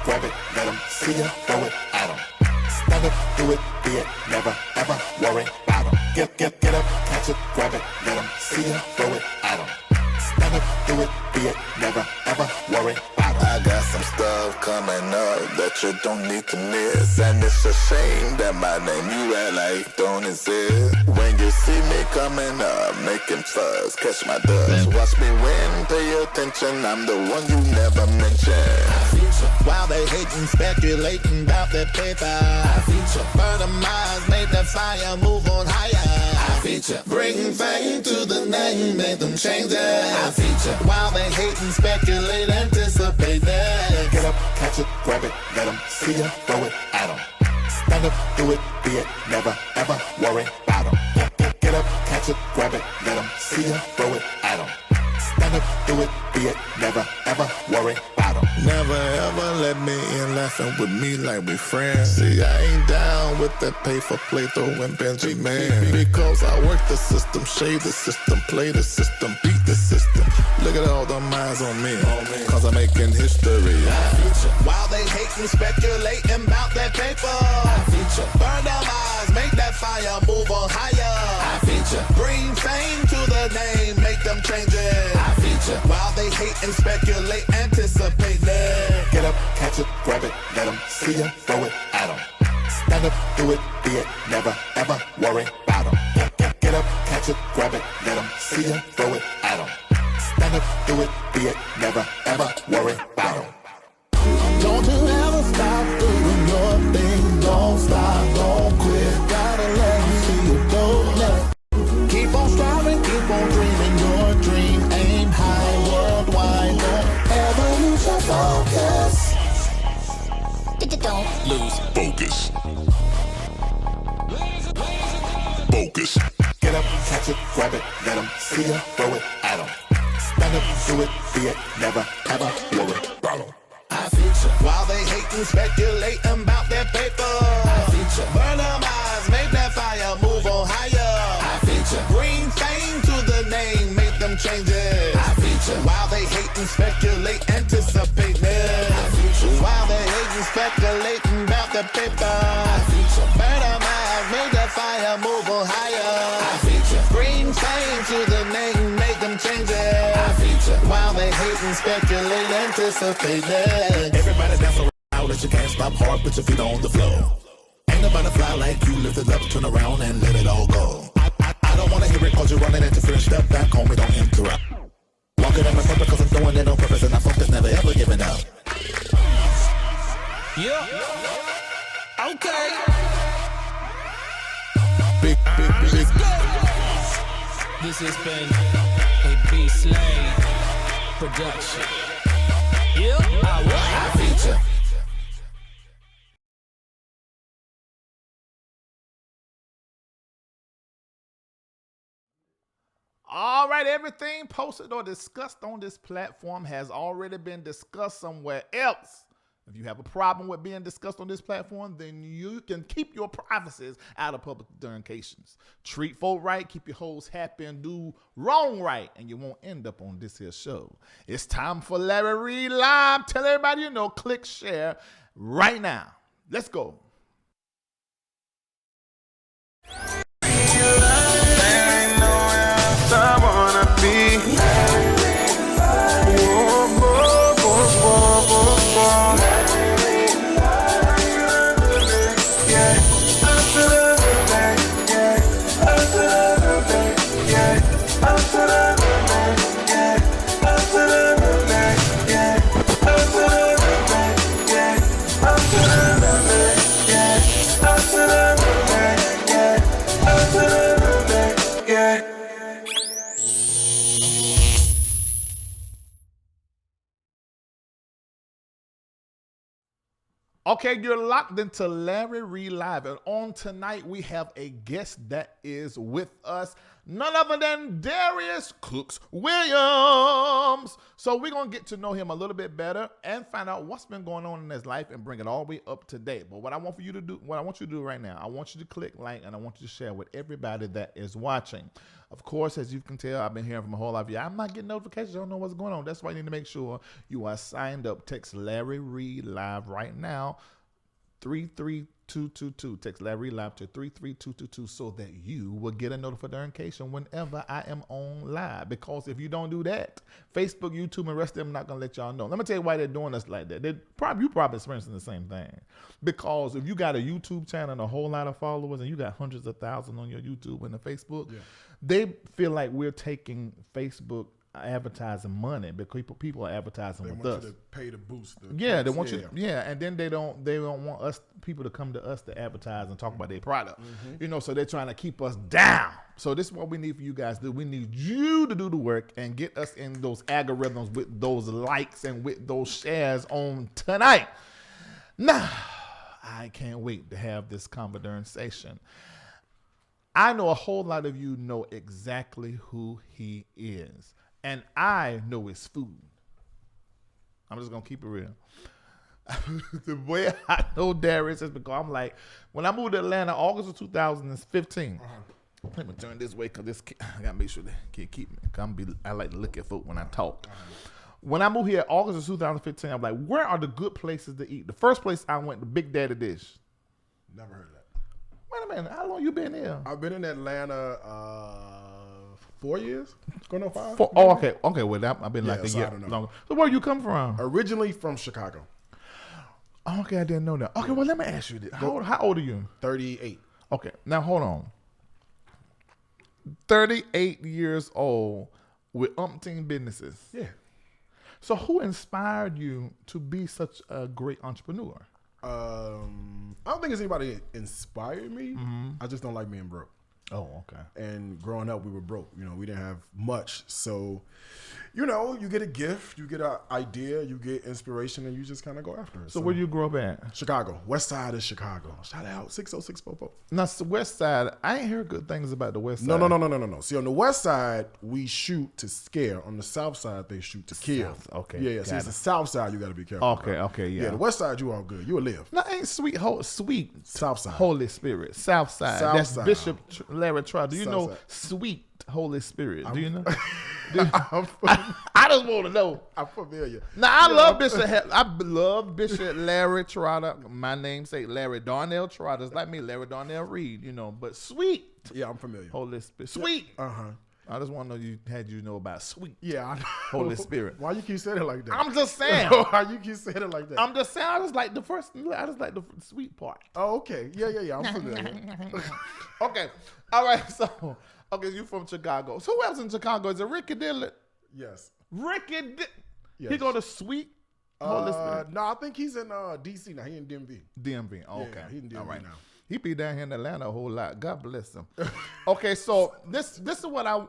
grab it, let them see ya, throw it at them. Stand up, do it, be it, never, ever worry about them. Get up, catch it, grab it, let them see ya, throw it at them. Stand up, do it, be it, never, ever worry about them. I got some stuff coming up that you don't need to miss. And it's a shame that my name you act like don't exist. When you see me coming up, making fuss, catch my dust. Watch me win, pay attention, I'm the one you never mention. While they hating, speculating about that paper, I feature. Burn them eyes, make that fire move on higher. I feature. Bring fame to the name, make them change it. I feature. While they hating, speculate, anticipate that. Get up, catch it, grab it, let them see ya, throw it at them. Stand up, do it, be it, never, ever worry about them. Get up, catch it, grab it, let them see ya, throw it at them. Stand up, do it, be it, never, ever worry about them. Never ever let me in laughing with me like we friends. See, I ain't down with that pay for play throwing Benjamin. Because I work the system, shade the system, play the system, beat the system. Look at all the minds on me, cause I'm making history. While they hating, speculating about that paper, I feature. Burn them eyes, make that fire move on higher. I feature. Bring fame to the name, make them change it. I feature. While they hate and speculate, anticipate that. Get up, catch it, grab it, let them see ya, throw it at them. Stand up, do it, be it, never, ever worry about them. Get up, catch it, grab it, let them see ya, throw it at them. Stand up, do it, be it, never, ever worry about them. Don't you ever stop doing your thing, don't stop, don't quit. Gotta let me see you go left. Keep on striving, keep on dreaming your dream. Aim high worldwide, don't ever lose your focus. Don't Lose focus. Focus. Get up, catch it, grab it, let them see ya, throw it at them. Stand up, do it, be it, never, ever worry about them. I feature. While they hating, speculating about that paper, I feature. Burn them eyes, make that fire move on higher. I feature. Bring fame to the name, make them change it. I feature. While they hating, speculate, anticipate it. I feature. While they hating, speculating about that paper, I feature. Burn them eyes, make that fire move on higher. I feature. Bring fame to the name, make them change it. I feature. While they hating, speculate, anticipate it. Everybody dance around that you can't stop hard, put your feet on the floor. Ain't nobody fly like you, lift it up, turn around and let it all go. I don't wanna hear it cause you're running interference, step back on me, don't interrupt. Walking in my purpose cause I'm doing it on purpose and I focus, never ever giving up. Yeah. Okay. Big. This has been a B-Slade production. Yeah. I feature. All right, everything posted or discussed on this platform has already been discussed somewhere else. If you have a problem with being discussed on this platform, then you can keep your privacies out of public communications. Treat folk right, keep your hoes happy, and do wrong right, and you won't end up on this here show. It's time for Larry Reid Live. Tell everybody you know, click share right now. Let's go. I wanna be. Okay, you're locked into Larry Reid Live, and on tonight we have a guest that is with us none other than Darius Cooks Williams. So we're going to get to know him a little bit better and find out what's been going on in his life and bring it all the way up to date. But what I want you to do right now, I want you to click like and I want you to share with everybody that is watching. Of course, as you can tell, I've been hearing from a whole lot of you. I'm not getting notifications. I don't know what's going on. That's why you need to make sure you are signed up. Text Larry Reid Live right now, 33222. Text Larry Live to 33222 so that you will get a notification whenever I am on live. Because if you don't do that, Facebook, YouTube, and the rest of them are not going to let y'all know. Let me tell you why they're doing us like that. You probably experiencing the same thing. Because if you got a YouTube channel and a whole lot of followers and you got hundreds of thousands on your YouTube and the Facebook, they feel like we're taking Facebook advertising money because people are advertising with us. They want you to pay to boost the they want you and then they don't want people to come to us to advertise and talk about their product. So they're trying to keep us down. So this is what we need for you guys to do. We need you to do the work and get us in those algorithms with those likes and with those shares on tonight. Now, I can't wait to have this conversation. I know a whole lot of you know exactly who he is. And I know his food. I'm just going to keep it real. The way I know Darius is because I'm like, when I moved to Atlanta, August of 2015, let me turn this way because I got to make sure they can't keep me. I like to look at folk when I talk. When I moved here, August of 2015, I'm like, where are the good places to eat? The first place I went, the Big Daddy Dish. Never heard of that. Wait a minute. How long you been here? I've been in Atlanta 4 years. It's going on 5. Okay. Well, I've been like a year longer. So where you come from? Originally from Chicago. Okay, I didn't know that. Okay, well, let me ask you this. How old are you? 38. Okay, now hold on. 38 years old with umpteen businesses. Yeah. So who inspired you to be such a great entrepreneur? I don't think it's anybody that inspired me. I just don't like being broke. Oh, okay. And growing up, we were broke. We didn't have much. So, you get a gift, you get an idea, you get inspiration, and you just kind of go after it. So where you grew up at? Chicago. West side of Chicago. Shout out 60644. Now, the west side, I ain't heard good things about the west side. No. See, on the west side, we shoot to scare. On the south side, they shoot to kill. South, okay. Yeah. See, it's the south side you got to be careful. Okay, yeah. Yeah, the west side, you all good. You will live. No, ain't sweet South side. Holy Spirit. South side. South That's side. Bishop Larry Trout. Do you South know side. sweet Holy Spirit? Do you know? I'm I just want to know. familiar. Now I love Bishop Larry Trotter. My namesake Larry Darnell Trotter. It's like me, Larry Darnell Reid. But sweet. Yeah, I'm familiar. Holy Spirit. Sweet. Uh-huh. I just want to know you know about sweet. Yeah, I know. Holy Spirit. Why you keep saying it like that? I'm just saying. Why you keep saying it like that? I'm just saying. I just like the sweet part. Oh, okay. Yeah. I'm familiar. Okay. All right. So, you from Chicago. So who else in Chicago? Is it Ricky Dillard? Yes. Ricky Yes. He go to Sweet Holy Spirit? No, I think he's in D.C. now. He in DMV. DMV. Okay. Yeah, he's in DMV all right. now. He be down here in Atlanta a whole lot. God bless him. Okay, so this is what I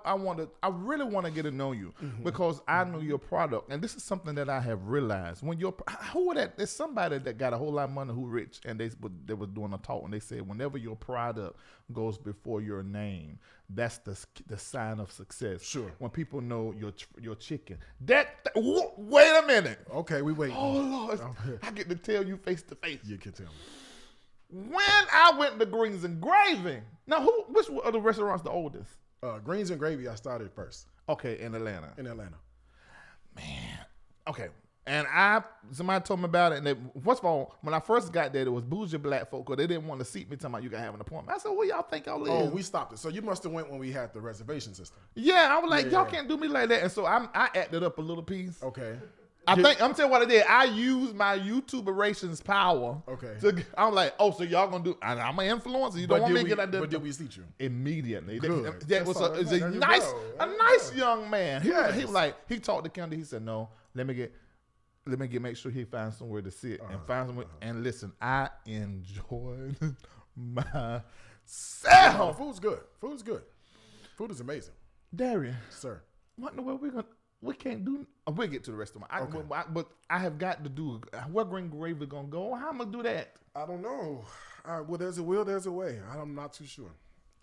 really want to get to know you because I know your product, and this is something that I have realized. When there's somebody that got a whole lot of money who rich, and they was doing a talk, and they said whenever your product goes before your name, that's the sign of success. Sure. When people know your chicken. Wait a minute. Okay, we wait. Oh Lord, I get to tell you face to face. You can tell me. When I went to Greens and Gravy, now which of the restaurants the oldest? Greens and Gravy, I started first. Okay, in Atlanta. Man. Okay. And somebody told me about it, and first of all, when I first got there, it was bougie black folk, because they didn't want to seat me, talking about you got to have an appointment. I said, where y'all think y'all live? Oh, we stopped it. So you must have went when we had the reservation system. Yeah, I was like, y'all can't do me like that. And so I acted up a little piece. Okay. I'm telling you what I did. I used my YouTuberations power. Okay. I'm like, so y'all gonna do? I'm an influencer. You don't want me to get out there. But did we seat you? Immediately. Good. That was a nice young man. He was like, he talked to Candy. He said, no, let me make sure he finds somewhere to sit and find somewhere. And listen, I enjoyed myself. Food's good. Food is amazing. Darius, Sir. what in the world we can't do? We'll get to the rest of my. Okay. But I have got to do. Where Green Gravy gonna go? How am I gonna do that? I don't know. Well, there's a will, there's a way. I'm not too sure.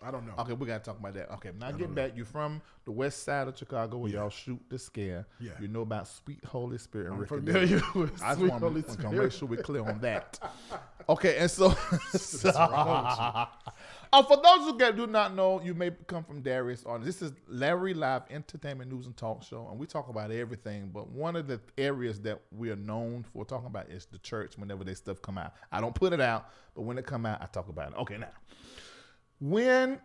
I don't know. Okay, we got to talk about that. Okay, now get back. You're from the west side of Chicago where y'all shoot the scare. Yeah. You know about Sweet Holy Spirit. And I'm Ricky familiar Dale. with I Sweet just Holy want to Spirit. make sure we're clear on that. Okay, and so... wrong for those who do not know, you may come from Darius. This is Larry Live Entertainment News and Talk Show, and we talk about everything, but one of the areas that we are known for talking about is the church whenever their stuff come out. I don't put it out, but when it come out, I talk about it. Okay, now, when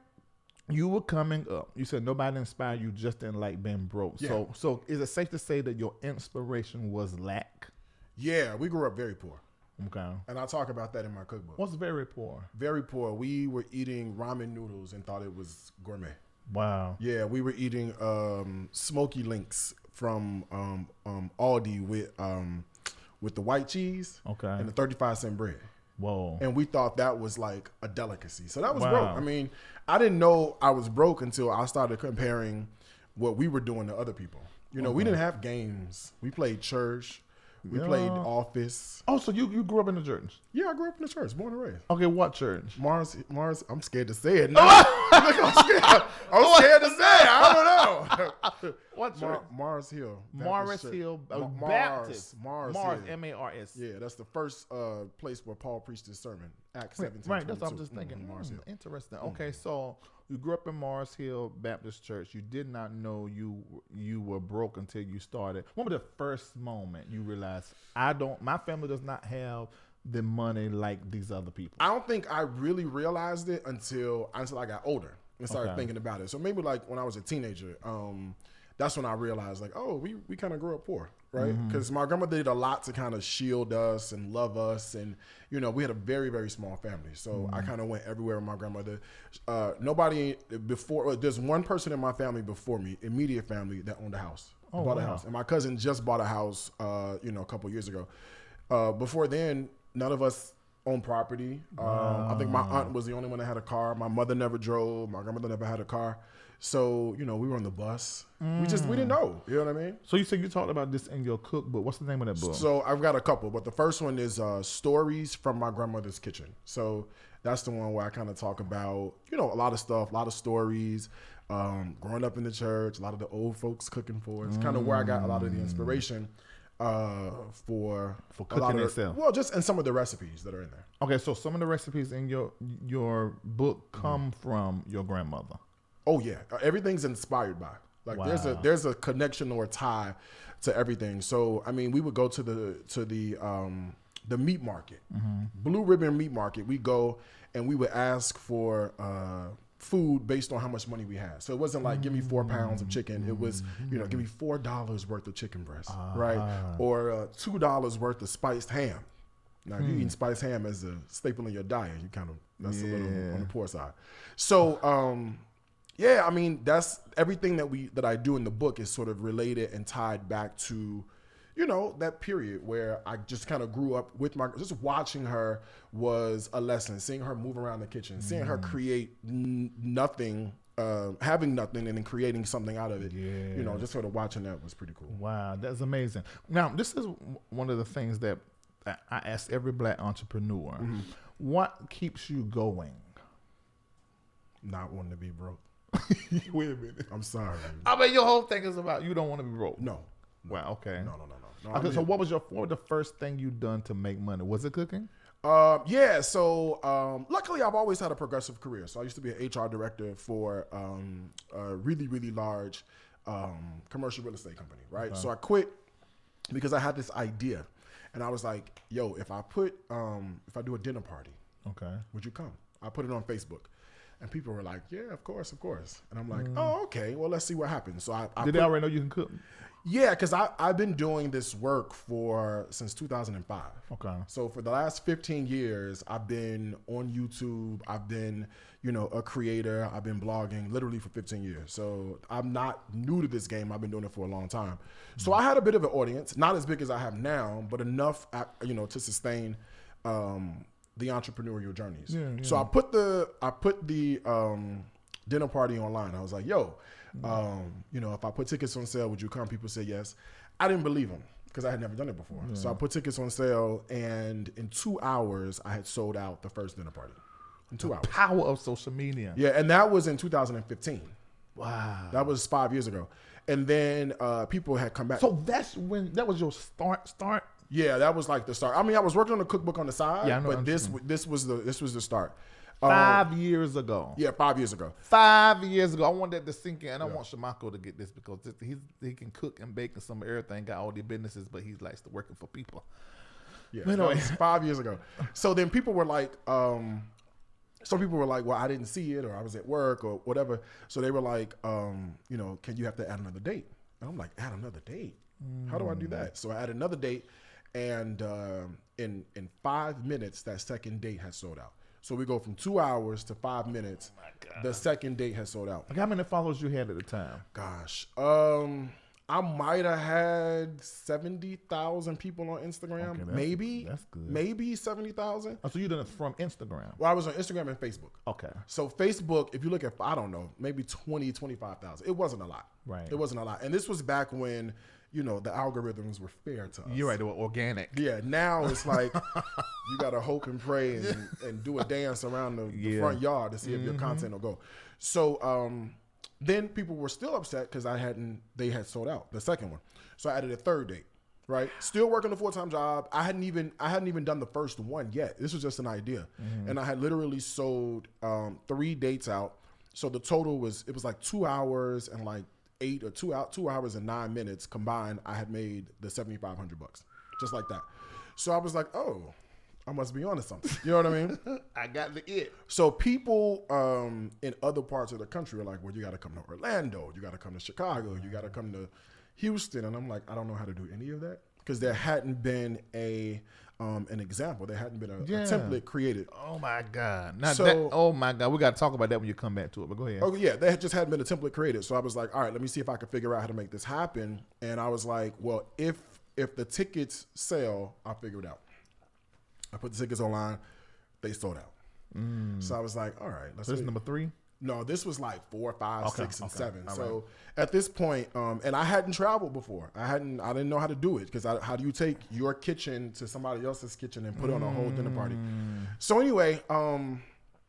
you were coming up, you said nobody inspired you, just didn't like being broke. Yeah. So is it safe to say that your inspiration was lack? Yeah, we grew up very poor. Okay. And I talk about that in my cookbook. What's very poor? Very poor. We were eating ramen noodles and thought it was gourmet. Wow. Yeah, we were eating smoky links from Aldi with the white cheese and the 35-cent bread. Whoa. And we thought that was like a delicacy. So that was Wow. broke. I mean, I didn't know I was broke until I started comparing what we were doing to other people. You know, we didn't have games. We played church. We played Office. Oh, so you grew up in the church? Yeah, I grew up in the church, born and raised. Okay, what church? Mars, I'm scared to say it now. Look, I'm scared to say it. I don't know. What church? Mars Hill. Morris Baptist Hill Church. Baptist. Mars Mars, Hill. M-A-R-S. Yeah, that's the first place where Paul preached his sermon, Acts 17. Right, that's what I'm just thinking. Mars Hill. Interesting. Okay, so you grew up in Mars Hill Baptist Church. You did not know you were broke until you started. What was the first moment you realized my family does not have the money like these other people? I don't think I really realized it until I got older and started thinking about it. So maybe like when I was a teenager, that's when I realized like, oh, we kind of grew up poor, right? Because my grandmother did a lot to kind of shield us and love us. And, you know, we had a very, very small family. So I kind of went everywhere with my grandmother. There's one person in my family before me, immediate family, that owned a house. Bought a house. And my cousin just bought a house, a couple years ago. Before then, none of us owned property. I think my aunt was the only one that had a car. My mother never drove. My grandmother never had a car. So, you know, we were on the bus. We didn't know. You know what I mean? So you said you talked about this in your cookbook. What's the name of that book? So I've got a couple, but the first one is Stories from My Grandmother's Kitchen. So that's the one where I kind of talk about, you know, a lot of stuff, a lot of stories, growing up in the church, a lot of the old folks cooking for us. Kind of where I got a lot of the inspiration for cooking itself. Well, just and some of the recipes that are in there. Okay, so some of the recipes in your book come from your grandmother. Oh yeah, everything's inspired by. Like there's a connection or a tie to everything. So I mean, we would go to the meat market, Blue Ribbon Meat Market. We go and we would ask for food based on how much money we had. So it wasn't like give me 4 pounds of chicken. It was give me $4 worth of chicken breast, right, or $2 worth of spiced ham. Now, if you're eating spiced ham as a staple in your diet, you kind of that's a little on the poor side. So. Yeah, I mean, that's everything that I do in the book is sort of related and tied back to, you know, that period where I just kind of grew up with just watching her was a lesson. Seeing her move around the kitchen, seeing her create nothing, having nothing and then creating something out of it. Yeah. You know, just sort of watching that was pretty cool. Wow, that's amazing. Now, this is one of the things that I ask every black entrepreneur. What keeps you going? Not wanting to be broke. Wait a minute. I'm sorry. I mean, your whole thing is about you don't want to be broke. No. Wow. Okay. No. Okay. I mean, so what was the first thing you done to make money? Was it cooking? Yeah. So luckily, I've always had a progressive career. So I used to be an HR director for a really, really large commercial real estate company. Right. So I quit because I had this idea, and I was like, "Yo, if I do a dinner party, would you come?" I put it on Facebook. And people were like, yeah, of course. And I'm like, oh, okay, well, let's see what happens. So Did they already know you can cook? Yeah, because I've been doing this work since 2005. Okay. So for the last 15 years, I've been on YouTube. I've been, a creator. I've been blogging literally for 15 years. So I'm not new to this game. I've been doing it for a long time. So I had a bit of an audience, not as big as I have now, but enough, to sustain the entrepreneurial journeys. Yeah. So I put the dinner party online. I was like, yo, if I put tickets on sale, would you come? People said yes. I didn't believe them because I had never done it before. Yeah. So I put tickets on sale, and in 2 hours, I had sold out the first dinner party. in 2 hours. Power of social media. Yeah, and that was in 2015. Wow. That was 5 years ago. And then people had come back. So that was your start? Yeah, that was like the start. I mean, I was working on a cookbook on the side, Yeah, I know, but this was the start. 5 years ago. Yeah, 5 years ago. 5 years ago. I want that to sink in. And I want Shamako to get this because he can cook and bake and some everything, got all the businesses, but he likes to working for people. Yeah, But that anyway. was 5 years ago. So then people were like, some people were like, well, I didn't see it, or I was at work, or whatever. So they were like, can you have to add another date? And I'm like, add another date? How do I do that? So I added another date, and in 5 minutes, that second date has sold out. So we go from 2 hours to 5 minutes. Oh my God. The second date has sold out. Like, how many followers you had at the time? Gosh, I might have had 70,000 people on Instagram. Okay, that's good. Maybe 70,000. Oh, so you done it from Instagram? Well, I was on Instagram and Facebook. Okay. So Facebook, if you look at, I don't know, maybe 20, 25,000. It wasn't a lot. Right. It wasn't a lot. And this was back when, the algorithms were fair to us. You're right. They were organic. Yeah. Now it's like you got to hope and pray and do a dance around the front yard to see if your content will go. So then people were still upset because they had sold out the second one. So I added a third date. Right, still working a full-time job. I hadn't even done the first one yet. This was just an idea, and I had literally sold 3 dates out. So the total was like 2 hours and like 2 hours and 9 minutes combined. I had made the $7,500, just like that. So I was like, oh, I must be onto something. You know what I mean? I got the it. So people in other parts of the country are like, well, you got to come to Orlando, you got to come to Chicago, you got to come to Houston. And I'm like, I don't know how to do any of that because there hadn't been an example. There hadn't been a template created. Oh my God. Oh my God. We got to talk about that when you come back to it, but go ahead. Oh yeah. There just hadn't been a template created. So I was like, all right, let me see if I can figure out how to make this happen. And I was like, well, if the tickets sell, I'll figure it out. I put the tickets online. They sold out. So I was like, all right, let's So this is number 3? No, this was like 4, 5, 6, and 7. All so at this point, and I hadn't traveled before. I didn't know how to do it because how do you take your kitchen to somebody else's kitchen and put on a whole dinner party? So anyway,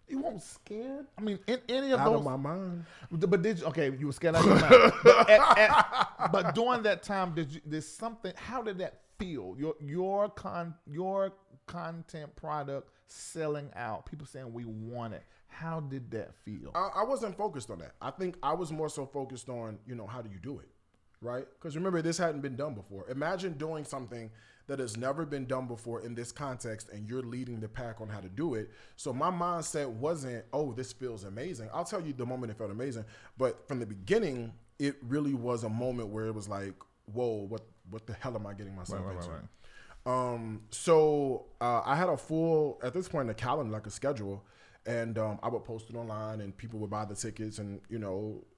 you weren't scared? I mean, in any of out those. of my mind. But you were scared out of your mind. But during that time, how did that feel? Your content product selling out, people saying we want it. How did that feel? I wasn't focused on that. I think I was more so focused on, how do you do it, right? Because remember, this hadn't been done before. Imagine doing something that has never been done before in this context, and you're leading the pack on how to do it. So my mindset wasn't, oh, this feels amazing. I'll tell you the moment it felt amazing. But from the beginning, it really was a moment where it was like, whoa, what the hell am I getting myself into? Right. So I had at this point, a calendar, like a schedule. And I would post it online, and people would buy the tickets, and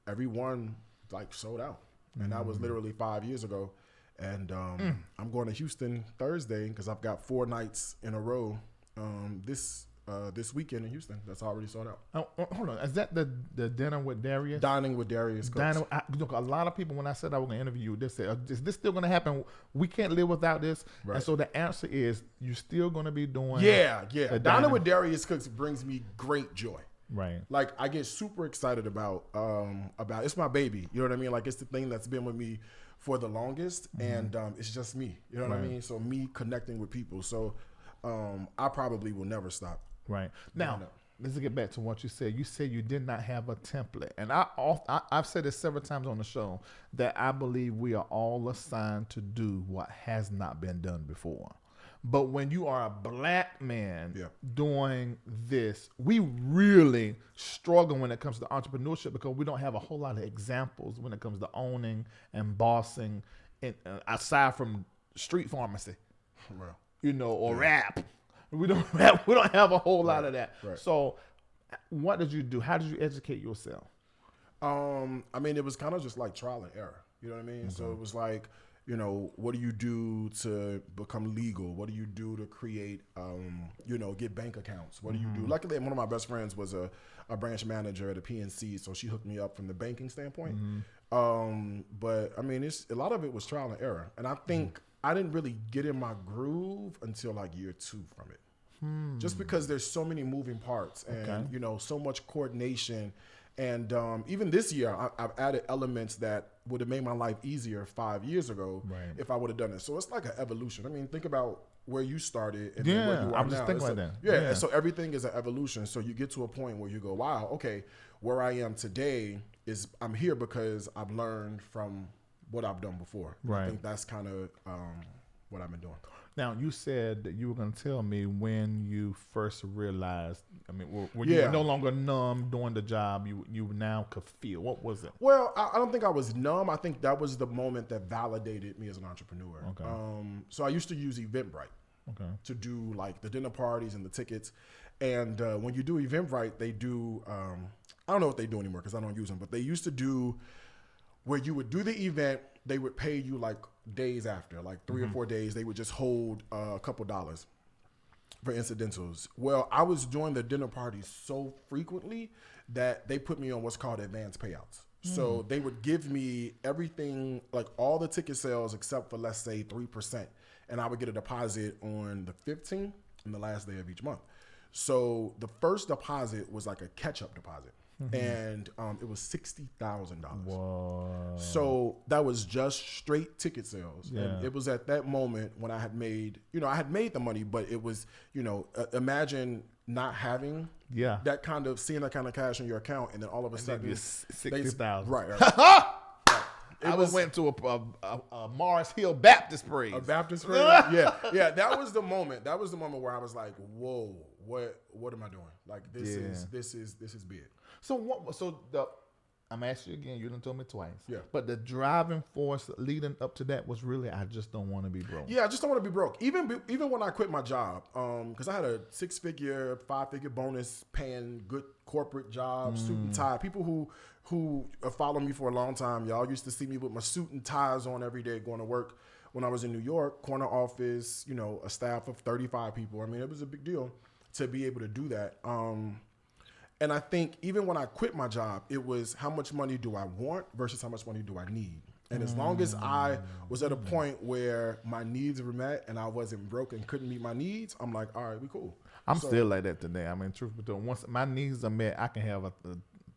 everyone like sold out. And that was literally 5 years ago. And I'm going to Houston Thursday because I've got 4 nights in a row this weekend in Houston. That's already sold out. Oh, hold on, is that the dinner with Darius? Dining with Darius Cooks. Look, a lot of people, when I said I was going to interview you, they said, is this still going to happen? We can't live without this. Right. And so the answer is, you're still going to be doing Yeah. Dining with Darius. Darius Cooks brings me great joy. Right. Like, I get super excited about it's my baby. You know what I mean? Like, it's the thing that's been with me for the longest, and it's just me. You know what I mean? So me connecting with people. So I probably will never stop. Right. Now, let's get back to what you said. You said you did not have a template. And I've said this several times on the show that I believe we are all assigned to do what has not been done before. But when you are a black man doing this, we really struggle when it comes to entrepreneurship because we don't have a whole lot of examples when it comes to owning and bossing, aside from street pharmacy, or rap. We don't have a whole lot of that. Right. So what did you do? How did you educate yourself? I mean, it was kind of just like trial and error. You know what I mean? So it was like, what do you do to become legal? What do you do to create, get bank accounts? What do you do? Luckily, one of my best friends was a branch manager at a PNC, so she hooked me up from the banking standpoint. But I mean, a lot of it was trial and error. And I think I didn't really get in my groove until like year 2 from it. just because there's so many moving parts and you know, so much coordination. And even this year, I've added elements that would have made my life easier 5 years ago if I would have done it. So it's like an evolution. I mean, think about where you started and then where you are I'm now. just thinking like that. Yeah, so everything is an evolution. So you get to a point where you go, wow, okay, where I am today is I'm here because I've learned from what I've done before. Right. I think that's kind of what I've been doing. Now, you said that you were going to tell me when you first realized, I mean, when you were no longer numb doing the job, you now could feel. What was it? Well, I don't think I was numb. I think that was the moment that validated me as an entrepreneur. Okay. So I used to use Eventbrite to do like the dinner parties and the tickets. And when you do Eventbrite, they do, I don't know what they do anymore because I don't use them, but they used to do where you would do the event, they would pay you like days after, like 3 or 4 days. They would just hold a couple dollars for incidentals. Well, I was doing the dinner parties so frequently that they put me on what's called advance payouts. So they would give me everything, like all the ticket sales except for, let's say, 3%. And I would get a deposit on the 15th and the last day of each month. So the first deposit was like a catch-up deposit. And it was $60,000. Whoa. So that was just straight ticket sales. Yeah. And it was at that moment when I had made, I had made the money, but it was, imagine not having that kind of, seeing that kind of cash in your account, and then all of a sudden, it's 60,000. Right. I went to a Mars Hill Baptist praise. A Baptist praise? Yeah. That was the moment. That was the moment where I was like, whoa, what am I doing? Like this is big. I'm asking you again, you done told me twice. Yeah. But the driving force leading up to that was really, I just don't want to be broke. Yeah, I just don't want to be broke. Even when I quit my job, because I had a 6-figure, 5-figure bonus paying good corporate job, suit and tie. People who follow me for a long time, y'all used to see me with my suit and ties on every day going to work. When I was in New York, corner office, a staff of 35 people. I mean, it was a big deal to be able to do that. And I think even when I quit my job, it was how much money do I want versus how much money do I need? And as long as I was at a point where my needs were met and I wasn't broke and couldn't meet my needs, I'm like, all right, we cool. I'm still like that today. I mean, truth be told, once my needs are met, I can have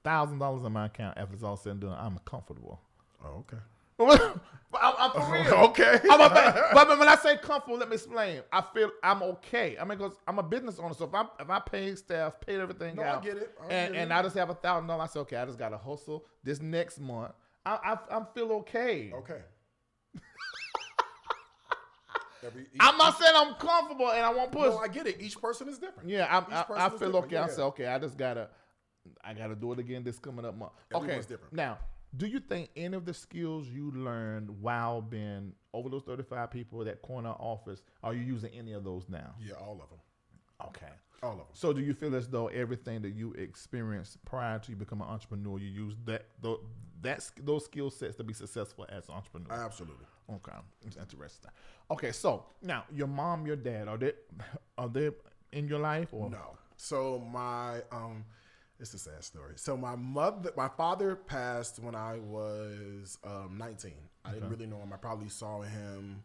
$1,000 in my account. After it's all said and done, I'm comfortable. Oh, okay. I'm for real. Okay. But when I say comfortable, let me explain. I feel I'm okay. I mean, because I'm a business owner, so if I pay staff, paid everything out, I get it. And I just have $1,000, I say, okay, I just got to hustle this next month. I feel okay. Okay. I'm not saying I'm comfortable and I won't push. No, I get it. Each person is different. Yeah, I feel different. okay. I say, okay, I gotta do it again this coming up month. Everyone's different. Now, do you think any of the skills you learned while being over those 35 people, that corner office, are you using any of those now? Yeah, all of them. Okay. All of them. So do you feel as though everything that you experienced prior to you becoming an entrepreneur, you use those skill sets to be successful as an entrepreneur? Absolutely. Okay. It's interesting. Okay, so now your mom, your dad, are they in your life or no? So my it's a sad story. So my father passed when I was 19. I didn't really know him. I probably saw him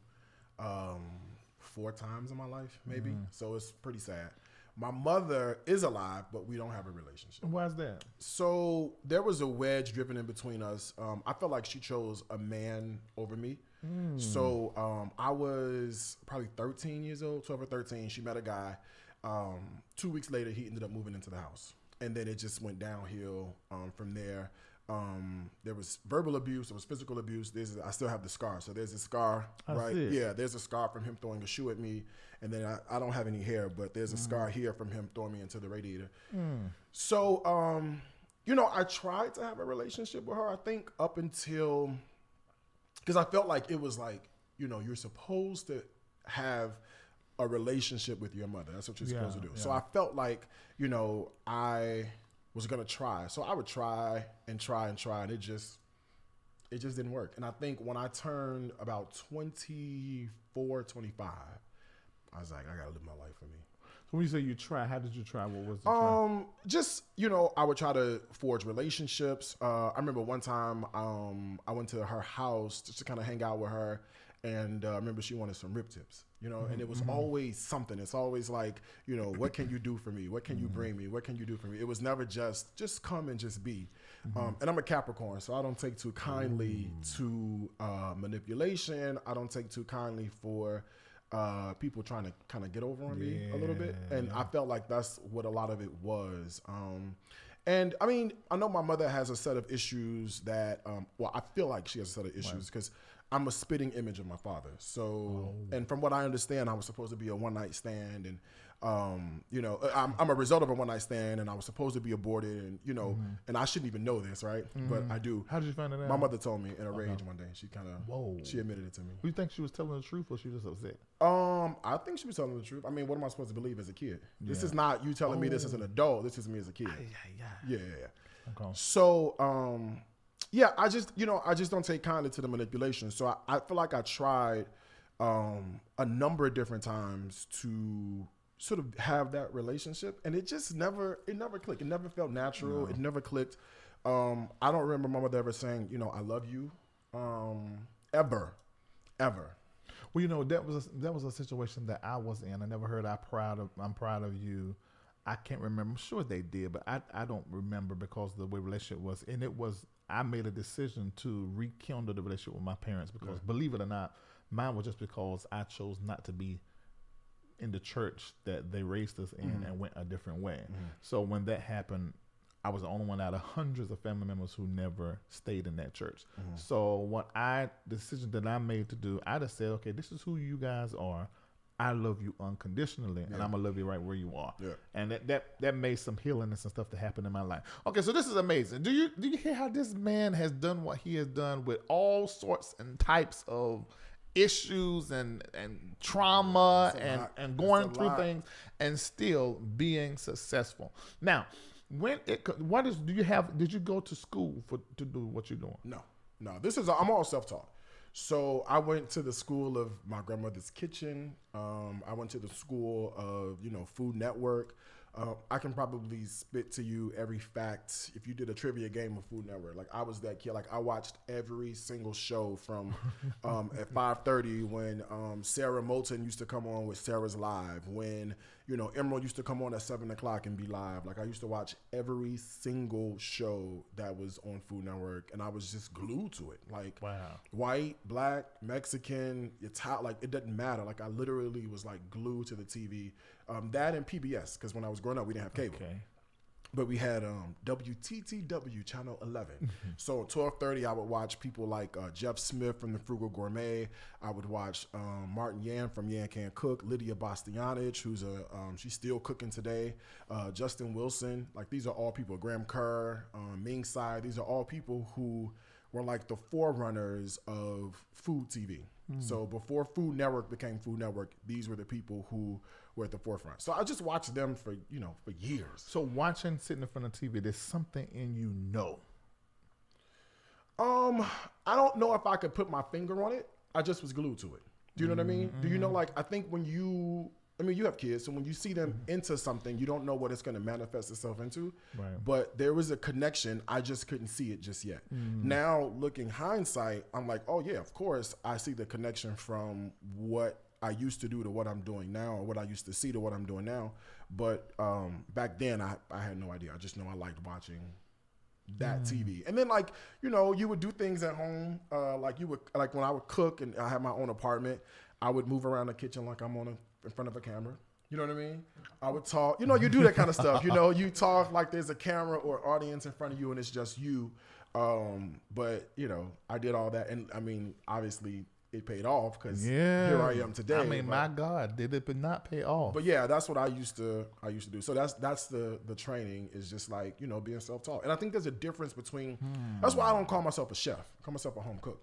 4 times in my life, maybe. So it's pretty sad. My mother is alive, but we don't have a relationship. why is that? So there was a wedge driven in between us. I felt like she chose a man over me. So I was probably 13 years old, 12 or 13. She met a guy. 2 weeks later, he ended up moving into the house. And then it just went downhill from there. There was verbal abuse. There was physical abuse. I still have the scar. So there's a scar, right? Yeah, there's a scar from him throwing a shoe at me. And then I don't have any hair, but there's a scar here from him throwing me into the radiator. So, I tried to have a relationship with her, I think, up until, because I felt like it was like, you're supposed to have a relationship with your mother. That's what you're supposed to do. Yeah. So I felt like, I was going to try. So I would try and try and try, and it just didn't work. And I think when I turned about 24, 25, I was like, I got to live my life for me. So when you say you try, how did you try? What was the try? Just, I would try to forge relationships. I remember one time I went to her house just to kind of hang out with her. And I remember she wanted some rib tips, you know, and it was always something. It's always like, you know, what can you do for me? What can you bring me? What can you do for me? It was never just come and just be. And I'm a Capricorn, so I don't take too kindly to manipulation. I don't take too kindly for people trying to kind of get over on me a little bit. And I felt like that's what a lot of it was. And I mean, I know my mother has a set of issues that, well, I feel like she has a set of issues because I'm a spitting image of my father. So, and from what I understand, I was supposed to be a one-night stand, and you know, I'm a result of a one-night stand, and I was supposed to be aborted, and you know, and I shouldn't even know this, right? But I do. How did you find it out? My mother told me in a rage one day. She kind of, she admitted it to me. Do you think she was telling the truth, or she was just upset? I think she was telling the truth. I mean, what am I supposed to believe as a kid? This is not you telling me this as an adult. This is me as a kid. Yeah. Okay. So, yeah, I just don't take kindly to the manipulation. So I feel like I tried a number of different times to sort of have that relationship, and it just never clicked. It never felt natural. It never clicked. I don't remember my mother ever saying, you know, I love you, ever. Well, you know, that was a situation that I was in. I never heard I'm proud of you. I can't remember. I'm sure they did, but I don't remember because of the way relationship was. And I made a decision to rekindle the relationship with my parents because, believe it or not, mine was just because I chose not to be in the church that they raised us in and went a different way. So when that happened, I was the only one out of hundreds of family members who never stayed in that church. So the decision that I made to do, I just said, okay, this is who you guys are. I love you unconditionally, and I'm gonna love you right where you are. Yeah. And that made some healing and some stuff to happen in my life. Okay, so this is amazing. Do you hear how this man has done what he has done with all sorts and types of issues and trauma and going through things and still being successful? Now, did you go to school to do what you're doing? No. I'm all self-taught. So I went to the school of my grandmother's kitchen. I went to the school of, you know, Food Network. I can probably spit to you every fact if you did a trivia game of Food Network. Like, I was that kid. Like, I watched every single show from at 5:30 when Sarah Moulton used to come on with Sarah's Live, when, you know, Emerald used to come on at 7 o'clock and be live. Like, I used to watch every single show that was on Food Network, and I was just glued to it. Like, white, black, Mexican, Italian, like, it doesn't matter. Like, I literally was like glued to the TV. That and PBS, because when I was growing up, we didn't have cable. Okay. But we had WTTW, Channel 11. So at 12:30, I would watch people like Jeff Smith from the Frugal Gourmet. I would watch Martin Yan from Yan Can Cook, Lydia Bastianich, who's she's still cooking today, Justin Wilson. Like, these are all people, Graham Kerr, Ming Tsai. These are all people who were like the forerunners of food TV. So before Food Network became Food Network, these were the people who were at the forefront. So I just watched them for years. So sitting in front of TV, there's something in you know. I don't know if I could put my finger on it. I just was glued to it. Do you know what I mean? Do you know, like, I think when you have kids, so when you see them into something, you don't know what it's going to manifest itself into. Right. But there was a connection. I just couldn't see it just yet. Now, looking hindsight, I'm like, oh yeah, of course, I see the connection from what I used to do to what I'm doing now, or what I used to see to what I'm doing now. But back then, I had no idea. I just know I liked watching that TV. And then, like, you know, you would do things at home. Like when I would cook and I had my own apartment, I would move around the kitchen like I'm in front of a camera. You know what I mean? I would talk. You know, you do that kind of stuff. You know, you talk like there's a camera or audience in front of you and it's just you. But, you know, I did all that. And, I mean, obviously, it paid off because here I am today. I mean, my God, did it not pay off? But yeah, that's what I used to do. So that's the training, is just like, you know, being self-taught. And I think there's a difference between. That's why I don't call myself a chef. I call myself a home cook.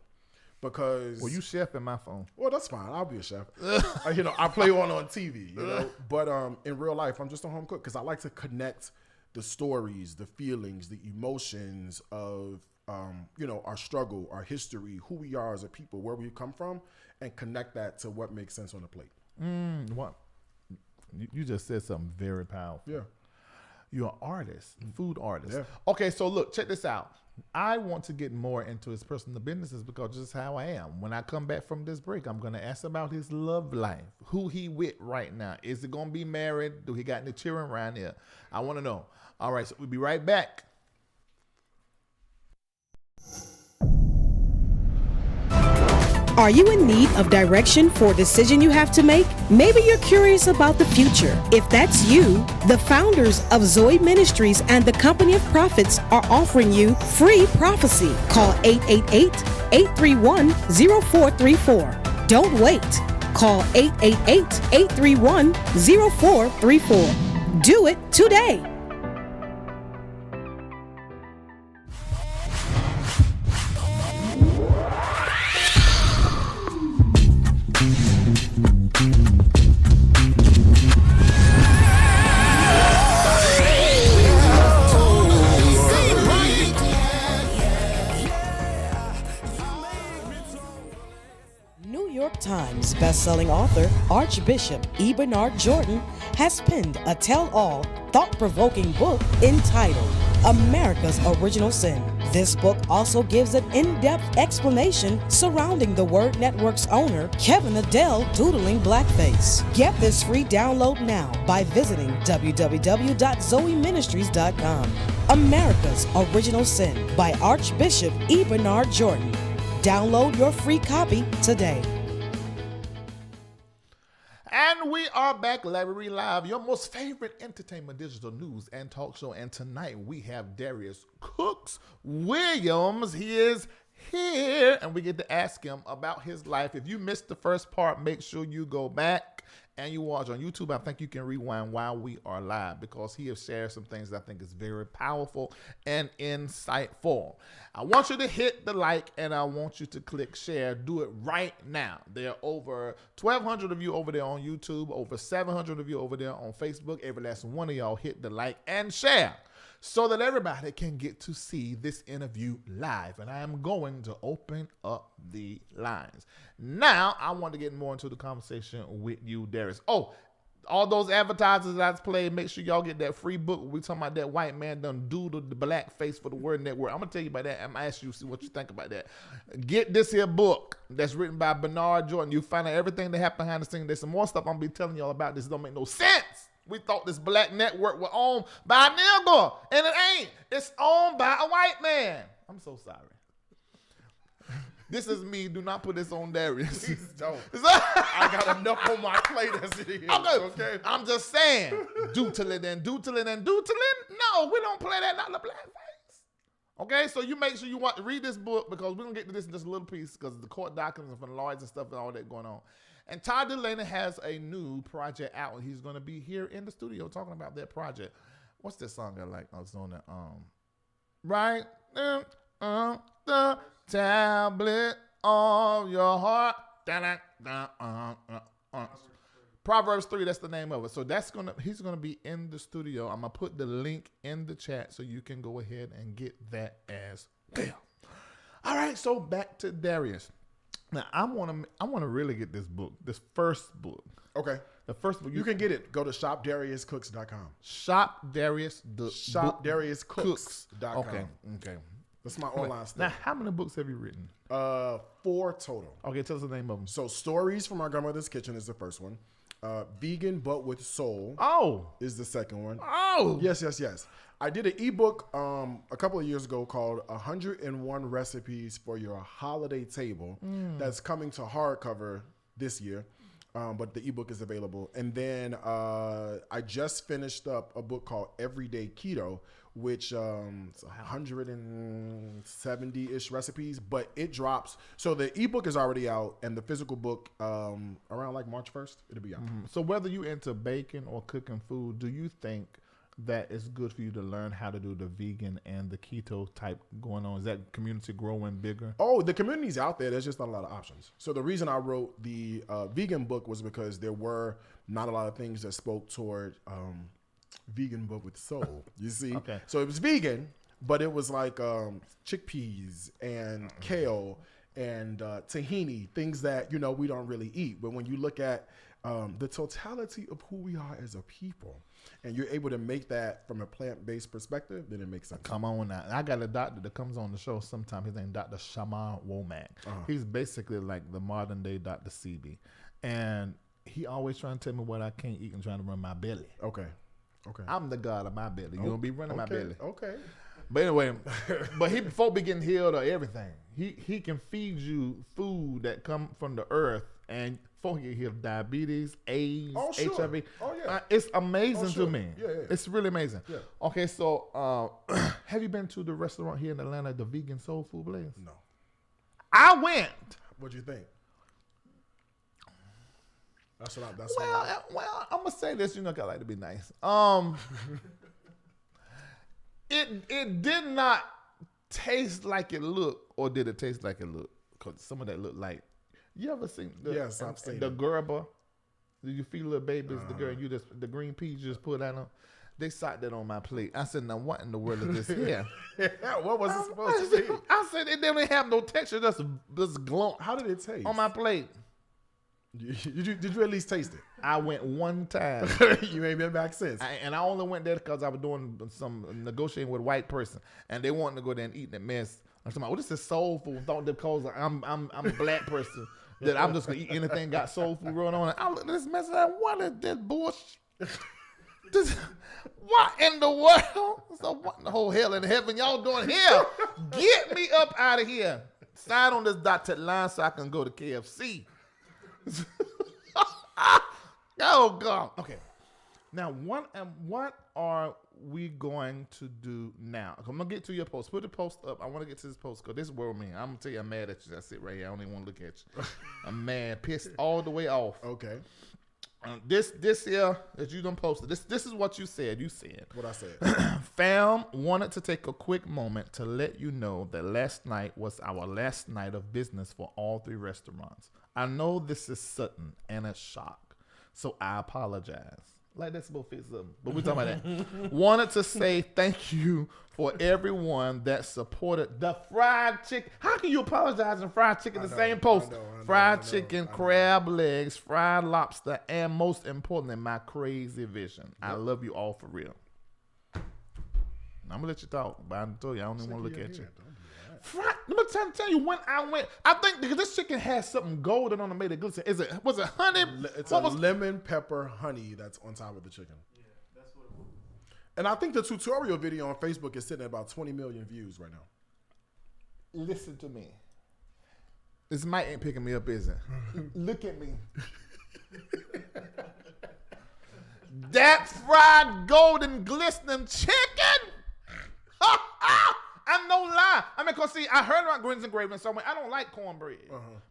Because you chef in my phone. Well, that's fine. I'll be a chef. You know, I play on TV. You know, but in real life, I'm just a home cook because I like to connect the stories, the feelings, the emotions of you know, our struggle, our history, who we are as a people, where we come from, and connect that to what makes sense on the plate. What? You just said something very powerful. Yeah. You're an artist, food artist. Yeah. Okay, so look, check this out. I want to get more into his personal businesses because this is how I am. When I come back from this break, I'm going to ask about his love life. Who he with right now. Is he going to be married? Do he got any children around here? I want to know. All right, so we'll be right back. Are you in need of direction for a decision you have to make? Maybe you're curious about the future. If that's you, the founders of Zoe Ministries and the Company of Prophets are offering you free prophecy. Call 888-831-0434. Don't wait. Call 888-831-0434. Do it today. Times best-selling author Archbishop E. Bernard Jordan has penned a tell-all, thought-provoking book entitled America's Original Sin. This book also gives an in-depth explanation surrounding the Word Network's owner, Kevin Adele, doodling blackface. Get this free download now by visiting www.zoeministries.com. America's Original Sin by Archbishop E. Bernard Jordan. Download your free copy today. And we are back, Larry Reid Live, your most favorite entertainment, digital news, and talk show. And tonight we have Darius Cooks Williams. He is here, and we get to ask him about his life. If you missed the first part, make sure you go back and you watch on YouTube. I think you can rewind while we are live because he has shared some things that I think is very powerful and insightful. I want you to hit the like and I want you to click share. Do it right now. There are over 1,200 of you over there on YouTube, over 700 of you over there on Facebook. Every last one of y'all hit the like and share so that everybody can get to see this interview live. And I am going to open up the lines. Now, I want to get more into the conversation with you, Darius. Oh, all those advertisers that's played, make sure y'all get that free book. We talking about that white man done doodled the black face for the Word Network. I'm going to tell you about that. I'm going to ask you see what you think about that. Get this here book that's written by Bernard Jordan. You find out everything that happened behind the scenes. There's some more stuff I'm going to be telling y'all about. This don't make no sense. We thought this black network was owned by a nigger, and it ain't. It's owned by a white man. I'm so sorry. This is me. Do not put this on Darius. Please don't. I got enough on my plate as it is. Okay. I'm just saying. Dootling and dootling and dootling. No, we don't play that. Not the blackface. Okay, so you make sure you want to read this book because we're going to get to this in just a little piece because the court documents and lawyers and stuff and all that going on. And Todd Delaney has a new project out. He's going to be here in the studio talking about that project. What's this song I like? Oh, it's on the right on the tablet of your heart. Proverbs 3, that's the name of it. So he's gonna be in the studio. I'm gonna put the link in the chat so you can go ahead and get that as well. All right, so back to Darius. Now I wanna really get this book, this first book. Okay. The first book you can get it. Go to shopdariuscooks.com. Shopdariuscooks.com. Okay. That's my online stuff. Now, how many books have you written? 4 total. Okay, tell us the name of them. So, Stories from Our Grandmother's Kitchen is the first one. Vegan But With Soul is the second one. Oh! Yes. I did an ebook a couple of years ago called 101 Recipes for Your Holiday Table. That's coming to hardcover this year. But the ebook is available. And then I just finished up a book called Everyday Keto, which it's 170-ish recipes, but it drops. So the ebook is already out, and the physical book around like March 1st, it'll be out. So whether you into baking or cooking food, do you think that it's good for you to learn how to do the vegan and the keto type going on? Is that community growing bigger? Oh, the community's out there. There's just not a lot of options. So the reason I wrote the vegan book was because there were not a lot of things that spoke toward vegan but with soul. You see? Okay. So it was vegan, but it was like chickpeas and kale and tahini, things that we don't really eat. But when you look at the totality of who we are as a people, and you're able to make that from a plant-based perspective, then it makes sense. Come on now. I got a doctor that comes on the show sometimes. His name Dr. Shamar Womack. He's basically like the modern day Dr. CB. And he always trying to tell me what I can't eat and trying to run my belly. Okay. I'm the god of my belly. You don't be running my belly. Okay. But anyway, before we getting healed or everything, he can feed you food that come from the earth, and before he get healed, diabetes, AIDS, HIV. Oh yeah. It's amazing to me. Yeah. It's really amazing. Yeah. Okay, so have you been to the restaurant here in Atlanta, the Vegan Soul Food Place? No. I went. What'd you think? Well, I'm gonna say this. You know, I like to be nice. It did not taste like it looked, or did it taste like it looked? Because some of that looked like. You ever seen? Yes, I've seen the it. Gerber. Do you feed little babies? The girl, the green peas you just put out on. They sat that on my plate. I said, "Now what in the world is this here?" What was it supposed to be? I said it didn't have no texture. Just glump. How did it taste on my plate? Did you at least taste it? I went one time. You ain't been back since. And I only went there because I was doing some negotiating with a white person, and they wanted to go there and eat that mess. I'm talking about, well, this is soul food. Thought because I'm a black person that I'm just gonna eat anything got soul food rolling on it. I look at this mess like, what is this bullshit? What in the world? So what in the whole hell in heaven y'all doing here? Get me up out of here. Sign on this dotted line so I can go to KFC. Oh God. Okay. Now, what are we going to do now? I'm gonna get to your post. Put the post up. I want to get to this post because this is where I'm gonna tell you I'm mad at you. I sit right here. I don't even want to look at you. I'm mad, pissed all the way off. Okay. This here that you done posted. This is what you said. You said what I said. Fam wanted to take a quick moment to let you know that last night was our last night of business for all 3 restaurants. I know this is sudden and a shock, so I apologize. Like that's supposed to fit something, but we're talking about that. Wanted to say thank you for everyone that supported the fried chicken. How can you apologize and fried chicken the same post? Fried chicken, crab legs, fried lobster, and most importantly, my crazy vision. Yep. I love you all for real. I'm gonna let you talk, but I told you I don't even want to look at you. Let me tell you when I went. I think because this chicken has something golden on it made it glisten. Was it honey? It's lemon pepper honey that's on top of the chicken. Yeah, that's what it was. And I think the tutorial video on Facebook is sitting at about 20 million views right now. Listen to me. This mic ain't picking me up, is it? Look at me. That fried golden glistening chicken. I'm no lie. I mean, cause see, I heard about grins and gravy, so I don't like cornbread.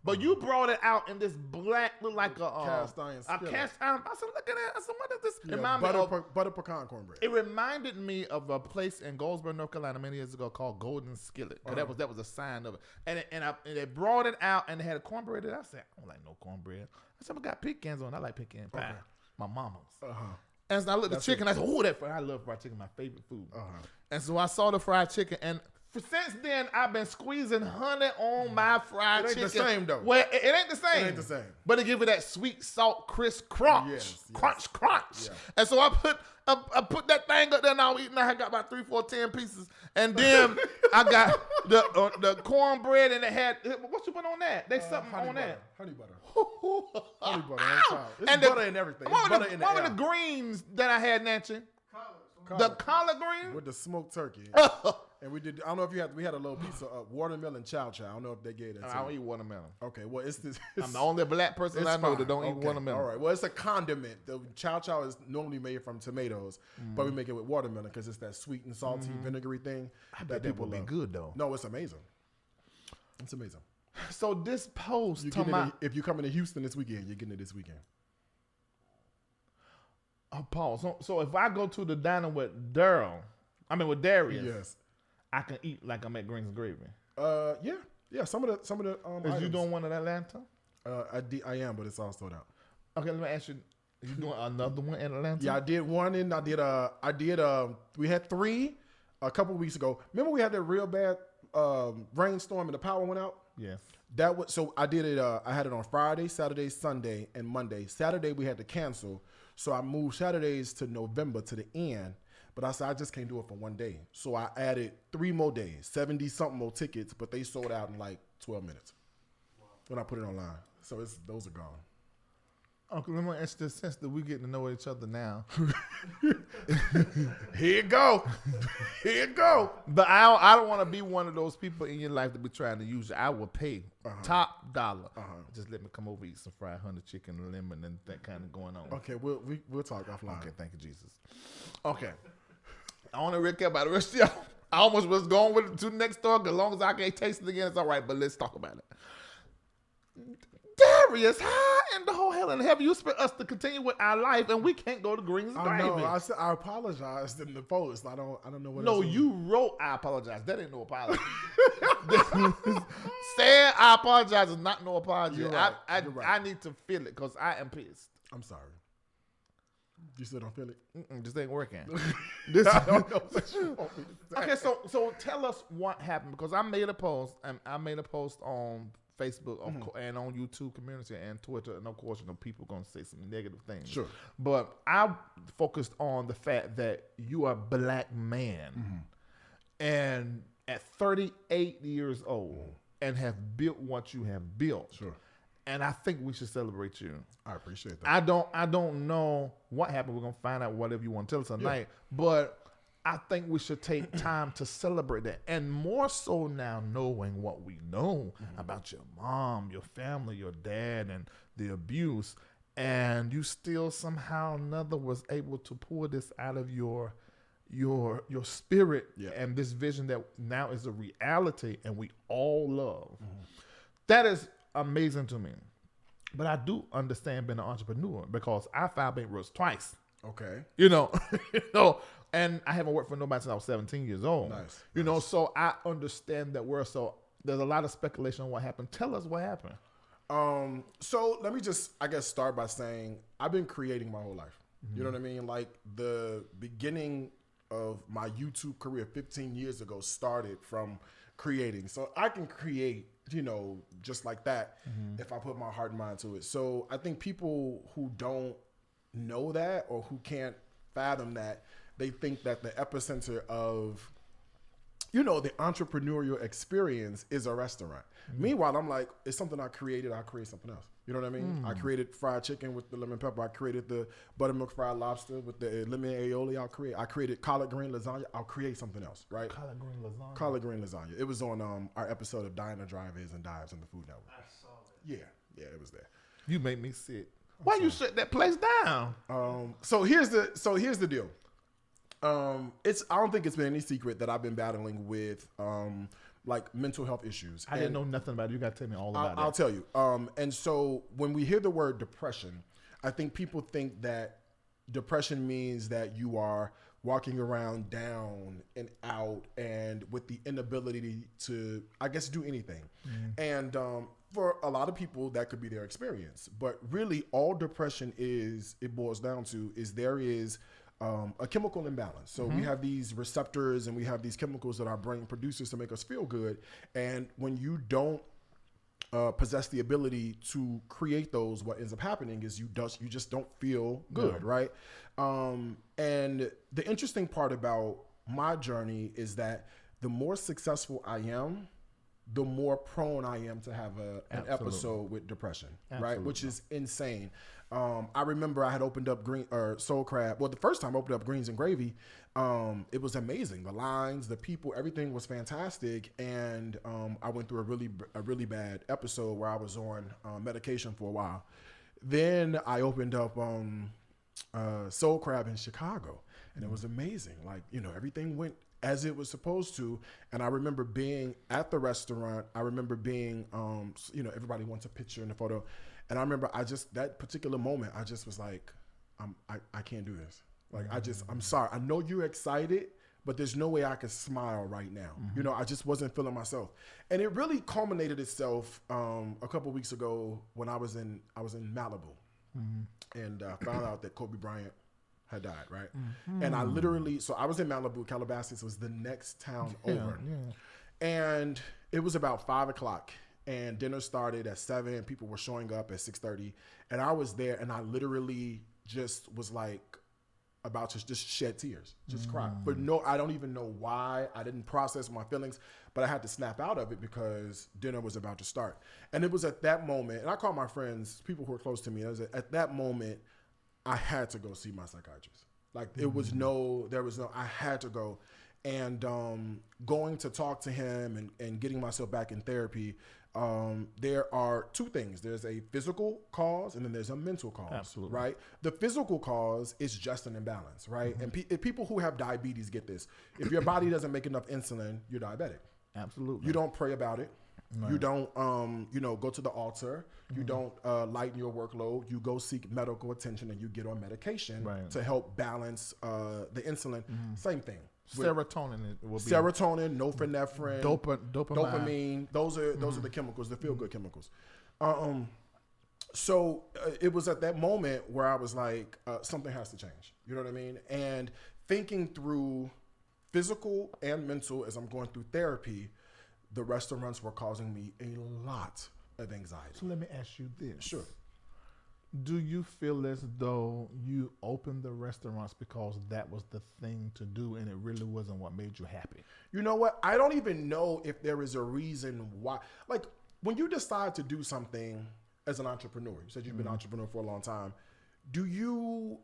But you brought it out in this black, look like a cast iron. Cast iron. I said, look at that. I said, what is this? Yeah, butter pecan cornbread. It reminded me of a place in Goldsboro, North Carolina, many years ago called Golden Skillet. That was a sign of it. And they brought it out and they had a cornbread. And I said, I don't like no cornbread. I said, I got pecans on. I like pecan pie. My mama's. And so I looked at the chicken. I said, "Oh, I love fried chicken. My favorite food." And so I saw the fried chicken, and since then I've been squeezing honey on my fried chicken. It ain't the same though. Well, it ain't the same. It ain't the same. But it give it that sweet, salt, crisp crunch, crunch. Yeah. And so I put that thing up there, and I was eating. I got about 3, 4, 10 pieces, and then I got the cornbread, and it had what you put on that? They something on that. Honey butter. Honey butter on top. It's butter and everything. It's butter in the air. What were the greens that I had, Nancy? The collard green with the smoked turkey. And we did. I don't know if we had a little piece of watermelon chow chow. I don't know if they gave that. I don't eat watermelon. Okay, well it's this. I'm the only black person I know that don't eat watermelon. All right, well it's a condiment. The chow chow is normally made from tomatoes, but we make it with watermelon because it's that sweet and salty vinegary thing. I bet that would be good though. No, it's amazing. It's amazing. So this post, if you come into Houston this weekend, you're getting it this weekend. Oh, Paul. So if I go to the diner with with Darius, yes, I can eat like I'm at Greens and Gravy. Yeah. Some of the. Is items. you doing one in Atlanta? I am, but it's all sold out. Okay, let me ask you. You doing another one in Atlanta? Yeah, I did one, and we had 3 a couple weeks ago. Remember we had that real bad rainstorm and the power went out. Yes. That was so I did it. I had it on Friday, Saturday, Sunday, and Monday. Saturday we had to cancel, so I moved Saturdays to November to the end. But I said I just can't do it for one day, so I added 3 more days, 70 something more tickets, but they sold out in like 12 minutes when I put it online. So those are gone. Uncle, let me ask you, since that we getting to know each other now. Here you go. Here you go. But I don't want to be one of those people in your life that be trying to use you. I will pay top dollar. Just let me come over, eat some fried honey chicken, lemon, and that kind of going on. Okay, we'll talk offline. Okay, thank you, Jesus. Okay. I want to recap about the rest of y'all. I almost was going with it to the next story. As long as I can't taste it again, it's all right. But let's talk about it. Darius, how in the whole hell and heaven you expect us to continue with our life and we can't go to Greens I know. Driving? I said I apologized in the post. I don't know what. No, else you wrote I apologize. That ain't no apology. Saying I apologize is not no apology. You're right. You're right. I need to feel it because I am pissed. I'm sorry. You still don't feel it? This ain't working. I don't know what you want me to say. Okay, so tell us what happened because I made a post and I made a post on Facebook and on YouTube community and Twitter, and of course, people gonna say some negative things. Sure. But I focused on the fact that you are a black man, and at 38 years old, and have built what you have built. Sure. And I think we should celebrate you. I appreciate that. I don't know what happened. We're gonna find out whatever you want to tell us tonight, but I think we should take time to celebrate that. And more so now knowing what we know about your mom, your family, your dad, and the abuse. And you still somehow or another was able to pull this out of your spirit and this vision that now is a reality and we all love. That is amazing to me. But I do understand being an entrepreneur because I filed bankruptcy twice. Okay. And I haven't worked for nobody since I was 17 years old. Nice. So I understand that so there's a lot of speculation on what happened. Tell us what happened. So let me just, I guess, start by saying I've been creating my whole life. You know what I mean? Like the beginning of my YouTube career 15 years ago started from creating. So I can create, just like that if I put my heart and mind to it. So I think people who don't know that or who can't fathom that, they think that the epicenter of, the entrepreneurial experience is a restaurant. Meanwhile, I'm like, it's something I created. I'll create something else. You know what I mean? I created fried chicken with the lemon pepper. I created the buttermilk fried lobster with the lemon aioli. I created collard green lasagna. I'll create something else, right? Collard green lasagna. Collard green lasagna. It was on our episode of Diner Drive-Ins and Dives on the Food Network. I saw it. Yeah, it was there. You made me sick. Why you shut that place down? So here's the deal. I don't think it's been any secret that I've been battling with like mental health issues. I didn't know nothing about it. You got to tell me all about it. I'll tell you. And so when we hear the word depression, I think people think that depression means that you are walking around down and out and with the inability to, I guess, do anything. And for a lot of people, that could be their experience. But really, all depression boils down to is there is a chemical imbalance. So we have these receptors and we have these chemicals that our brain produces to make us feel good. And when you don't possess the ability to create those, what ends up happening is you just don't feel good, right? And the interesting part about my journey is that the more successful I am, the more prone I am to have an episode with depression, right? Which is insane. I remember I had opened up Soul Crab. Well, the first time I opened up Greens and Gravy, it was amazing. The lines, the people, everything was fantastic. And I went through a really bad episode where I was on medication for a while. Then I opened up Soul Crab in Chicago, and it was amazing. Like, everything went as it was supposed to. And I remember being at the restaurant. I remember being, everybody wants a picture and a photo. And I remember that particular moment, I just was like, I can't do this. Like, I'm sorry. I know you're excited, but there's no way I could smile right now. I just wasn't feeling myself. And it really culminated itself a couple of weeks ago when I was in Malibu and found out that Kobe Bryant had died, right? And I literally, so I was in Malibu. Calabasas was the next town over. And it was about 5:00. and dinner started at 7. People were showing up at 6:30, and I was there, and I literally just was like about to just shed tears, just cry. But no, I don't even know why. I didn't process my feelings, but I had to snap out of it because dinner was about to start. And it was at that moment, and I called my friends, people who were close to me. At that moment, I had to go see my psychiatrist. Like there was no, I had to go. And going to talk to him and getting myself back in therapy, there are two things. There's a physical cause and then there's a mental cause. Absolutely. Right? The physical cause is just an imbalance, right? And people who have diabetes get this. If your body doesn't make enough insulin, you're diabetic. Absolutely. You don't pray about it. Right. You don't, go to the altar. You don't lighten your workload. You go seek medical attention and you get on medication to help balance the insulin. Same thing. Serotonin will be serotonin, norepinephrine, dopamine. Those are the chemicals, the feel good chemicals. So it was at that moment where I was like, something has to change. You know what I mean? And thinking through physical and mental as I'm going through therapy, the restaurants were causing me a lot of anxiety. So let me ask you this. Sure. Do you feel as though you opened the restaurants because that was the thing to do and it really wasn't what made you happy? You know what? I don't even know if there is a reason why. Like when you decide to do something as an entrepreneur, you said you've been an entrepreneur for a long time. Do you,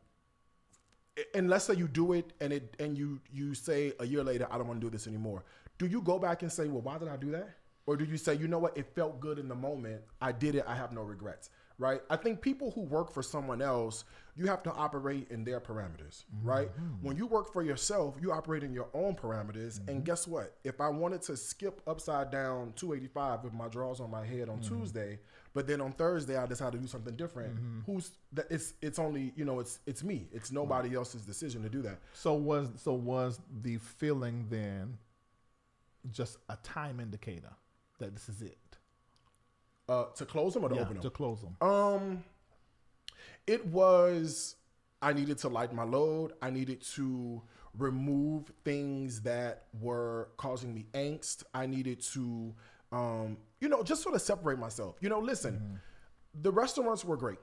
and let's say you do it and you say a year later, I don't want to do this anymore. Do you go back and say, well, why did I do that? Or do you say, you know what? It felt good in the moment. I did it. I have no regrets. Right? I think people who work for someone else, you have to operate in their parameters, right? When you work for yourself, you operate in your own parameters. And guess what? If I wanted to skip upside down 285 with my drawers on my head on Tuesday, but then on Thursday I decide to do something different, it's only, it's me. It's nobody else's decision to do that. So was the feeling then just a time indicator that this is it? To close them or to open them? To close them. It was, I needed to lighten my load. I needed to remove things that were causing me angst. I needed to, just sort of separate myself. Listen, the restaurants were great,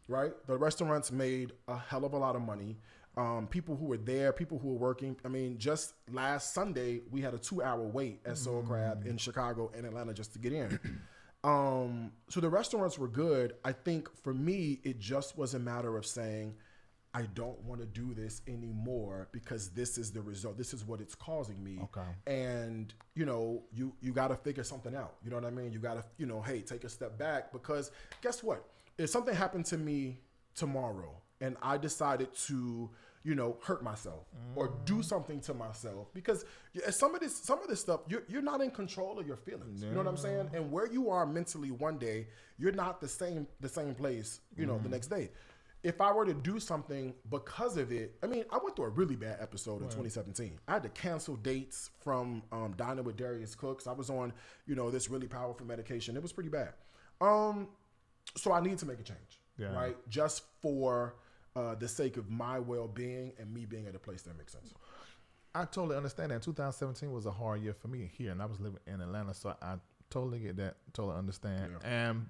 right? The restaurants made a hell of a lot of money. People who were there, people who were working. I mean, just last Sunday, we had a 2-hour wait at Soul Crab in Chicago and Atlanta just to get in. So the restaurants were good. I think for me, it just was a matter of saying, I don't want to do this anymore because this is the result. This is what it's causing me. Okay. And, you got to figure something out. You know what I mean? You got to, hey, take a step back because guess what? If something happened to me tomorrow and I decided to, hurt myself or do something to myself because some of this stuff, you're not in control of your feelings. You know what I'm saying? And where you are mentally one day, you're not the same place, the next day. If I were to do something because of it, I mean, I went through a really bad episode in 2017. I had to cancel dates from dining with Darius Cooks. I was on, this really powerful medication. It was pretty bad. So I need to make a change, right? Just for the sake of my well-being and me being at a place that makes sense. I totally understand that. 2017 was a hard year for me here, and I was living in Atlanta, so I totally get that, totally understand. Yeah. And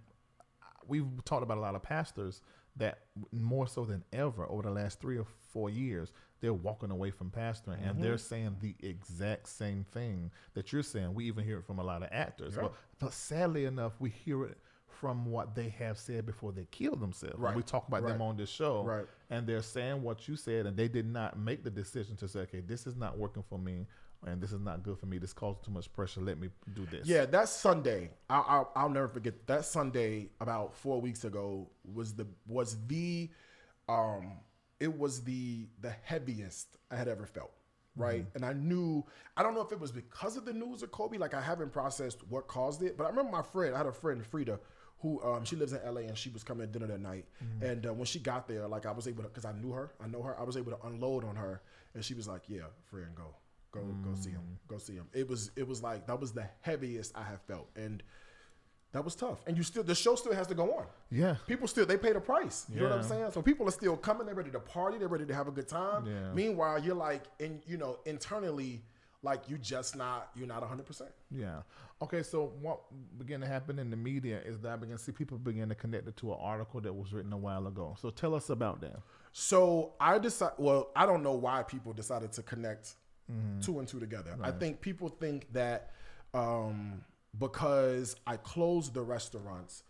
we've talked about a lot of pastors that more so than ever over the last 3 or 4 years, they're walking away from pastoring, and they're saying the exact same thing that you're saying. We even hear it from a lot of actors. Yeah. But sadly enough, we hear it from what they have said before they kill themselves. Right. We talk about them on this show, right. And they're saying what you said, and they did not make the decision to say, okay, this is not working for me, and this is not good for me. This causes too much pressure. Let me do this. Yeah, that Sunday, I'll never forget. That Sunday about 4 weeks ago was the heaviest I had ever felt. Right. And I don't know if it was because of the news of Kobe. Like I haven't processed what caused it, but I remember I had a friend, Frida, who she lives in LA and she was coming to dinner that night. And when she got there, like I was able to, cause I know her, I was able to unload on her. And she was like, yeah, friend, go see him. It was like, that was the heaviest I have felt. And that was tough. And the show still has to go on. Yeah. People they pay the price. You know what I'm saying? So people are still coming. They're ready to party. They're ready to have a good time. Yeah. Meanwhile, you're like, internally, like you're not 100%. Yeah. Okay, so what began to happen in the media is that I began to see people begin to connect it to an article that was written a while ago. So tell us about that. So I don't know why people decided to connect two and two together. Right. I think people think that because I closed the restaurants,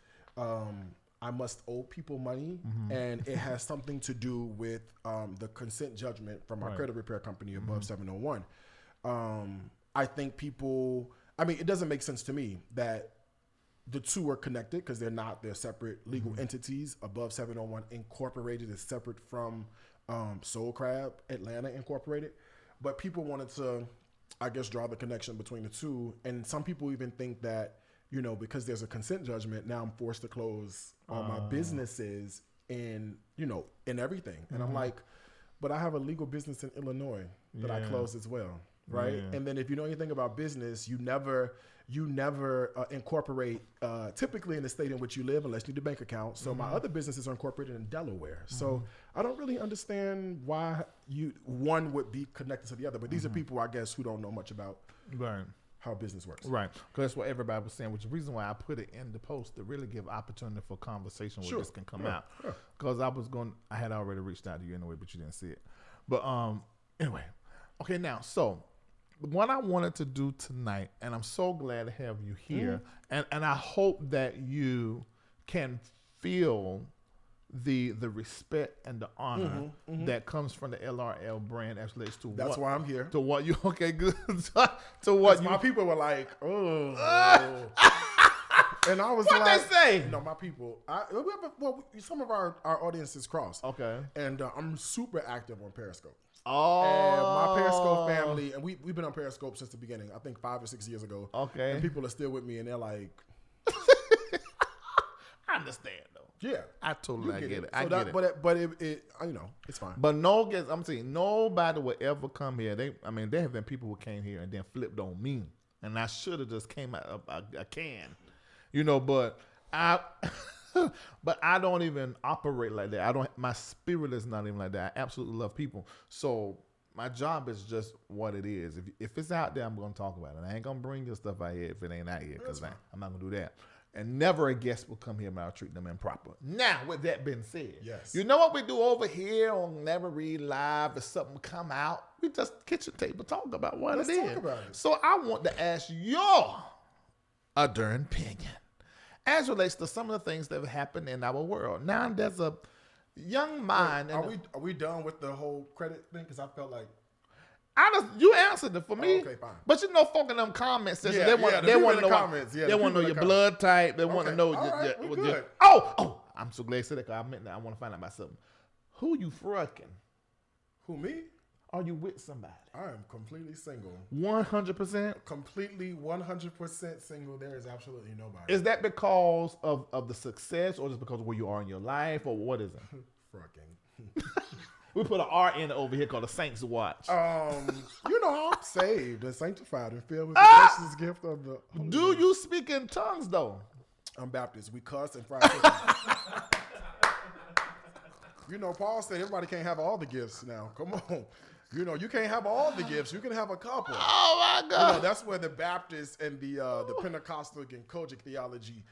I must owe people money, and it has something to do with the consent judgment from our credit repair company above 701. I think people, it doesn't make sense to me that the two are connected because they're separate legal entities. Above 701 Incorporated is separate from Soul Crab Atlanta Incorporated. But people wanted to, I guess, draw the connection between the two. And some people even think that, because there's a consent judgment, now I'm forced to close all my businesses in everything. And I'm like, but I have a legal business in Illinois that I closed as well. Right. Yeah. And then if you know anything about business, you never incorporate typically in the state in which you live unless you need a bank account. So my other businesses are incorporated in Delaware. So I don't really understand why one would be connected to the other. But these are people, I guess, who don't know much about how business works. Right. Because that's what everybody was saying, which is the reason why I put it in the post to really give opportunity for conversation where this can come out. Because I had already reached out to you anyway, but you didn't see it. But anyway. Okay, now, so what I wanted to do tonight, and I'm so glad to have you here, and I hope that you can feel the respect and the honor that comes from the LRL brand as relates to that's why I'm here. To what you okay good to what my people were like, oh. And I was what like, they say? No, my people. Some of our audience is crossed. Okay. And I'm super active on Periscope. Oh. And my Periscope family, and we've been on Periscope since the beginning, I think 5 or 6 years ago. Okay. And people are still with me, and they're like... I understand, though. Yeah. I totally get it. I get it. But it it's fine. But I'm saying, nobody will ever come here. There have been people who came here and then flipped on me. And I should have just came out of a can. But I don't even operate like that. My spirit is not even like that. I absolutely love people. So my job is just what it is. If it's out there, I'm going to talk about it. I ain't going to bring your stuff out here if it ain't out here, because I'm not going to do that. And never a guest will come here and I'll treat them improper. Now, with that being said, yes. You know what we do over here on LarryReidLive? If something come out, we just kitchen table talk about what Let's it talk is. about it. So I want to ask your adjourned opinion as relates to some of the things that have happened in our world. Now, there's a young mind. Wait, are we done with the whole credit thing? Because I felt like... You answered it for me. Okay, fine. But folk in them comment sections, Yeah, they want the to know the they want to know your blood type. They want to know good. Oh, I'm so glad you said that, because I meant that I want to find out about something. Who you frucking? Who, me? Are you with somebody? I am completely single. 100%? Completely 100% single. There is absolutely nobody. Is that because of the success, or just because of where you are in your life, or what is it? Frucking. We put an R in it over here called the Saints Watch. I'm saved and sanctified and filled with the precious gift of the Holy Do Spirit. you speak in tongues, though? I'm Baptist. We cuss and fry chicken. Paul said everybody can't have all the gifts now. Come on. You can't have all the gifts. You can have a couple. Oh, my God. That's where the Baptist and the Pentecostal and Kojic theology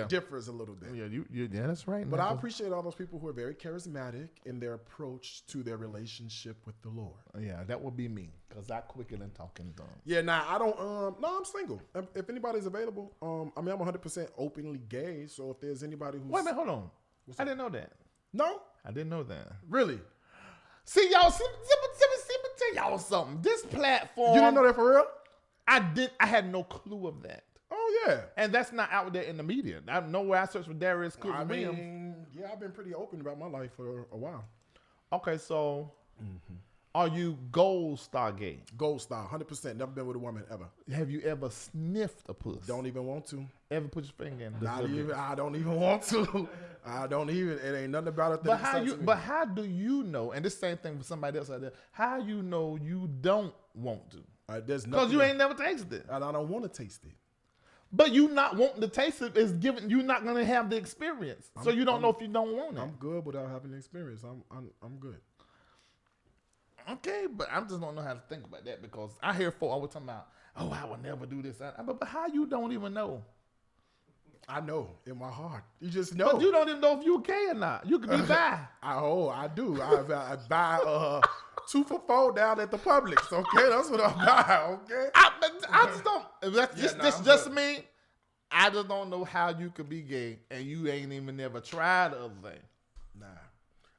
differs a little bit. Yeah, that's right. But I appreciate all those people who are very charismatic in their approach to their relationship with the Lord. Yeah, that would be me, because I quicker than talking tongues. Yeah, I don't. No, I'm single. If anybody's available, I'm 100% openly gay. So if there's anybody who's... Wait a minute, hold on. I didn't know that. No? I didn't know that. Really? See, y'all, let me tell y'all something. This platform... You didn't know that for real? I had no clue of that. Oh, yeah. And that's not out there in the media. I know where I searched for Darius Cooks Williams. Yeah, I've been pretty open about my life for a while. Okay, so are you gold star gay? Gold star, 100%. Never been with a woman, ever. Have you ever sniffed a puss? Don't even want to. Ever put your finger in? Not even. I don't even want to. I don't even. It ain't nothing about it. But how do you know? And this same thing for somebody else out there. How you know you don't want to? There's nothing. Because you ain't never tasted it. And I don't want to taste it. But you not wanting to taste it is giving you not going to have the experience. So you don't know if you don't want it. I'm good without having the experience. I'm good. Okay, but I just don't know how to think about that because I hear folk always talking about, oh, I would never do this. But how you don't even know? I know in my heart. You just know. But you don't even know if you okay or not. You could be bi. I do. I buy 2 for $4 down at the Publix. Okay, that's what I buy. Okay. I just don't. That's just good. me. I just don't know how you could be gay and you ain't even never tried the other thing. Nah,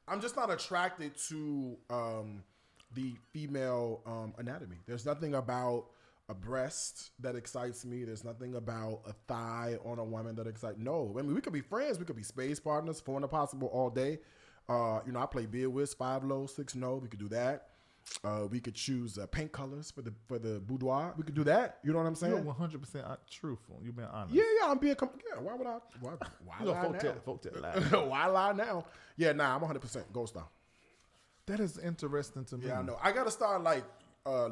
I'm just not attracted to the female anatomy. There's nothing about a breast that excites me. There's nothing about a thigh on a woman that excites. No, I mean we could be friends. We could be space partners, 4 and Impossible all day. I play beer with 5 low, 6 no. We could do that. We could choose paint colors for the boudoir. We could do that. You know what I'm saying? You're 100% truthful. You've been honest. Yeah, I'm being. Why would I? Why lie now? Folk tell Why lie now? Yeah, I'm 100% gold star. That is interesting to me. Yeah, I know. I gotta start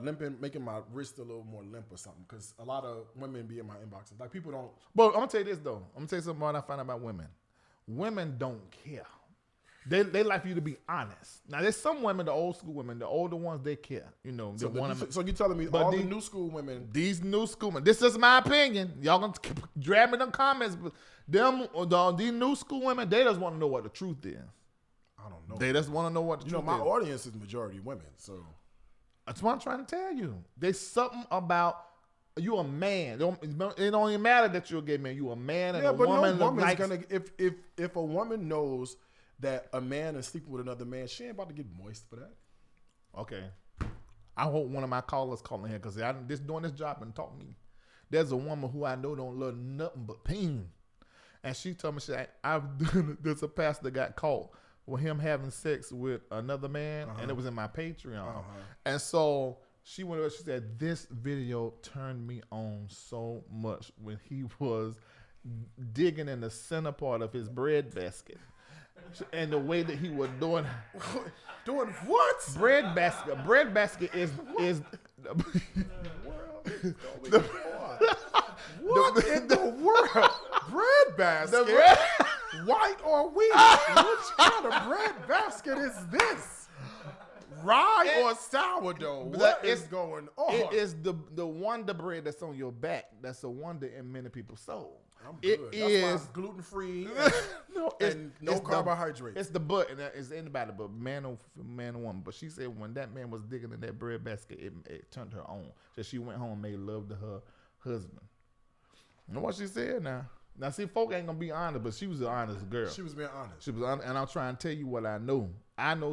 limping, making my wrist a little more limp or something, because a lot of women be in my inboxes. Like people don't. But I'm gonna tell you this though. I'm gonna tell you something about I find out about women. Women don't care. They like for you to be honest. Now there's some women, the old school women, the older ones, they care. You know, So, they so you telling me But all these- the new school women? These new school women. This is my opinion. Y'all gonna drag me in the comments, but these new school women, they just want to know what the truth is. I don't know. They just want to know what the truth my is. audience is majority women, so That's what I'm trying to tell you. There's something about you a man. It don't even matter that you're a gay man. You a man and yeah. a But woman. no woman's likes, gonna if a woman knows that a man is sleeping with another man, she ain't about to get moist for that. Okay. I hope one of my callers calling here because doing this job and taught me. There's a woman who I know don't love nothing but pain. And she told me, there's a pastor that got caught with him having sex with another man, and it was in my Patreon. And so she went over, she said, this video turned me on so much when he was digging in the center part of his bread basket. And the way that he was doing what? Bread basket is What in the world? Bread basket? White or wheat? Which kind of bread basket is this? Rye or sourdough? What is going on? It is the wonder bread that's on your back. That's a wonder in many people's soul. I'm It good. is That's why I'm gluten-free and no it's carbohydrates. It's the butt, and it's anybody but man or woman. But she said when that man was digging in that bread basket, it turned her on. So she went home and made love to her husband. You know what she said now? Now, see, folk ain't gonna be honest, but she was an honest girl. She was being honest. She was honest, and I'm trying to tell you what I know. I know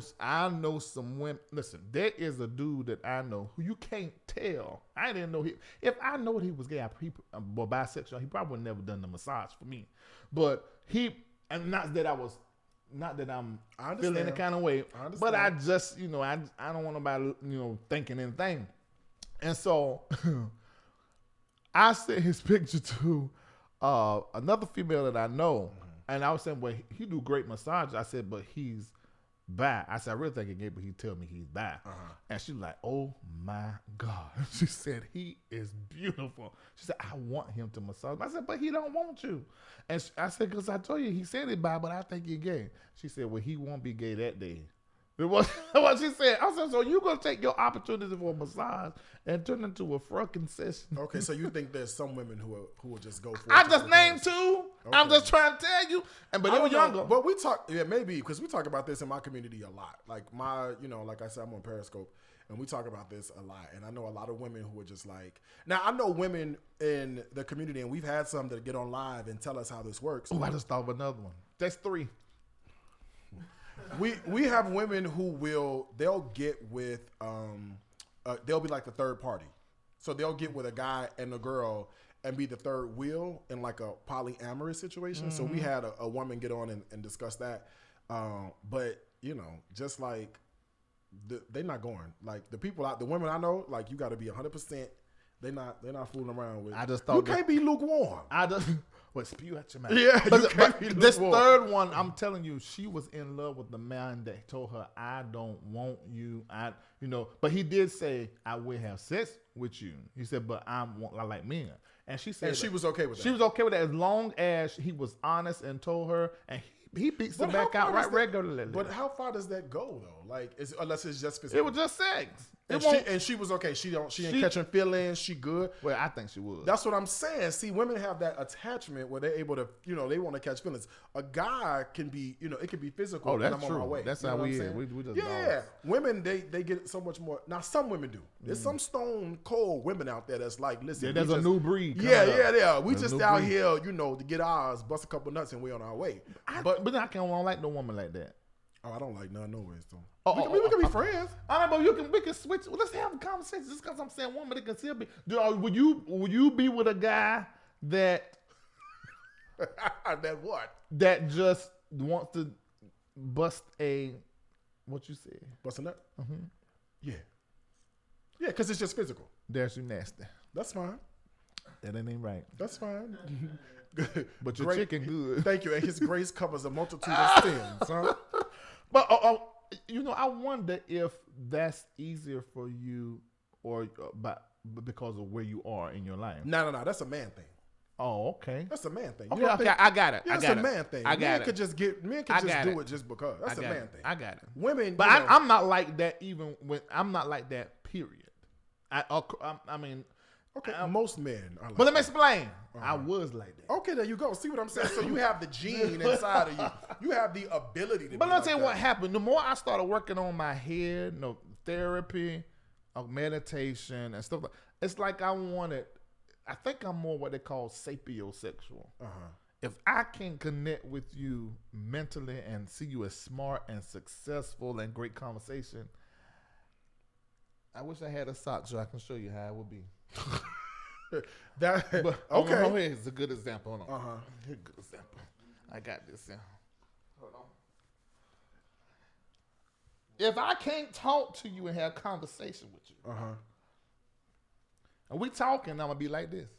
some women. Listen, there is a dude that I know who you can't tell. I didn't know if I know he was gay, or bisexual, he probably would never done the massage for me. But and not that I'm feeling any kind of way, but I just, I don't want nobody, thinking anything. And so I sent his picture to another female that I know, and I was saying, well, he do great massage. I said, but he's bi. I said, I really think he's gay, but he tell me he's bi. And she's like, oh my God. She said, he is beautiful. She said, I want him to massage. I said, but he don't want you. And I said, because I told you, he said he's bi, but I think he's gay. She said, well, he won't be gay that day. What she said. I said, so you gonna take your opportunity for a massage and turn into a fucking session? Okay, so you think there's some women who will just go for it? I just named 2. Okay. I'm just trying to tell you. But they were younger. But we talk, maybe because we talk about this in my community a lot. Like like I said, I'm on Periscope, and we talk about this a lot. And I know a lot of women who are just like, now I know women in the community, and we've had some that get on live and tell us how this works. Oh, I just thought of another one. That's 3. We have women who they'll get with they'll be like the third party. So they'll get with a guy and a girl and be the third wheel in like a polyamorous situation. So we had a woman get on and discuss that. But just like they're not going. Like the women I know, like you got to be 100%. They're not fooling around with. I just thought you can't be lukewarm. Spew out your mouth. Yeah, but this third one, I'm telling you, she was in love with the man that told her, "I don't want you." But he did say, "I will have sex with you." He said, "But I like men." And she said, and she was okay with that. She was okay with that as long as he was honest and told her, and he beats But them how back far out does right that- regularly. But how far does that go though? Like, unless it's just physical. It was just sex. And she was okay. She ain't catching feelings. She good. Well, I think she was. That's what I'm saying. See, women have that attachment where they're able to, they want to catch feelings. A guy can be, it can be physical. Oh, that's and I'm true. on my way. That's You know how what we I'm is. saying? We just yeah. dogs. Women, they get so much more. Now, some women do. There's some stone cold women out there that's like, listen. Yeah, there's a new breed. Yeah. We There's just a new out breed. here, to get ours, bust a couple nuts, and we on our way. But I can't like no woman like that. Oh, I don't like none no ways though. We can be friends. I know, but we can switch. Well, let's have a conversation. Just because I'm saying woman, it can still be. Would you be with a guy that That what? that just wants to bust a what you said? Bust a nut? Mm-hmm. Yeah, because it's just physical. There's you nasty. That's fine. That ain't right. That's fine. But your chicken good. Thank you. And his grace covers a multitude of sins, huh? But I wonder if that's easier for you, or because of where you are in your life. No. That's a man thing. Oh, okay. That's a man thing. Okay, I got it. Yeah, I got that's it. a man thing. I got men it. could just do it just because. That's a man thing. I got it. Women, but I'm not like that. Even when I'm not like that. Period. I mean. Okay, most men are like But let me that. explain. I was like that. Okay, there you go. See what I'm saying? So you have the gene inside of you. You have the ability to But be let me like tell you that. what happened. The more I started working on my head, therapy, meditation, and stuff like it's like I think I'm more what they call sapiosexual. If I can connect with you mentally and see you as smart and successful and great conversation, I wish I had a sock so I can show you how it would be. That But okay. Here's a good example. Hold on. Here's a good example. I got this here. Hold on. If I can't talk to you and have conversation with you, and we talking, I'm gonna be like this.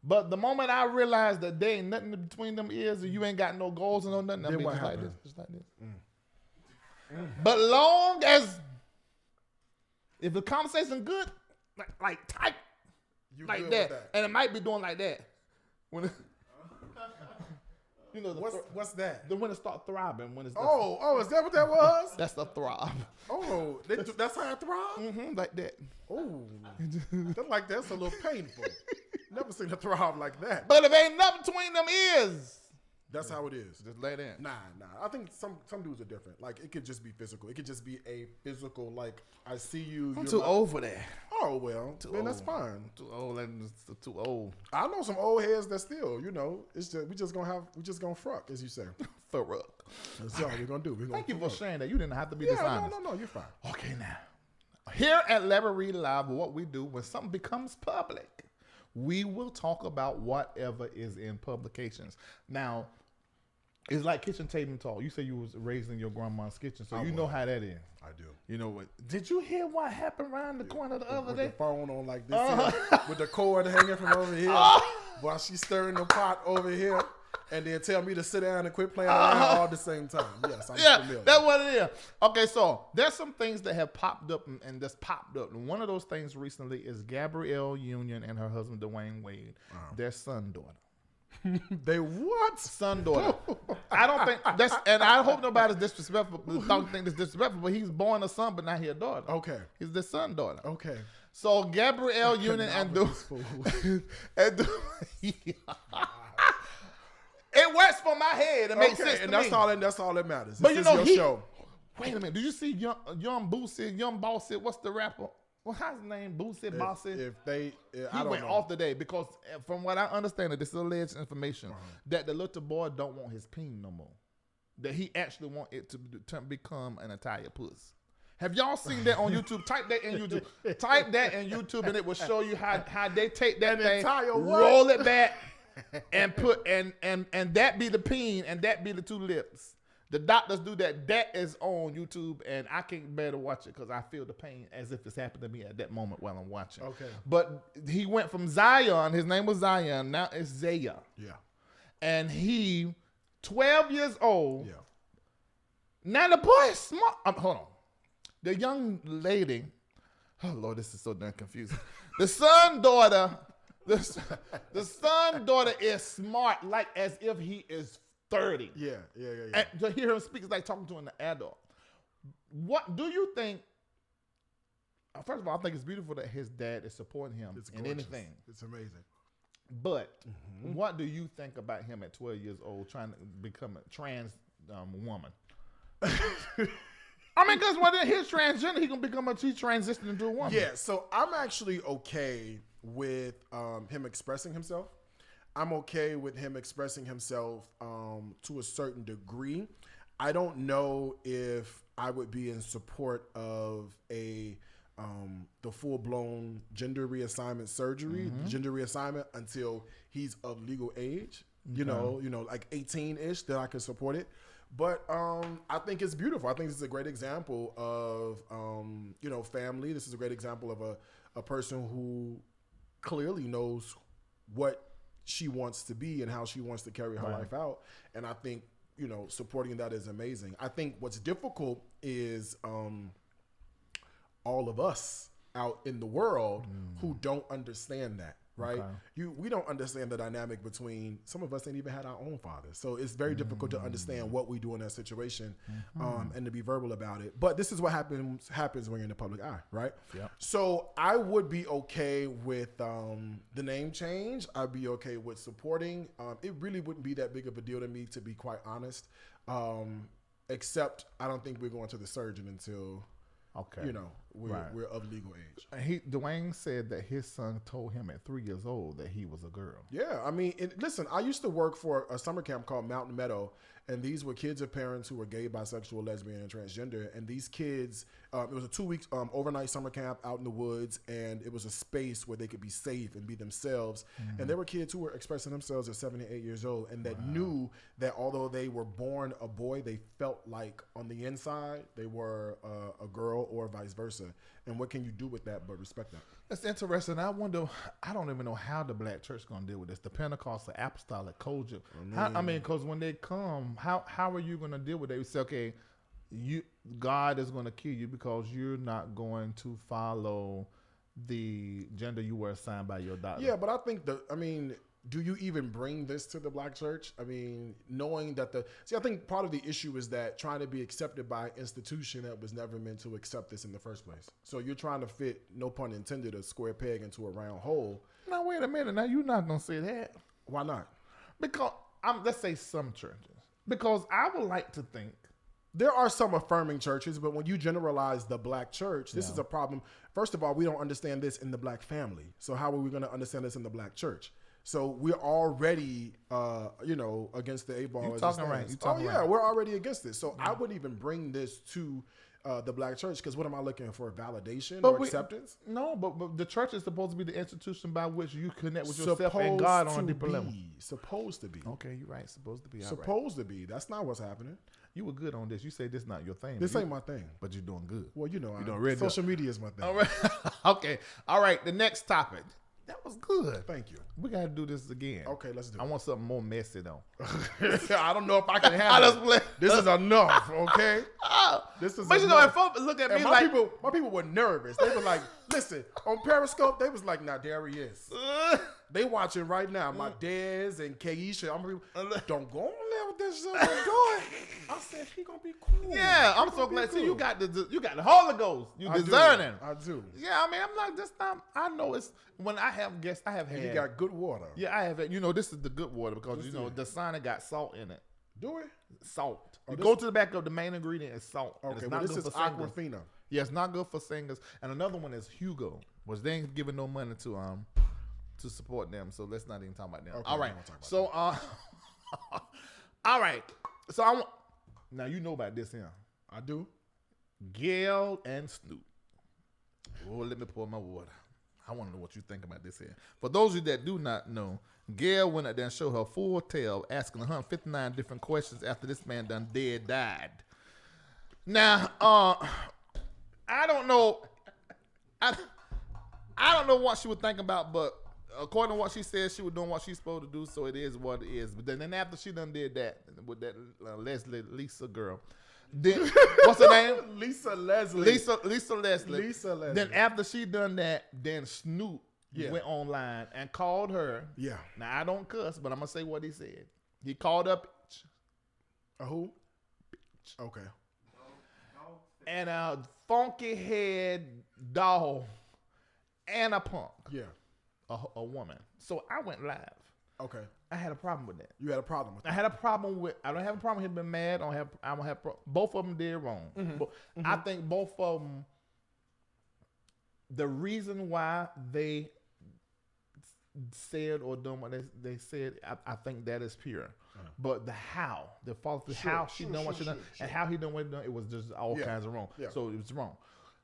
But the moment I realize that there ain't nothing between them ears and you ain't got no goals and no nothing, I'm Then be what just like happens? this, just like this. But long as if the conversation good, like type You like good that. with And it might be doing like that. When it, What's that? when it start throbbing, when it's Oh, is that what that was? that's the throb. Oh, that's how it throb? Like that. Oh, that's a little painful. Never seen a throb like that. But if ain't nothing between them ears, That's how it is. just lay there. Nah. I think some dudes are different. Like, it could just be physical. It could just be a physical, like, I see you. I'm you're too not- old for that. Oh, well, then that's fine. Too old and too old. I know some old heads that still, it's just, we just gonna fruck, as you say. For real. That's all we're gonna do. Thank you for sharing that. You didn't have to be Yeah, dishonest. no, you're fine. Okay, now. Here at Larry Reid Live, what we do when something becomes public, we will talk about whatever is in publications. Now, it's like kitchen table talk. You say you was raised in your grandma's kitchen, so you know how that is. I do. You know what? Did you hear what happened around the corner the other With day? the phone on like this here, with the cord hanging from over here, while she's stirring the pot over here, and then tell me to sit down and quit playing around all at the same time. Yes, I'm familiar. That's what it is. Okay, so there's some things that have popped up and just popped up. And one of those things recently is Gabrielle Union and her husband Dwayne Wade, their son-daughter. They what? Son-daughter. I don't think that's, and I hope nobody's disrespectful. Don't think this disrespectful, but he's born a son, but not his daughter. Okay. He's the son-daughter. Okay. So Gabrielle Union and it works for my head. It makes sense to and me. that's all that matters. But This you is know, your he, show. wait a minute. Did you see Young Boosie, Young Bossy? What's the rapper? What's his name? Boosie, Bossy? If they, He I don't went know. off today because, from what I understand, this is alleged information that the little boy don't want his peen no more. That he actually want it to become an entire puss. Have y'all seen that on YouTube? Type that in YouTube. Type that in YouTube, and it will show you how they take that thing, entire what? roll it back, and put and that be the peen, and that be the two lips. The doctors do that. That is on YouTube, and I can't bear to watch it because I feel the pain as if it's happened to me at that moment while I'm watching. Okay. But he went from Zion. His name was Zion. Now it's Zaya. Yeah. And he, 12 years old. Yeah. Now the boy is smart. Hold on. The young lady. Oh Lord, this is so damn confusing. The son-daughter. The son-daughter is smart, like as if he is 30. Yeah. And to hear him speak is like talking to an adult. What do you think? First of all, I think it's beautiful that his dad is supporting him in anything. It's amazing. But what do you think about him at 12 years old trying to become a trans woman? I mean, because when he's transgender, he transition into a woman. Yeah, so I'm actually okay with him expressing himself. I'm okay with him expressing himself to a certain degree. I don't know if I would be in support of the full-blown gender reassignment surgery, gender reassignment, until he's of legal age. You know, like 18-ish, then I can support it. But I think it's beautiful. I think this is a great example of family. This is a great example of a person who clearly knows what she wants to be and how she wants to carry her life out. And I think supporting that is amazing. I think what's difficult is all of us out in the world who don't understand that, right? Okay. We don't understand the dynamic between, some of us ain't even had our own fathers. So it's very difficult to understand what we do in that situation and to be verbal about it. But this is what happens when you're in the public eye, right? Yep. So I would be okay with the name change. I'd be okay with supporting. It really wouldn't be that big of a deal to me, to be quite honest. Except I don't think we're going to the surgeon until... Okay. We're of legal age. Dwayne said that his son told him at 3 years old that he was a girl. Yeah, I mean, listen, I used to work for a summer camp called Mountain Meadow, and these were kids of parents who were gay, bisexual, lesbian, and transgender. And these kids, it was a 2-week overnight summer camp out in the woods, and it was a space where they could be safe and be themselves. And there were kids who were expressing themselves at 7 and 8 years old, and that knew that although they were born a boy, they felt like on the inside they were a girl, or vice versa. And what can you do with that but respect that? That's interesting. I wonder, I don't even know how the black church is going to deal with this. The Pentecostal apostolic culture. Because when they come, how are you going to deal with it? You say, okay, God is going to kill you because you're not going to follow the gender you were assigned by your doctor. Yeah, but I think do you even bring this to the black church? I mean, knowing that I think part of the issue is that trying to be accepted by an institution that was never meant to accept this in the first place. So you're trying to fit, no pun intended, a square peg into a round hole. Now, wait a minute. Now, you're not going to say that. Why not? Because, let's say some churches. Because I would like to think. There are some affirming churches, but when you generalize the black church, this is a problem. First of all, we don't understand this in the black family. So how are we going to understand this in the black church? So we're already, against the 8 ball. You're talking right. We're already against this. So I wouldn't even bring this to the black church, because what am I looking for? Validation or acceptance? No, but the church is supposed to be the institution by which you connect with yourself and God on a deeper level. Supposed to be. Okay, you're right. Supposed to be. Supposed to be. That's not what's happening. You were good on this. You say this not your thing. This ain't my thing. But you're doing good. Well, you're doing really social media is my thing. All right. Okay. All right. The next topic. That was good. Thank you. We got to do this again. Okay, let's do it. I want something more messy, though. I don't know if I can handle it. This is enough, okay? This is enough. Look at me my people were nervous. They were like, listen, on Periscope, they was like, now, Darius. They watching right now. My Dez and Keisha. Don't go on there with this shit. I said, he going to be cool. Yeah, I'm so glad. Cool. See, you got the Holy Ghost. You discerning. I do. Yeah, I mean, I'm not just not. I know it's when I have guests. I have had. And you got good water. Yeah, I have. This is the good water because the sign got salt in it. Do it? Salt. You go to the back of the main ingredient is salt. Okay, well, this is Aquafina. Yeah, it's not good for singers. And another one is Hugo, which they ain't giving no money to support them. So let's not even talk about them. Okay, all right. So all right. So now you know about this here. I do. Gail and Snoop. Oh, let me pour my water. I want to know what you think about this here. For those of you that do not know, Gail went out there and showed her full tale, asking 159 different questions after this man done died. Now, I don't know. I don't know what she was thinking about, but according to what she said, she was doing what she's supposed to do, so it is what it is. But then after she done did that with that Lisa girl, then what's her name? Lisa Leslie. Lisa Leslie. Then after she done that, then Snoop went online and called her. Yeah. Now I don't cuss, but I'm gonna say what he said. He called up A who? Okay. And a funky head dog and a punk. Yeah. A woman. So I went live. Okay. I had a problem with that. You had a problem with I that. had a problem with. I don't have a problem with him being mad. I don't have. Both of them did wrong. But I think both of them. The reason why they said or done what they said, I think that is pure. But the how, the fault, how she done what she done, and how he done what he done, it was just all kinds of wrong. Yeah. So it was wrong.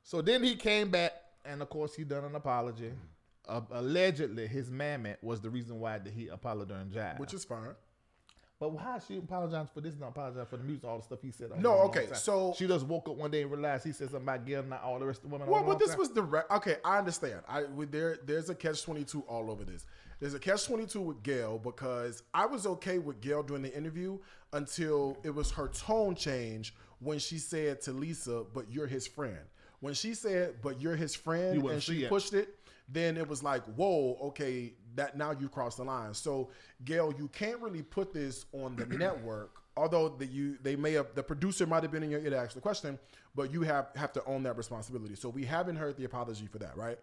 So then he came back, and of course he done an apology. Allegedly, his mammy was the reason why that he apologized. Which is fine. But how she apologized for this, not apologize for the music, all the stuff he said. No, okay, so she just woke up one day and realized he said something about Gail, not all the rest of the women. Well, but this was direct. Okay, I understand. There's a catch-22 all over this. There's a catch-22 with Gail because I was okay with Gail doing the interview until it was her tone change when she said to Lisa, "But you're his friend." When she said, "But you're his friend," and she pushed it, then it was like, whoa, okay, that now you crossed the line. So, Gail, you can't really put this on the network, although the producer might have been in your ear to ask the question, but you have to own that responsibility. So we haven't heard the apology for that, right?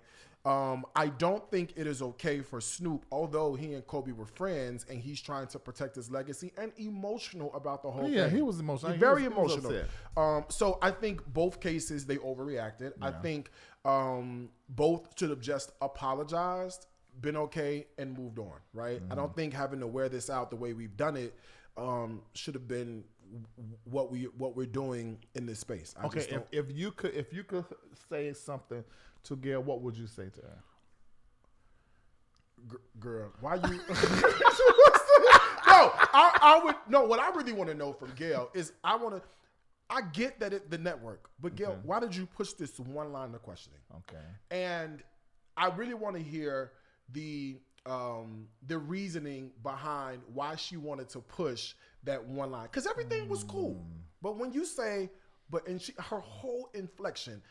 I don't think it is okay for Snoop, although he and Kobe were friends and he's trying to protect his legacy and emotional about the whole thing. Yeah, he was emotional. Very emotional. So I think both cases, they overreacted. Yeah. I think both should have just apologized, been okay, and moved on, right? I don't think having to wear this out the way we've done it should have been what we're doing in this space. If you could say something to Gail, what would you say to her? Girl, why you? I would. No, what I really want to know from Gail is I get that the network, but Gail, why did you push this one line of questioning? Okay. And I really want to hear the reasoning behind why she wanted to push that one line, because everything was cool, but when you say, her whole inflection,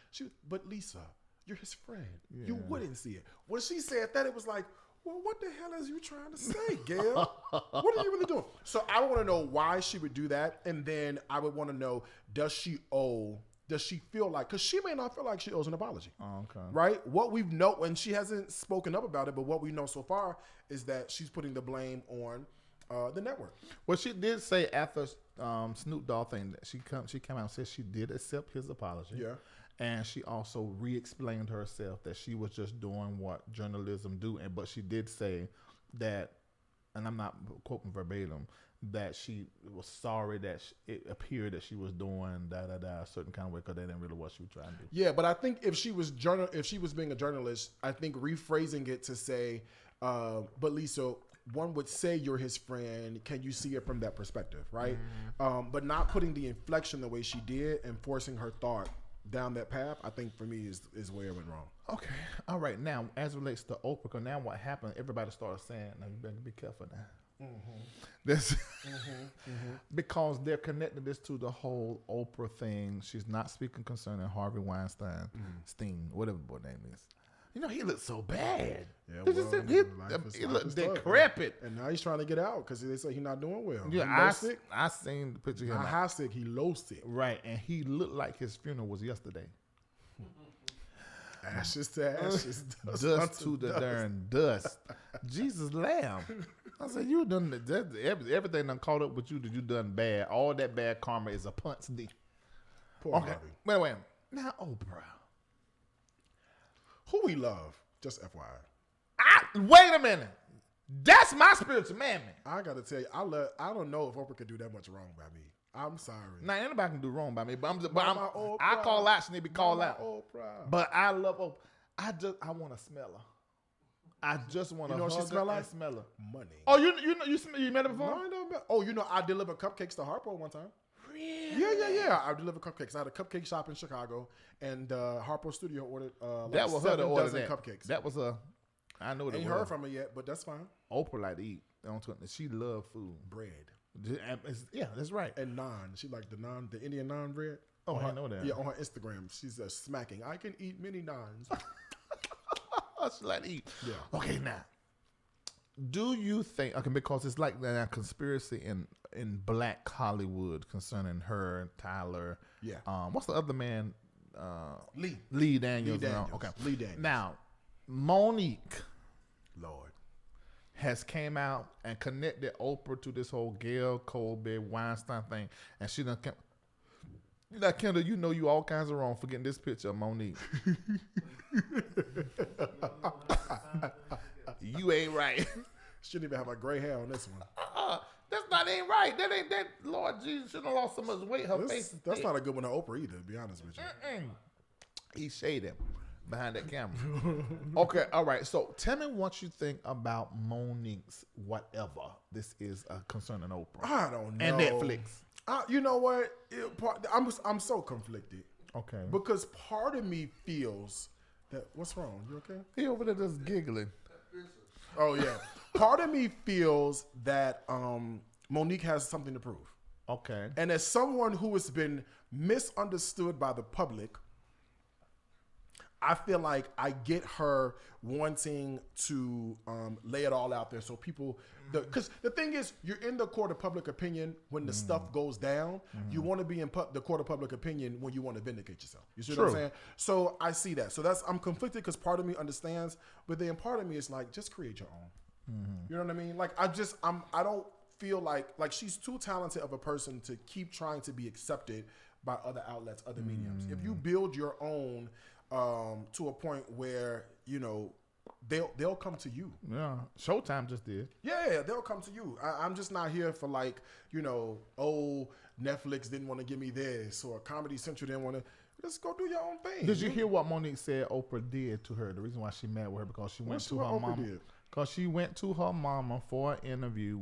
but Lisa, you're his friend. Yeah. You wouldn't see it. When she said that, it was like, well, what the hell is you trying to say, Gail? What are you really doing? So I want to know why she would do that, and then I would want to know, does she feel like, because she may not feel like she owes an apology. Oh, okay. Right? What we've known, and she hasn't spoken up about it, but what we know so far is that she's putting the blame on the network. Well, she did say after Snoop Dogg thing that she came out and said she did accept his apology. Yeah. And she also re-explained herself that she was just doing what journalism do, but she did say that, and I'm not quoting verbatim, that she was sorry that it appeared that she was doing a certain kind of way because they didn't really what she was trying to do. Yeah, but I think if she was being a journalist, I think rephrasing it to say, but Lisa, one would say you're his friend. Can you see it from that perspective, right? Mm-hmm. But not putting the inflection the way she did and forcing her thought down that path, I think for me is where it went wrong. Okay. All right. Now, as it relates to Oprah, because now what happened, everybody started saying, now you better be careful now. Mm-hmm. This because they're connecting this to the whole Oprah thing. She's not speaking concerning Harvey Weinstein, Steen, whatever the boy name is. You know, he looked so bad. Yeah, he looked decrepit. And now he's trying to get out because they say he's not doing well. Yeah, I seen the picture of him. Not high sick, he low sick. Right, and he looked like his funeral was yesterday. Ashes to ashes. Dust to the darn dust. Jesus lamb. I said, you done everything done caught up with you that you done bad. All that bad karma is a punch D. Poor Harvey. Wait. Now Oprah. Who we love, just FYI. Wait a minute. That's my spiritual man. I got to tell you, I don't know if Oprah could do that much wrong by me. I'm sorry. Now, anybody can do wrong by me, but I call out, she need to be called out. But I love Oprah. I want to smell her. I just want to hug her and smell her. Money. Oh, you met her before? No, I delivered cupcakes to Harpo one time. Really? Yeah. I delivered cupcakes. I had a cupcake shop in Chicago, and Harpo Studio ordered that was her to order that. Cupcakes. That was a. I know it. Ain't heard from her yet, but that's fine. Oprah like to eat. She love food. Bread. Yeah, that's right. And naan. She like the Indian naan bread. Oh, I know that. Yeah, on her Instagram, she's smacking. I can eat many naans. She like to eat. Yeah. Okay, now Do you think? Okay, because it's like that conspiracy in Black Hollywood concerning her and Tyler. Yeah. What's the other man? Lee. Lee Daniels. Lee Daniels. Okay. Lee Daniels. Now, Monique Lord. has came out and connected Oprah to this whole Gail Colby Weinstein thing, and she done. Now, Kendall, you know you all kinds of wrong for getting this picture of Monique. You ain't right. Shouldn't even have a gray hair on this one. That ain't right. That ain't that. Lord Jesus, she done lost so much weight. Her face is That's thick. not a good one to Oprah either, to be honest with you. He shaded behind that camera. Okay, all right. So tell me what you think about Monique's whatever this is concerning Oprah. I don't know. And Netflix. You know what? I'm so conflicted. Okay. Because part of me feels that what's wrong? You okay? He over there just giggling. Oh yeah. Part of me feels that Monique has something to prove. Okay. And as someone who has been misunderstood by the public, I feel like I get her wanting to lay it all out there so people, because the thing is, you're in the court of public opinion when the stuff goes down. You want to be in the court of public opinion when you want to vindicate yourself. You see what I'm saying? So I see that. So I'm conflicted because part of me understands, but then part of me is like, just create your own. You know what I mean? Like I don't feel like she's too talented of a person to keep trying to be accepted by other outlets, other mediums. If you build your own to a point where, you know, they'll come to you. Yeah. Showtime just did. Yeah, they'll come to you. I'm just not here for like, you know, Netflix didn't want to give me this or Comedy Central didn't want to. Just go do your own thing. Did you hear what Monique said Oprah did to her? The reason why she mad with her because she went to her mama. Because she went to her mama for an interview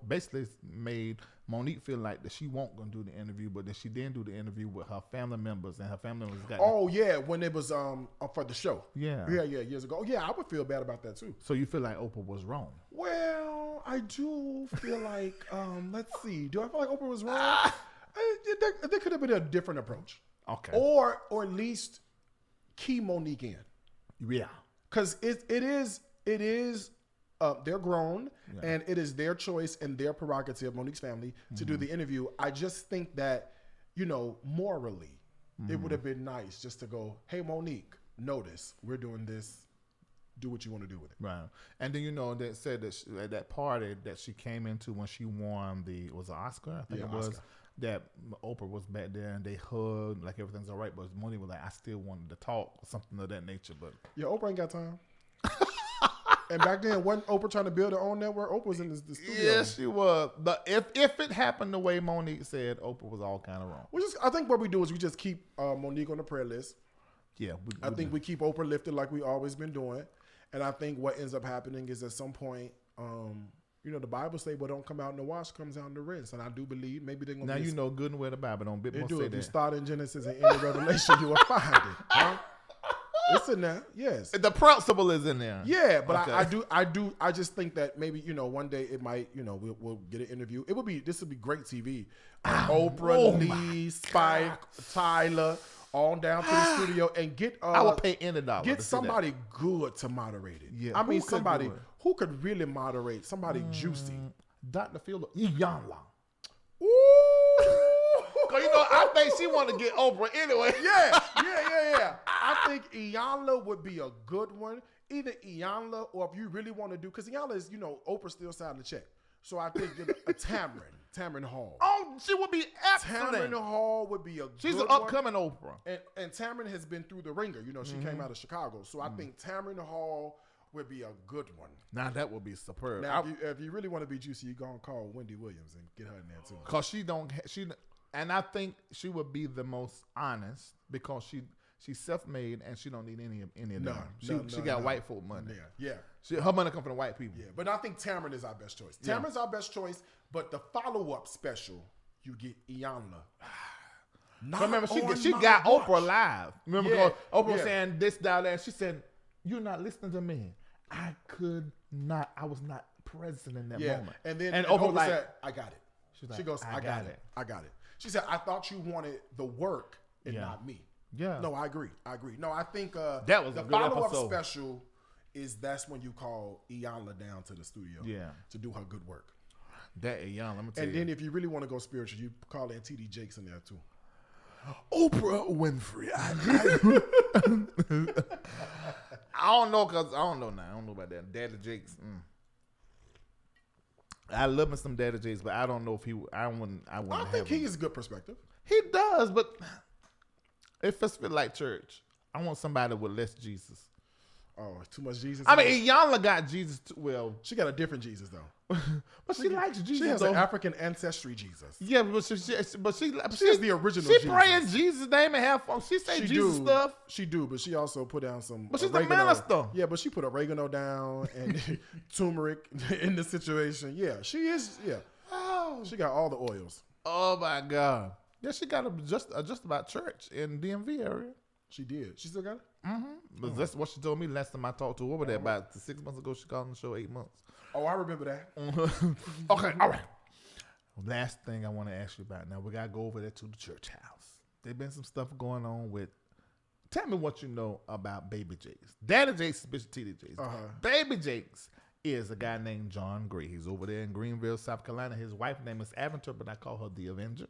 basically made Monique feel like that she won't gonna do the interview, but then she didn't do the interview with her family members, and her family members got. Oh yeah, when it was for the show. Yeah, years ago. Yeah, I would feel bad about that too. So you feel like Oprah was wrong? Well, I do feel like let's see. Do I feel like Oprah was wrong? There could have been a different approach. Okay. Or at least key Monique in. Yeah. Because it is they're grown, and it is their choice and their prerogative, Monique's family, to do the interview. I just think that, you know, morally, it would have been nice just to go, hey, Monique, notice we're doing this. Do what you want to do with it. Right. And then, you know, they said that at that party that she came into when she won was an Oscar? I think it was. Oscar. That Oprah was back there and they hugged like everything's all right, but Monique was like, I still wanted to talk or something of that nature. But yeah, Oprah ain't got time. And back then, wasn't Oprah trying to build her own network? Oprah was in the studio. Yes, she was. But if it happened the way Monique said, Oprah was all kind of wrong. I think what we do is we just keep Monique on the prayer list. Yeah. I think we keep Oprah lifted like we always been doing. And I think what ends up happening is at some point, you know, the Bible say what don't come out in the wash comes out in the rinse. And I do believe maybe they're going to Now you know good and well the Bible don't bit more say that. If you start in Genesis and end in Revelation, you will find it. Huh? It's in there, yes. The principle is in there. Yeah, but okay. I just think that maybe, you know, one day it might, you know, we'll get an interview. This would be great TV. Oprah, Lee, Spike, Tyler, on down to the studio and get I would pay any dollar. Get somebody good to moderate it. Yeah, I mean somebody who could really moderate, somebody juicy. Dr. Phil Iyanla. Ooh. Cause you know, I think she want to get Oprah anyway. Yeah. I think Iyanla would be a good one. Either Iyanla or if you really want to do, because Iyanla is, you know, Oprah still signing the check. So I think a Tamron Hall. Oh, she would be excellent. Tamron Hall would be a good She's an upcoming Oprah. And Tamron has been through the ringer. You know, she came out of Chicago. So I think Tamron Hall would be a good one. Now that would be superb. Now, if you really want to be juicy, you go and call Wendy Williams and get her in there too. Because and I think she would be the most honest because she's self-made and she don't need any of them. She got white folk money. Yeah. Her money come from the white people. Yeah, but I think Tamron is our best choice. Tamron's our best choice, but the follow-up special, you get Iyanla. Remember, she got Oprah live. Remember, because Oprah was saying this, that, and she said, "You're not listening to me. I was not present in that moment." And Oprah said, "I got it." She goes, "I got it. I got it." She said, "I thought you wanted the work and not me." Yeah. No, I agree. No, I think that was the a good follow-up episode. special that's when you call Iyanla down to the studio to do her good work. That Iyanla, let me tell you. And then if you really want to go spiritual, you call in TD Jakes in there too. Oprah Winfrey. I don't know, cause I don't know now. I don't know about that. Daddy Jakes. I love me some Daddy Jakes, but I don't know if he. I wouldn't. I think he is a good perspective. He does, but it feels like church. I want somebody with less Jesus. Oh, too much Jesus. I mean, Iyanla got Jesus too. Well, she got a different Jesus though. But she likes Jesus. She has though. an African ancestry Jesus. Yeah, but she's the original She Jesus. praying Jesus' name and have fun. She say Jesus stuff. She do, but she also put down some. But she's oregano. a minister. Yeah, but she put oregano down and turmeric in the situation. Yeah, she is. Yeah, she got all the oils. Oh my God. Yeah, she got just about church in DMV area. She did. She still got it? But that's what she told me last time I talked to her over there about 6 months ago. She called on the show 8 months. Oh, I remember that. Okay, all right. Last thing I want to ask you about. Now, we got to go over there to the church house. There's been some stuff going on with. Tell me what you know about Baby Jakes. Daddy Jakes is Bishop T.D. Jakes. Baby Jakes is a guy named John Gray. He's over there in Greenville, South Carolina. His wife's name is Avenger, but I call her the Avenger.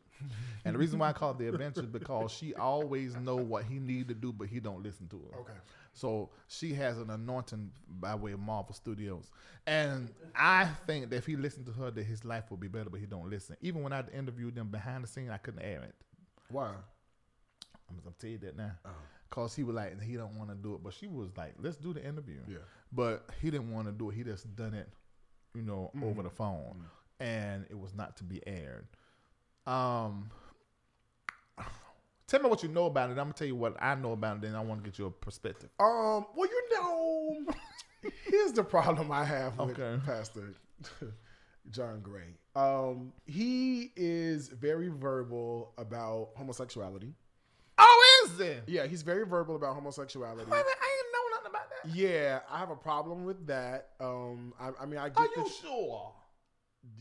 And the reason why I call her the Avenger is because she always know what he need to do, but he don't listen to her. Okay. So she has an anointing by way of Marvel Studios. And I think that if he listened to her, that his life would be better, but he don't listen. Even when I interviewed them behind the scene, I couldn't air it. Why? I'm going to tell you that now. Because he was like, he don't want to do it. But she was like, let's do the interview. Yeah. But he didn't want to do it. He just done it, over the phone. And it was not to be aired. Tell me what you know about it. I'm going to tell you what I know about it. Then I want to get your perspective. Well, here's the problem I have with Pastor John Gray. He is very verbal about homosexuality. Oh, is it? Yeah, he's very verbal about homosexuality. Wait a minute, I ain't know nothing about that. Yeah, I have a problem with that. I mean, I get Are you sure?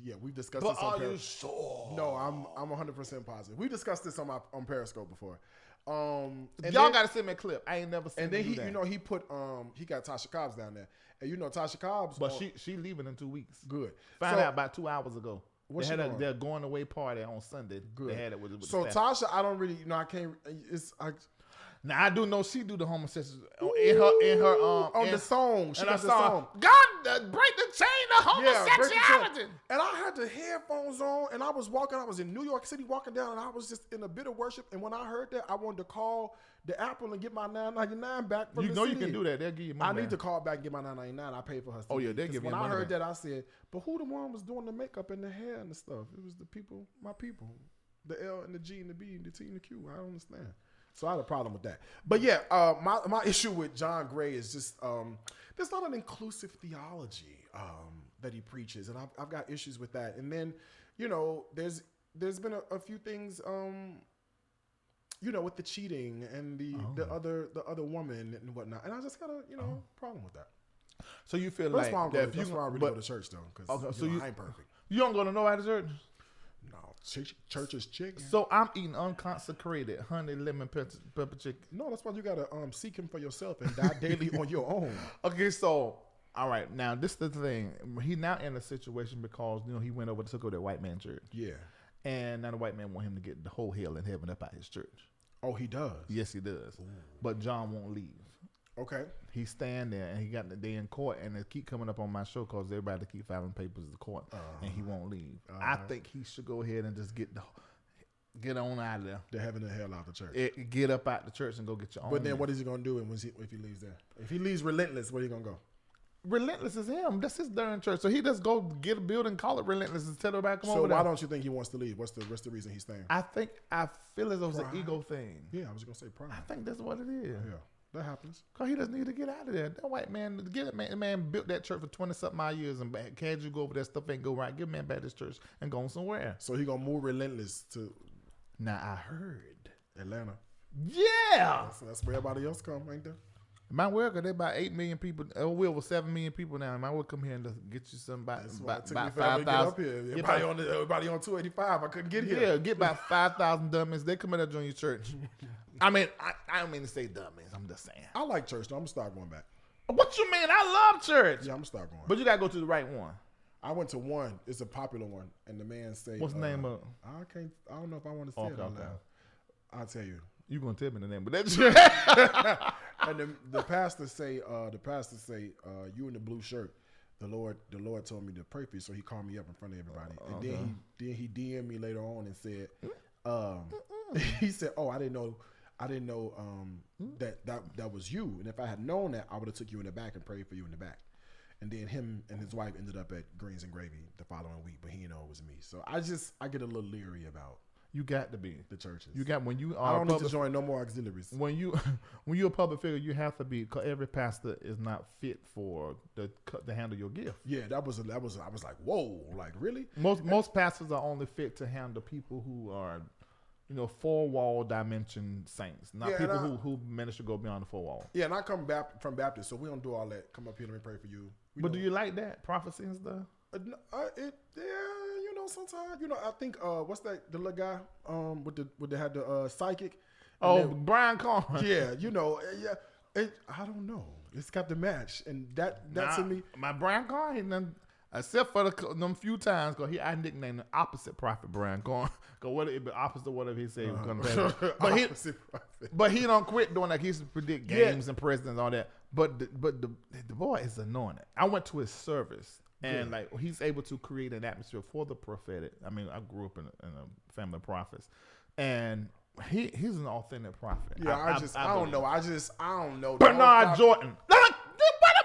Yeah, we've discussed But this on are you sure? No, I'm 100% positive. We discussed this on Periscope before. And y'all got to send me a clip. I ain't never seen. And then he put he got Tasha Cobbs down there, and Tasha Cobbs. But she leaving in 2 weeks. Good. Found out about 2 hours ago. What's they had their going away party on Sunday. Good. They had it with so the staff. Tasha, I don't really, I can't. Now I do know she do the homosexual in her on the song. She got the song. God, break the chain of homosexuality. And I had the headphones on, and I was in New York City walking down, and I was just in a bit of worship. And when I heard that, I wanted to call the Apple and get my $9.99 back from the You CD. can do that. They'll give you money. I need to call back and get my $9.99. I paid for her CD. Oh yeah, they'll give you money. When I heard that, I said, "But who the one was doing the makeup and the hair and the stuff? It was the people, my people, the L and the G and the B and the T and the Q. I don't understand." So I had a problem with that. But yeah, my issue with John Gray is just there's not an inclusive theology that he preaches, and I've got issues with that. And then, there's been a few things, with the cheating and the other woman and whatnot, and I just got a problem with that. So you feel that's like why that that's why I really go to church though, because I ain't perfect. You don't go to no other church. No, church is chicken. So I'm eating unconsecrated honey lemon pepper chicken. No, that's why you gotta seek him for yourself and die daily on your own. Okay, so all right, now this is the thing. He now in a situation because he went over to took over that white man church. Yeah, and now the white man want him to get the whole hell in heaven up out his church. Oh, he does. Yes, he does. Ooh. But John won't leave. Okay. He's staying there, and he got the day in court, and they keep coming up on my show because everybody keep filing papers to court, and he won't leave. I think he should go ahead and just get on out of there. The heaven and hell out the church. Get up out the church and go get your own. But then what is he going to do if he leaves there? If he leaves relentless, where he going to go? Relentless is him. That's his darn church. So he just go get a building, call it Relentless, and tell everybody come over there. So why don't you think he wants to leave? What's the reason he's staying? I feel as though it's an ego thing. Yeah, I was going to say pride. I think that's what it is. Yeah. That happens. Because he doesn't need to get out of there. That white man, man built that church for 20-something odd years and had you go over there, stuff ain't go right. Give man back this church and go somewhere. So he going to move Relentless to... Now, I heard. Atlanta. Yeah. That's where everybody else come, ain't there? My work, they about 8 million people. We're over 7 million people now. My work come here and get you some about 5,000. Everybody on 285. I couldn't get here. Yeah, get about 5,000 dummies. They come in and join your church. I mean, I don't mean to say dummies. I'm just saying. I like church, though. I'm going to start going back. What you mean? I love church. Yeah, I'm gonna start going. But you gotta go to the right one. I went to one. It's a popular one, and the man say, What's the name of? I can't. I don't know if I want to say it out loud. I'll tell you. You gonna tell me the name, but that's And the pastor say, you in the blue shirt. The Lord told me to pray for you, so he called me up in front of everybody, and then he DM'd me later on and said, he said, oh, I didn't know that was you, and if I had known that, I would have took you in the back and prayed for you in the back. And then him and his wife ended up at Greens and Gravy the following week, but he didn't know it was me. So I get a little leery about. You got to be the churches. You got when you are. I don't need to join no more auxiliaries. When you're a public figure, you have to be. Cause every pastor is not fit for to handle your gift. Yeah, that was. I was like, whoa, like really? Most pastors are only fit to handle people who are, 4-wall dimension saints, not people who manage to go beyond the 4 wall. Yeah, and I come back from Baptist, so we don't do all that. Come up here and we pray for you. But do you like that prophecy and stuff? Sometimes, I think what's that? The little guy with the had the psychic. Brian Carr. Yeah, I don't know. It's got to match, and that to me. My Brian Carr, except for them few times, because I nicknamed the opposite prophet Brian Carr. Because what it be opposite whatever he said he was going to but he don't quit doing that. He used to predict games and presidents and all that. But the boy is anointed. I went to his service. And he's able to create an atmosphere for the prophetic. I mean, I grew up in a family of prophets, and he's an authentic prophet. Yeah, I don't know. Bernard Jordan. What am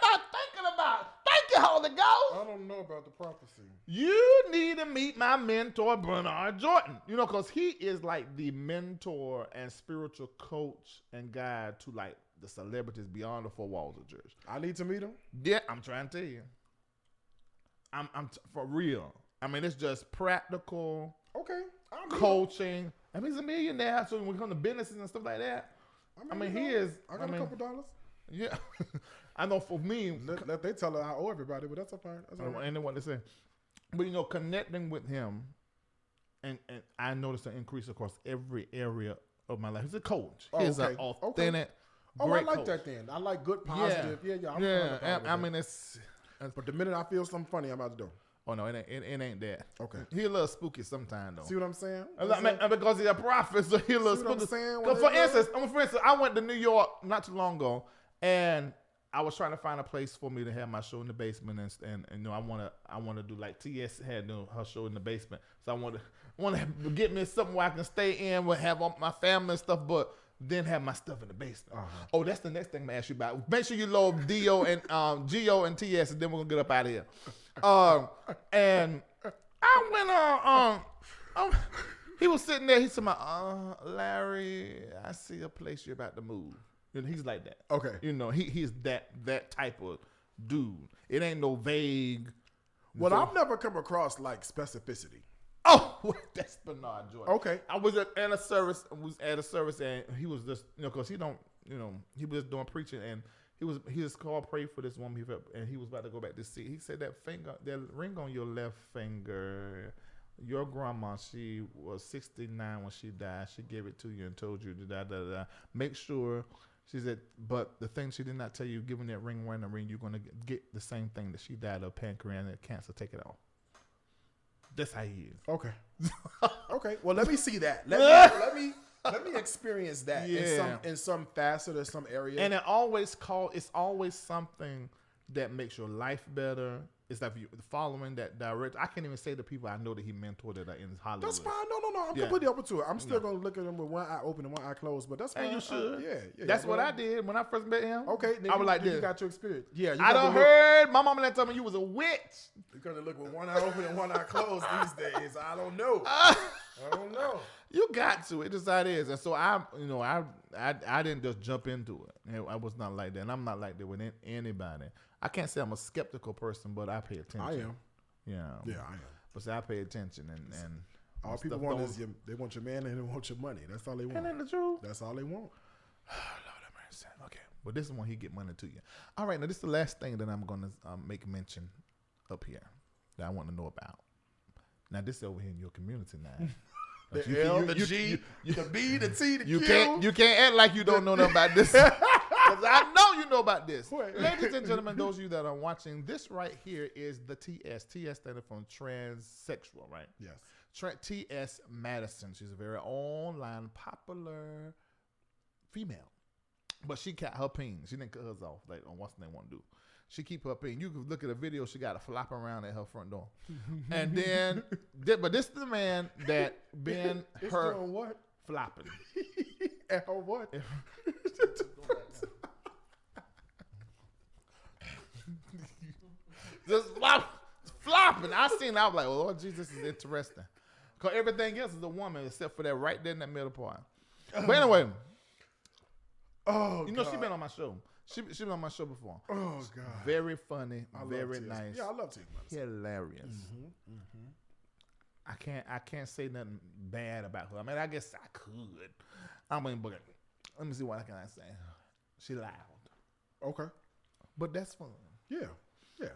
I thinking about? Thank you, Holy Ghost. I don't know about the prophecy. You need to meet my mentor, Bernard Jordan. Because he is like the mentor and spiritual coach and guide to the celebrities beyond the 4 walls of church. I need to meet him. Yeah, I'm trying to tell you. I'm for real. I mean, it's just practical. Okay. Coaching. I mean, he's a millionaire, so when it comes to businesses and stuff like that, he is. I got a couple dollars. Yeah, I know. For me, they tell her I owe everybody, but that's fine. That's all right. I know what they say. But connecting with him, and I noticed an increase across every area of my life. He's a coach. He's an authentic. Oh, great I like coach. that then. I like good, positive. Yeah. I mean, it's. But the minute I feel something funny, I'm out the door. Oh no, it ain't that. Okay. He a little spooky sometimes though. See what I'm saying? Because he's a prophet, so he a little spooky. For instance, I went to New York not too long ago, and I was trying to find a place for me to have my show in the basement, and I want to do like TS had her show in the basement, so I want to get me something where I can stay in, with have all my family and stuff, but then have my stuff in the basement. Uh-huh. Oh, that's the next thing I'm gonna ask you about. Make sure you load Dio and Geo and TS, and then we're gonna get up out of here. And I went he was sitting there. He said, Larry, I see a place you're about to move. He's like that. Okay. He's that type of dude. It ain't no vague. Well, I've never come across specificity. Oh, that's Bernard Jordan. Okay. I was at a service. And he was just, because he don't, he was doing preaching, and he was called pray for this woman, and he was about to go back to see. He said that ring on your left finger, your grandma, she was 69 when she died. She gave it to you and told you da. Make sure. She said, but the thing she did not tell you, giving that ring, wearing the ring, you're going to get the same thing that she died of, pancreatic cancer. Take it off. That's how he is. Okay. Okay. Well, let me see that. Let me experience that in some facet or some area. And it's always something that makes your life better. It's like you following that direct. I can't even say to people I know that he mentored that are in Hollywood. That's fine. No. I'm completely open to it. I'm still gonna look at him with one eye open and one eye closed. But that's fine. And you should. Yeah. That's what I did when I first met him. Okay. I was like this. You got your experience. Yeah. I done heard my mama that told me you was a witch. You gotta look with one eye open and one eye closed these days. I don't know. I don't know. You got to. It just how it is. And so I didn't just jump into it. I was not like that, and I'm not like that with anybody. I can't say I'm a skeptical person, but I pay attention. I am. Yeah. Yeah, I am. But see, I pay attention, and all people want is they want your man and they want your money. That's all they want. Ain't that the truth? That's all they want. Lord have mercy. Okay. But this is when he get money to you. All right. Now this is the last thing that I'm gonna make mention up here that I want to know about. Now this is over here in your community now. The L, the G, the B, the T, the Q. You can't act like you don't know nothing about this. The I know you know about this. Wait. Ladies and gentlemen, those of you that are watching, this right here is the TS. TS standing for transsexual, right? Yes. T.S. Madison. She's a very online, popular female. But she cut her peen. She didn't cut hers off like on what's they want to do. She keep her peen. You can look at a video. She got a flop around at her front door. And then, but this is the man that been It's her doing what? flopping. And her what? Just flopping. I seen. I was like, oh, Lord Jesus, this is interesting. Cause everything else is a woman except for that right there in that middle part. But anyway, Oh, you know God. she been on my show. She been on my show before. Oh, God. Very funny, I love very T.S. nice, Yeah, I love T.S. Madison. hilarious. I can't say nothing bad about her. I mean, I guess I could. I mean, but let me see what can I say. She loud, Okay. but that's fun. Yeah. Yeah.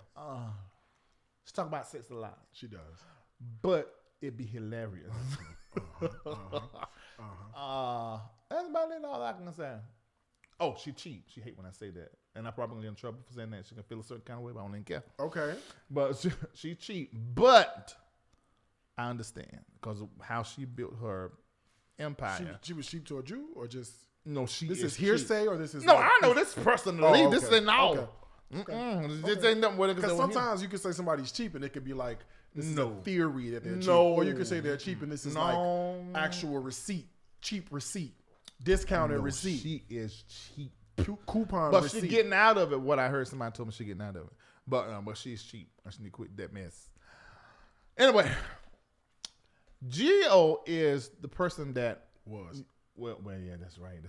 She talk about sex a lot, She does. but it'd be hilarious. That's about it. All I can say. Oh, she cheat. She hate when I say that, and I probably gonna get in trouble for saying that. She can feel a certain kind of way, but I don't even care. Okay. But she cheat. But I understand because of how she built her empire. She was sheep to a Jew or just No, she this is cheap. hearsay or this is No, like- I know this personally. Oh, okay. This ain't all. Okay. This ain't nothing what it Because sometimes you can say somebody's cheap and it could be like this is No. a theory that they're cheap. No. Or you could say they're cheap and this is No. like actual receipt, cheap receipt, discounted receipt, She is cheap. coupon But receipt. she getting out of it. What I heard somebody told me she getting out of it. But she's cheap. I should need to quit that mess. Anyway, Gio is the person that was. Well, yeah, that's right.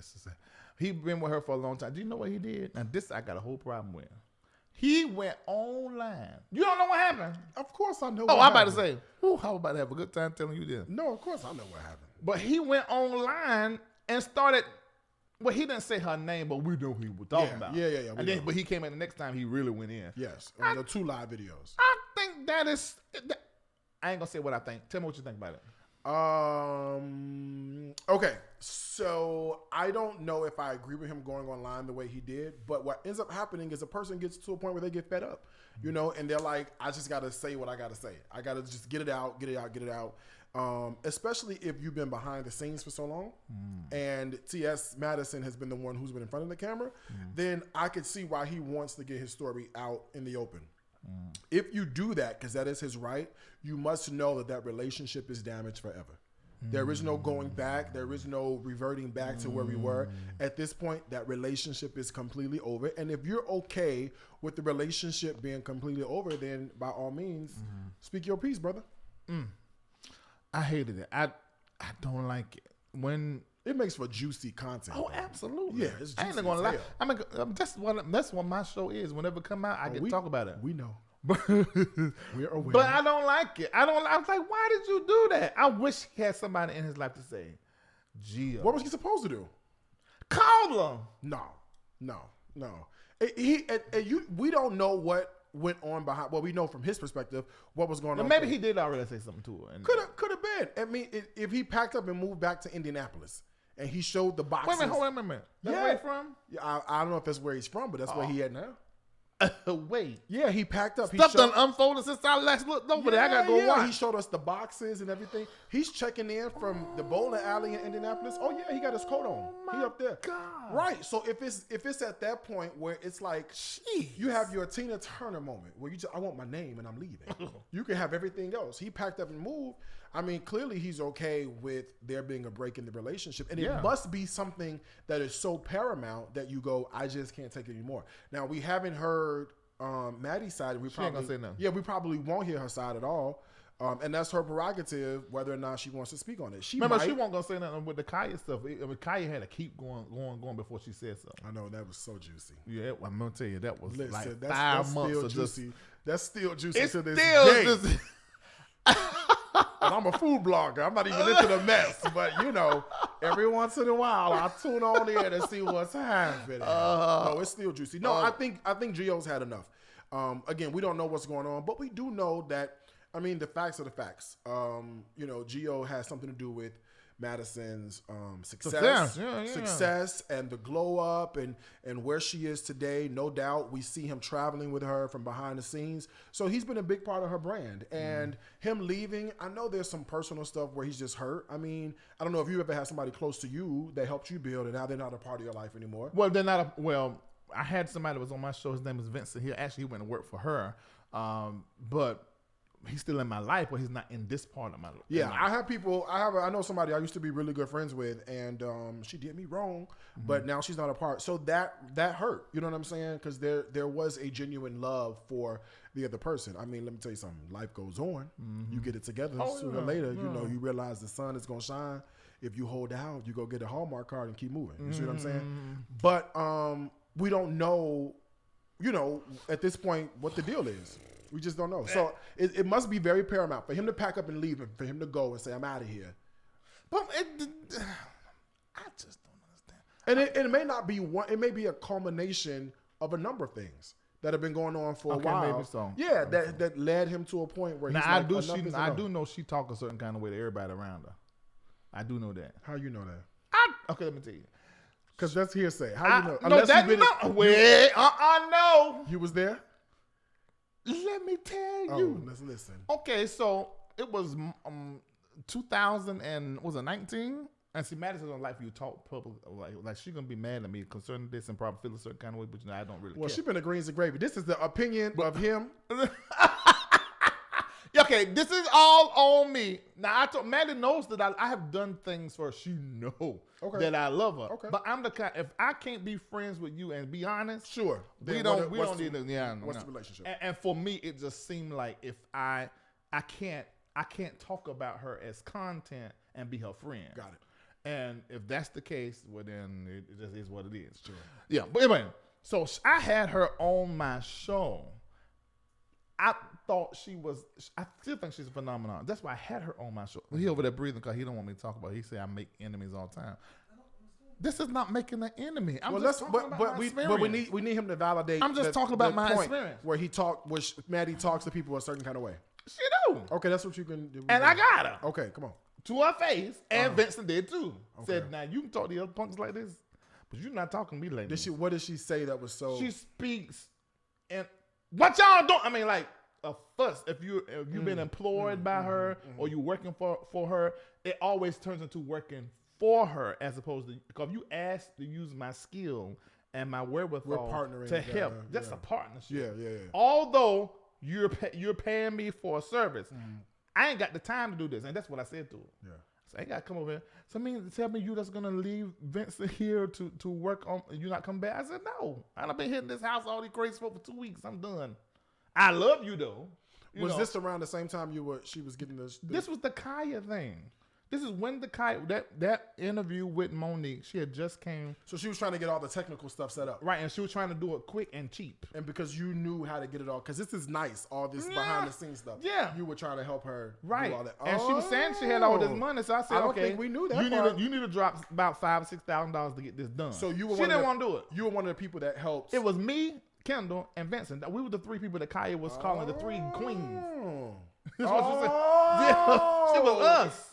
He been with her for a long time. Do you know what he did? Now this I got a whole problem with. He went online. You don't know what happened? Of course I know Oh, what I'm about to happened. say, I was about to have a good time telling you this. No, of course I know what happened. But he went online and started. Well, he didn't say her name, but we know who he was talking about. Yeah. We And then, know. but he came in the next time. He really went in. Yes. On the 2 live videos. I think that is. I ain't gonna say what I think. Tell me what you think about it. Okay. So I don't know if I agree with him going online the way he did, but what ends up happening is a person gets to a point where they get fed up, you know, and they're like, I just got to say what I got to say. I got to just get it out. Especially if you've been behind the scenes for so long and T.S. Madison has been the one who's been in front of the camera, then I could see why he wants to get his story out in the open. If you do that, because that is his right, you must know that that relationship is damaged forever. There is no going back. There is no reverting back to where we were. At this point, that relationship is completely over. And if you're okay with the relationship being completely over, then by all means, speak your piece, brother. I hated it. I don't like it when. It makes for juicy content. Oh, though. absolutely. Yeah, it's I ain't juicy gonna as lie. hell. I mean, that's what my show is. Whenever it come out, I get to talk about it. We know. But We're aware. But I don't like it. I was like, why did you do that? I wish he had somebody in his life to say, Gio. What was he supposed to do? Call him. No. We don't know what went on behind. Well, we know from his perspective what was going on. Maybe he did already say something to her. And Could have been. I mean, if he packed up and moved back to Indianapolis and he showed the boxes. Wait a minute. That's where he from? Yeah, I don't know if that's where he's from, but that's where he at now. Wait. Yeah, he packed up. Stuff done unfolded since I last looked over there. I gotta go watch. He showed us the boxes and everything. He's checking in from the bowling alley in Indianapolis. Oh yeah, he got his coat on. He up there. God. Right. So if it's at that point where it's like, you have your Tina Turner moment where you just, I want my name and I'm leaving. You can have everything else. He packed up and moved. I mean, clearly he's okay with there being a break in the relationship. And it must be something that is so paramount that you go, I just can't take it anymore. Now, we haven't heard Maddie's side. We ain't gonna say nothing. Yeah, we probably won't hear her side at all. And that's her prerogative, whether or not she wants to speak on it. She won't gonna say nothing with the Kaya stuff. I mean, Kaya had to keep going before she said something. I know, that was so juicy. Yeah, I'm gonna tell you that was Listen, like that's 5 months still of juicy. just. That's still juicy It's to this still day. just. And I'm a food blogger. I'm not even into the mess, but you know, every once in a while I tune on in and see what's happening. No, it's still juicy. No, I think Gio's had enough. Again, we don't know what's going on, but we do know that I mean, the facts are the facts. You know, Gio has something to do with Madison's success, success, and the glow up, and where she is today. No doubt, we see him traveling with her from behind the scenes. So he's been a big part of her brand. And him leaving, I know there's some personal stuff where he's just hurt. I mean, I don't know if you ever had somebody close to you that helped you build, and now they're not a part of your life anymore. Well, they're not. I had somebody that was on my show. His name was Vincent. He went to work for her, but he's still in my life, but he's not in this part of my life. Yeah, I have people. I know somebody I used to be really good friends with, and she did me wrong, but now she's not a part. So that hurt. You know what I'm saying? Because there was a genuine love for the other person. I mean, let me tell you something. Life goes on. You get it together sooner or later. You know, you realize the sun is gonna shine. If you hold out, you go get a Hallmark card and keep moving. You see what I'm saying? But we don't know. You know, at this point, what the deal is. We just don't know. So it must be very paramount for him to pack up and leave and for him to go and say, I'm out of here. But I just don't understand. And it may not be one. It may be a culmination of a number of things that have been going on for a while. Maybe so. Yeah, that led him to a point where he's like, I do know she talk a certain kind of way to everybody around her. I do know that. How you know that? Okay, let me tell you. Because that's hearsay. How you know? No. You was there? Let me tell you. Let's listen. Okay, so it was 2000 and was it 19? And see, Madison don't like for you to talk public, like she's gonna be mad at me concerning this and probably feel a certain kind of way, but I don't really care. Well, she been a greens and gravy. This is the opinion of him. Okay, this is all on me. Now, Maddie knows that I have done things for her. She know that I love her. Okay. But I'm the kind, if I can't be friends with you and be honest, sure. We don't need to, what's the relationship? And for me, it just seemed like if I can't talk about her as content and be her friend. Got it. And if that's the case, well, then it just is what it is. Sure. Yeah, but anyway, so I had her on my show. I still think she's a phenomenon. That's why I had her on my show. He over there breathing because he don't want me to talk about it. He said I make enemies all the time. This is not making an enemy. We need him to validate. I'm just talking about my experience. Where Maddie talks to people a certain kind of way. She do. Okay, that's what you can do. And I got her. Okay, come on. To her face, and Vincent did too. Okay. Said, now you can talk to the other punks like this, but you're not talking to me like this. What did she say that was so? She speaks, and what y'all don't. I mean, like a fuss. If you've been employed by her or you working for her, it always turns into working for her as opposed to because if you ask to use my skill and my wherewithal to help. That's a partnership. Yeah. Although you're paying me for a service. I ain't got the time to do this, and that's what I said to her. Yeah. So I ain't got to come over here. So tell me you just gonna leave Vincent here to work on you not come back? I said no. I've been hitting this house all these crazy folk for 2 weeks. I'm done. I love you though. Was this around the same time she was getting this? This was the Kaya thing. This is when the Kaya that interview with Monique. She had just came. So she was trying to get all the technical stuff set up, right? And she was trying to do it quick and cheap. And because you knew how to get it all, because this is nice, all this behind the scenes stuff. Yeah, you were trying to help her right. do all that. And she was saying she had all this money, so I said, I don't think we knew that. You need to drop about $5,000 to $6,000 to get this done. So she didn't want to do it. You were one of the people that helped. It was me, Kendall, and Vincent. We were the three people that Kaya was calling the three queens. That's what she said. Yeah, it was us.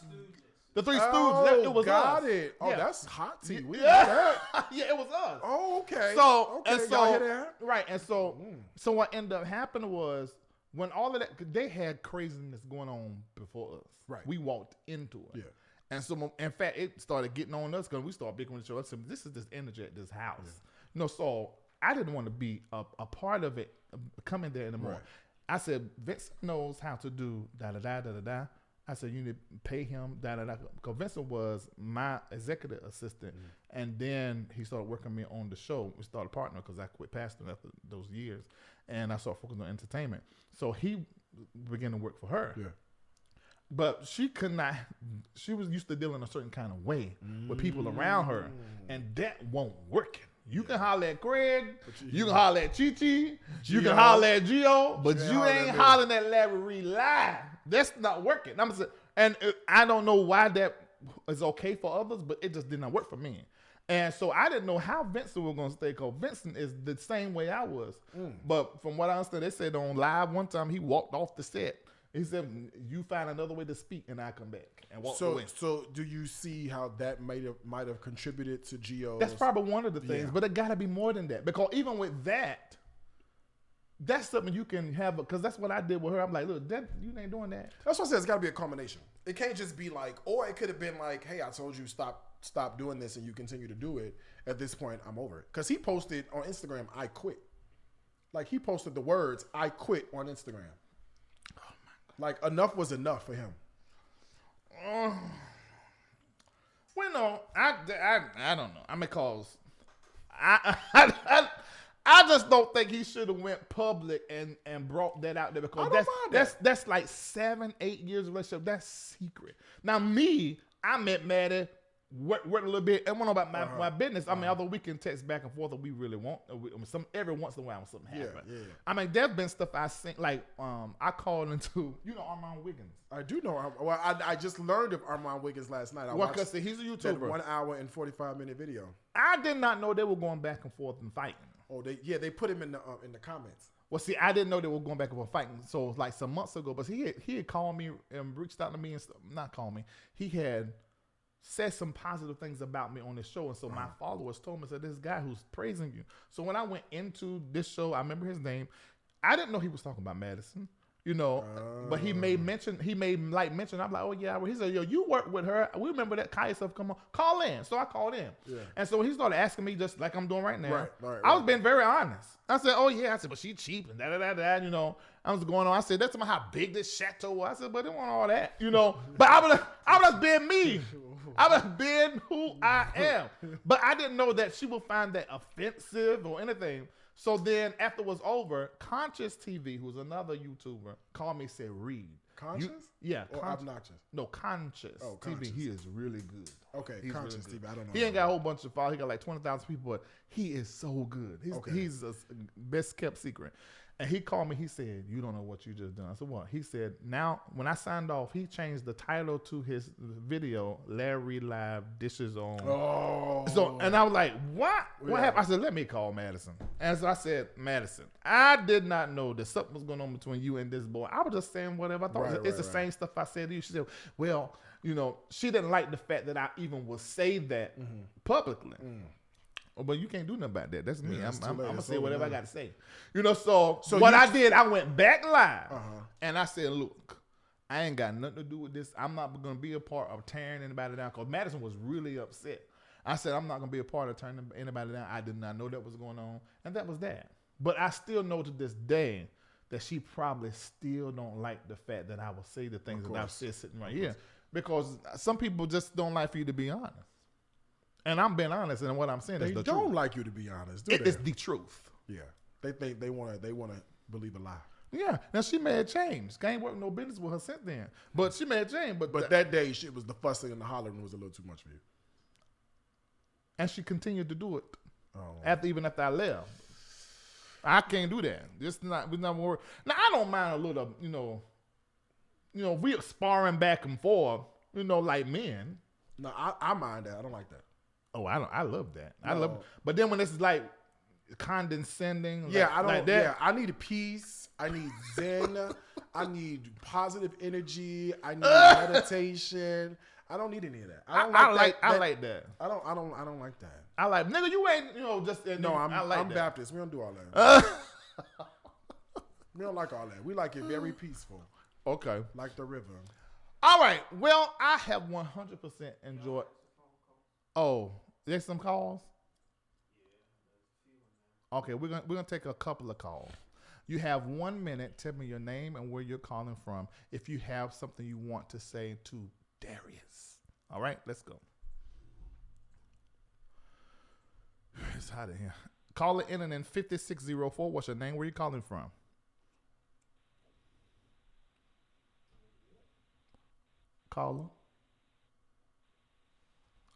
The Three Stooges. It was got us. It. Oh, that's hot tea. Yeah, it was us. Oh, okay. So y'all hear that? Right, and so what ended up happening was when all of that, they had craziness going on before us. Right, we walked into it. Yeah, and so in fact, it started getting on us because we started bickering with each other. So this is this energy at this house. Yeah. So I didn't want to be a part of it, coming there anymore. Right. I said Vincent knows how to do da da da da da da. I said, you need to pay him, because Vincent was my executive assistant. And then he started working me on the show. We started partnering because I quit pastoring after those years. And I started focusing on entertainment. So he began to work for her. Yeah. But she could not, she was used to dealing a certain kind of way with people around her. And that won't work. You can holler at Craig, you can holler at Chi-Chi, you can holler at Gio, but you ain't hollering at LarryReidLive. That's not working. I don't know why that is okay for others, but it just did not work for me. And so I didn't know how Vincent was going to stay, because Vincent is the same way I was. But from what I understood, they said on live one time he walked off the set He said, "You find another way to speak, and I come back and walk away." So do you see how that might have contributed to Gio's? That's probably one of the things, but it got to be more than that, because even with that, that's something you can have, because that's what I did with her. I'm like, look, you ain't doing that. That's what I said. It's got to be a combination. It can't just be like, or it could have been like, hey, I told you stop doing this, and you continue to do it. At this point, I'm over it. Because he posted on Instagram, "I quit." Like, he posted the words "I quit" on Instagram. Oh my God. Like, enough was enough for him. Well, no, I don't know. I mean, cause I just don't think he should have went public and brought that out there, because that's like 7-8 years of relationship. That's secret. Now I met Maddie, worked a little bit, and went on about my business. I mean, although we can text back and forth if we really want, every once in a while when something happens. Yeah. I mean, there's been stuff I seen, like I called into, Armand Wiggins. I do know. Well, I just learned of Armand Wiggins last night. Because he's a YouTuber. That 1 hour and 45-minute video. I did not know they were going back and forth and fighting. Oh, they put him in the comments. Well, see, I didn't know they were going back and forth fighting. So like some months ago, but he had called me and reached out to me and stuff. Not called me. He had said some positive things about me on this show, and so my followers told me, said, this guy who's praising you. So when I went into this show, I remember his name. I didn't know he was talking about Madison. But he made mention. I'm like, oh yeah. He said, yo, you work with her. We remember that Kaya stuff. Come on, call in. So I called in. Yeah. And so he started asking me, just like I'm doing right now. Right. I was being very honest. I said, oh yeah. I said, but she cheap and da. I was going on. I said, that's about how big this chateau was. I said, but it wasn't all that, But I was being me. I was being who I am. But I didn't know that she would find that offensive or anything. So then after it was over, Conscious TV, who's another YouTuber, called me and said, Reid. Conscious? Or Obnoxious? No, Conscious TV. He is really good. Okay, he's Conscious really TV. I don't know. He ain't got a whole bunch of followers. He got like 20,000 people, but he is so good. He's a best kept secret. And he called me. He said, you don't know what you just done. I said, what? He said, now, when I signed off, he changed the title to his video, LarryReidLive Dishes On. Oh. So, and I was like, what? What happened? I said, let me call Madison. And so I said, Madison, I did not know that something was going on between you and this boy. I was just saying whatever. I thought it's the same stuff I said to you. She said, well, she didn't like the fact that I even would say that publicly. Oh, but you can't do nothing about that. That's me. I'm going to say whatever I got to say. So what I did, I went back live and I said, look, I ain't got nothing to do with this. I'm not going to be a part of tearing anybody down, because Madison was really upset. I said, I'm not going to be a part of tearing anybody down. I did not know that was going on. And that was that. But I still know to this day that she probably still don't like the fact that I will say the things that I've said sitting right here. Because some people just don't like for you to be honest. And I'm being honest, and what I'm saying is the truth. They don't like you to be honest, do they? It's the truth. Yeah. They think they want to believe a lie. Yeah. Now, she may have changed. Can't work no business with her since then. But she may have changed. But that day, it was the fussing and the hollering was a little too much for you. And she continued to do it. Even after I left. I can't do that. We're not worried. Now, I don't mind a little, we're sparring back and forth, like men. No, I mind that. I don't like that. Oh, I love that. No. I love it. But then when it's like condescending, I don't like that. Yeah, I need peace. I need zen. I need positive energy. I need meditation. I don't need any of that. I like that. I don't like that. I like, nigga, you ain't, just. No, I'm that. Baptist. We don't do all that. We don't like all that. We like it very peaceful. Okay. Like the river. All right. Well, I have 100% enjoyed. Oh, there's some calls? Okay, we're gonna take a couple of calls. You have 1 minute. Tell me your name and where you're calling from. If you have something you want to say to Darius. All right, let's go. It's hot in here. Call it in 5604. What's your name? Where you calling from? Caller.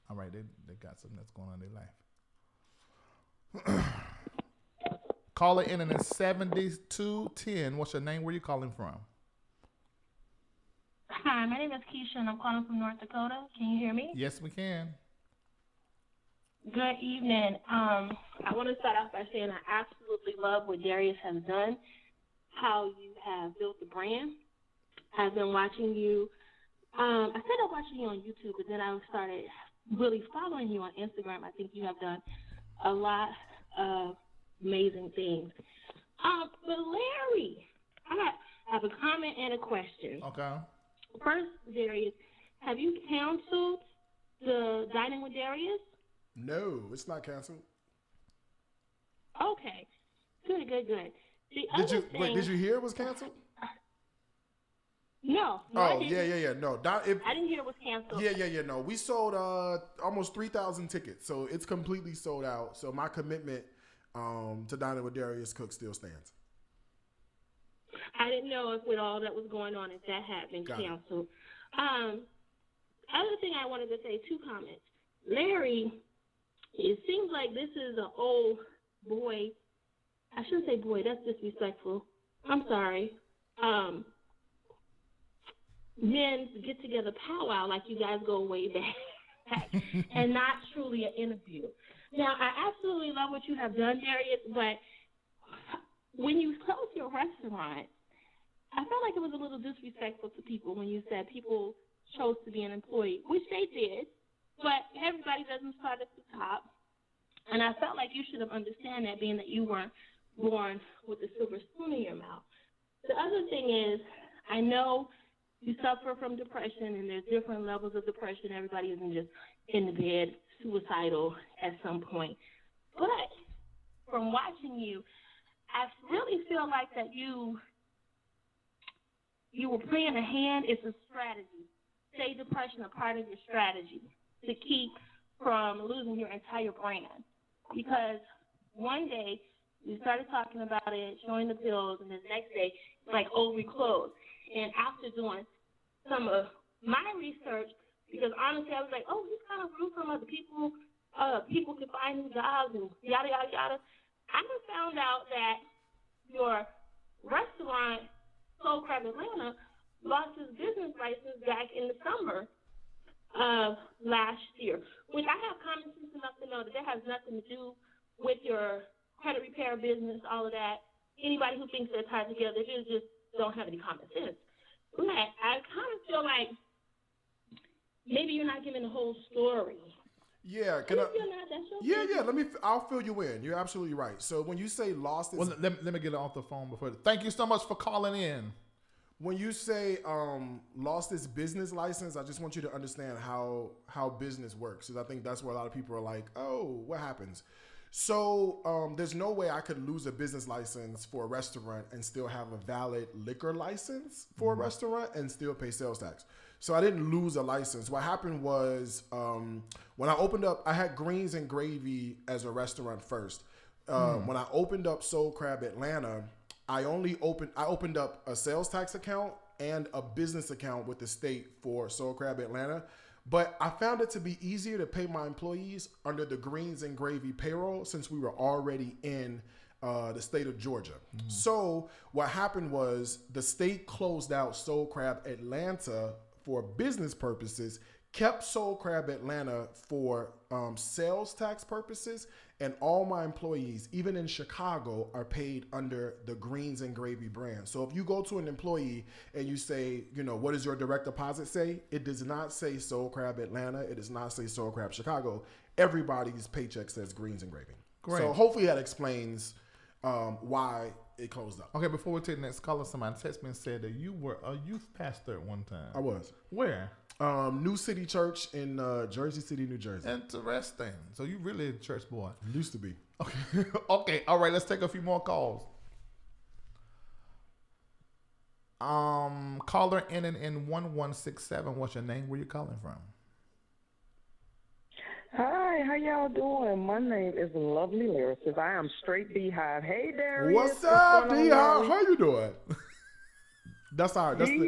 All right, they got something that's going on in their life. Caller in 7210. What's your name? Where you calling from? Hi, my name is Keisha, and I'm calling from North Dakota. Can you hear me? Yes, we can. Good evening. I want to start off by saying I absolutely love what Darius has done, how you have built the brand. I've been watching you. I started watching you on YouTube, but then I started really following you on Instagram. I think you have done a lot of amazing things. But Larry, I have a comment and a question. Okay. First, Darius, have you canceled the Dining with Darius? No, it's not canceled. Okay. Good. Did you hear it was canceled? No. Oh, yeah. No, I didn't hear it was canceled. Yeah. No, we sold almost 3,000 tickets, so it's completely sold out. So my commitment to Dining with Darius Cooks still stands. I didn't know if with all that was going on, if that had been canceled. Other thing I wanted to say, 2 comments. Larry, it seems like this is an old boy. I shouldn't say boy. That's disrespectful. I'm sorry. Men get together powwow like you guys go way back and not truly an interview. Now, I absolutely love what you have done, Darius, but when you closed your restaurant, I felt like it was a little disrespectful to people when you said people chose to be an employee, which they did, but everybody doesn't start at the top. And I felt like you should have understood that, being that you weren't born with a silver spoon in your mouth. The other thing is, I know you suffer from depression, and there's different levels of depression. Everybody isn't just in the bed, suicidal at some point. But from watching you, I really feel like that you were playing a hand. It's a strategy. Say depression a part of your strategy to keep from losing your entire brand. Because one day you started talking about it, showing the pills, and the next day, like, oh, we closed. And after doing some of my research, because honestly I was like, oh, he's kind of rude from other people. People can find new jobs and yada, yada, yada. I just found out that your restaurant, Soul Crab Atlanta, lost its business license back in the summer of last year, which I have common sense enough to know that has nothing to do with your credit repair business, all of that. Anybody who thinks they're tied together, they just don't have any common sense. But I kind of feel like maybe you're not giving the whole story. Yeah, I'll fill you in. You're absolutely right. So when you say lost, well, let me get it off the phone before. Thank you so much for calling in. When you say lost its business license, I just want you to understand how business works, because I think that's where a lot of people are like, oh, what happens? So there's no way I could lose a business license for a restaurant and still have a valid liquor license for a restaurant and still pay sales tax. So I didn't lose a license. What happened was when I opened up, I had Greens and Gravy as a restaurant first. When I opened up Soul Crab Atlanta, I opened up a sales tax account and a business account with the state for Soul Crab Atlanta. But I found it to be easier to pay my employees under the Greens and Gravy payroll since we were already in the state of Georgia. So what happened was the state closed out Soul Crab Atlanta for business purposes, kept Soul Crab Atlanta for sales tax purposes, and all my employees, even in Chicago, are paid under the Greens and Gravy brand. So if you go to an employee and you say, what does your direct deposit say? It does not say Soul Crab Atlanta. It does not say Soul Crab Chicago. Everybody's paycheck says Greens and Gravy. Great. So hopefully that explains why it closed up. Okay, before we take the next caller, somebody texted me and said that you were a youth pastor at one time. I was. Where? New City Church in Jersey City, New Jersey. Interesting. So you really a church boy. Used to be. Okay. Okay. All right. Let's take a few more calls. Caller in 1167. What's your name? Where you calling from? Hi, how y'all doing? My name is Lovely Lyricist. I am straight Beehive. Hey, Darius. What's up, Beehive? How you doing? That's the term we use.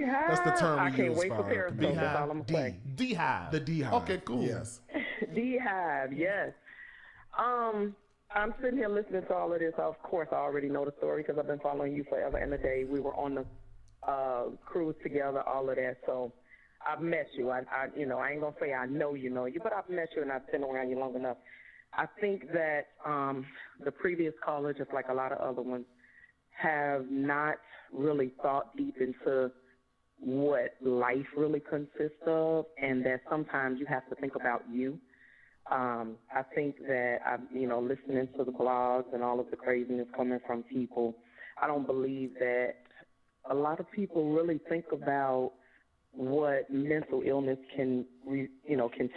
I can't wait for Periscope. That's all I'm saying. D-Hive. The D-Hive. Okay, cool. Yes. D-Hive, yes. I'm sitting here listening to all of this. Of course, I already know the story because I've been following you forever and a day. We were on the cruise together, all of that. So I've met you. I ain't gonna say I know you, but I've met you and I've been around you long enough. I think that the previous caller, just like a lot of other ones, have not really thought deep into what life really consists of, and that sometimes you have to think about you. I think that, listening to the blogs and all of the craziness coming from people, I don't believe that a lot of people really think about what mental illness can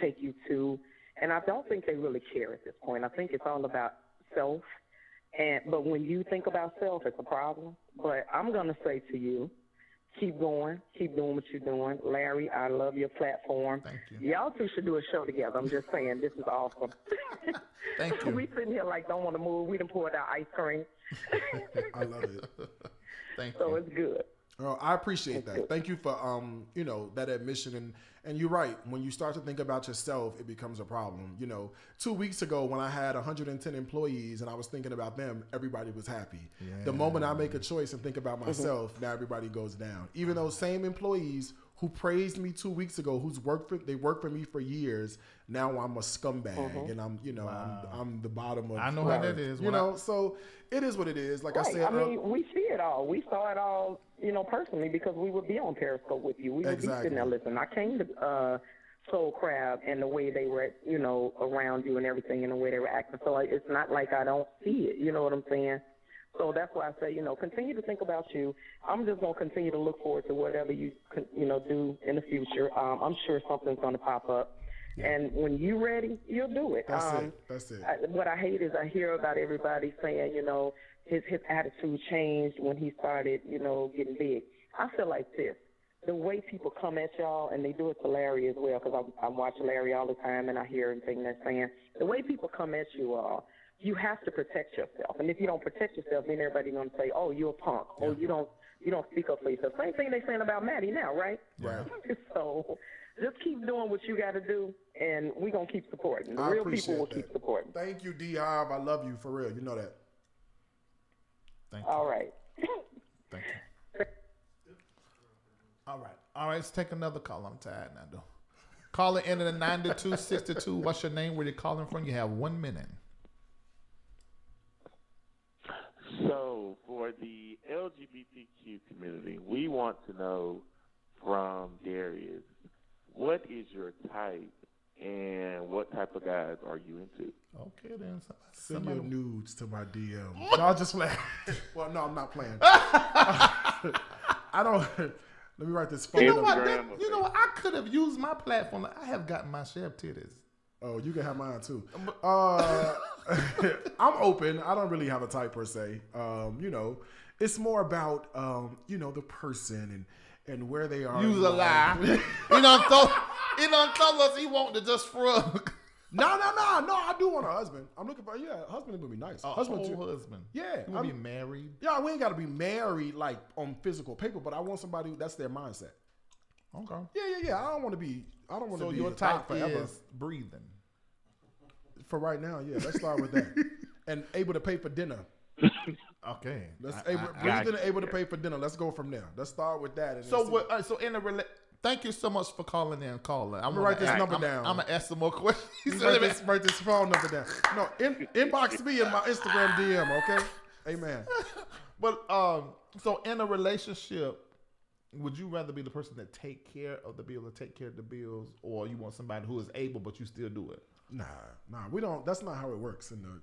take you to, and I don't think they really care at this point. I think it's all about self, but when you think about self, it's a problem. But I'm going to say to you, keep going. Keep doing what you're doing. Larry, I love your platform. Thank you. Y'all two should do a show together. I'm just saying, this is awesome. Thank you. We sitting here like don't want to move. We done poured out ice cream. I love it. Thank you. So it's good. Oh, I appreciate that. Thank you for that admission, and you're right. When you start to think about yourself, it becomes a problem. 2 weeks ago when I had 110 employees and I was thinking about them, everybody was happy. Yeah. The moment I make a choice and think about myself, now everybody goes down. Even those same employees who praised me 2 weeks ago, they worked for me for years. Now I'm a scumbag, and I'm the bottom of. I know how that is. So it is what it is. Like right. I said, I mean, we see it all. We saw it all, personally, because we would be on Periscope with you. We would be sitting there listening. I came to Soul Crab and the way they were, around you and everything, and the way they were acting. So it's not like I don't see it. You know what I'm saying? So that's why I say, continue to think about you. I'm just going to continue to look forward to whatever you, do in the future. I'm sure something's going to pop up. Yeah. And when you're ready, you'll do it. That's it. What I hate is I hear about everybody saying, his attitude changed when he started, getting big. I feel like this. The way people come at y'all, and they do it to Larry as well, because I watch Larry all the time, and I hear everything they're saying. The way people come at you all, you have to protect yourself. And if you don't protect yourself, then everybody's going to say, oh, you're a punk. Yeah. Oh, you don't speak up for yourself. Same thing they're saying about Maddie now, right? Right. So just keep doing what you got to do, and we're going to keep supporting. The real people will keep supporting. Thank you, D-Hob. I love you, for real. You know that. Thank you. All right. Thank you. All right, let's take another call. I'm tired now, though. Caller in at 9262. What's your name? Where you calling from? You have 1 minute. So, for the LGBTQ community, we want to know from Darius, what is your type and what type of guys are you into? Okay, then. Send your nudes to my DM. No, I'll just play. Well, no, I'm not playing. I don't. Let me write this phone. You know what? I could have used my platform. I have gotten my share of titties. Oh, you can have mine too. I'm open. I don't really have a type per se. It's more about the person and where they are. Use a lie. He done told us he wanted to just shrug. No. I do want a husband. I'm looking for a husband would be nice. Husband too. Husband. Yeah. You want to be married? Yeah, we ain't got to be married like on physical paper, but I want somebody that's their mindset. Okay. Yeah. I don't want to be. So your type is breathing. For right now, yeah. Let's start with that. And able to pay for dinner. Okay. Breathing and able to pay for dinner. Let's go from there. Let's start with that. Thank you so much for calling in, caller. I'm gonna write this number down. I'm gonna ask some more questions. Write this phone number down. No, inbox me in my Instagram DM, okay? Amen. But so in a relationship, would you rather be the person that take care of the bill or take care of the bills, or you want somebody who is able but you still do it? Nah. We don't. That's not how it works in the.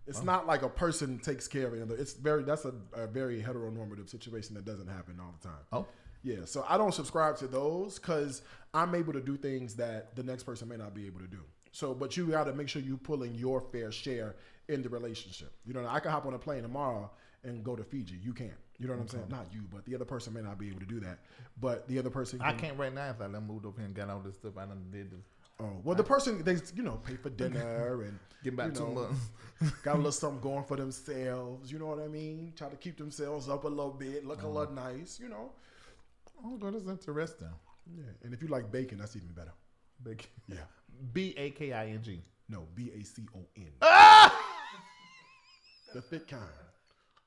It's not like a person takes care of another. That's a very heteronormative situation that doesn't happen all the time. Oh. Yeah, so I don't subscribe to those because I'm able to do things that the next person may not be able to do. So, but you got to make sure you pull in your fair share in the relationship. I can hop on a plane tomorrow and go to Fiji. You can't. You know what I'm saying? Not you, but the other person may not be able to do that. But the other person I can't right now if I moved over here and got all this stuff. I done did this. Oh, well, the person, they pay for dinner and get back 2 months. Got a little something going for themselves. You know what I mean? Try to keep themselves up a little bit, look a little nice, Oh, that's interesting. Yeah, and if you like bacon, that's even better. Bacon. Yeah. BAKING. No, BACON. The thick kind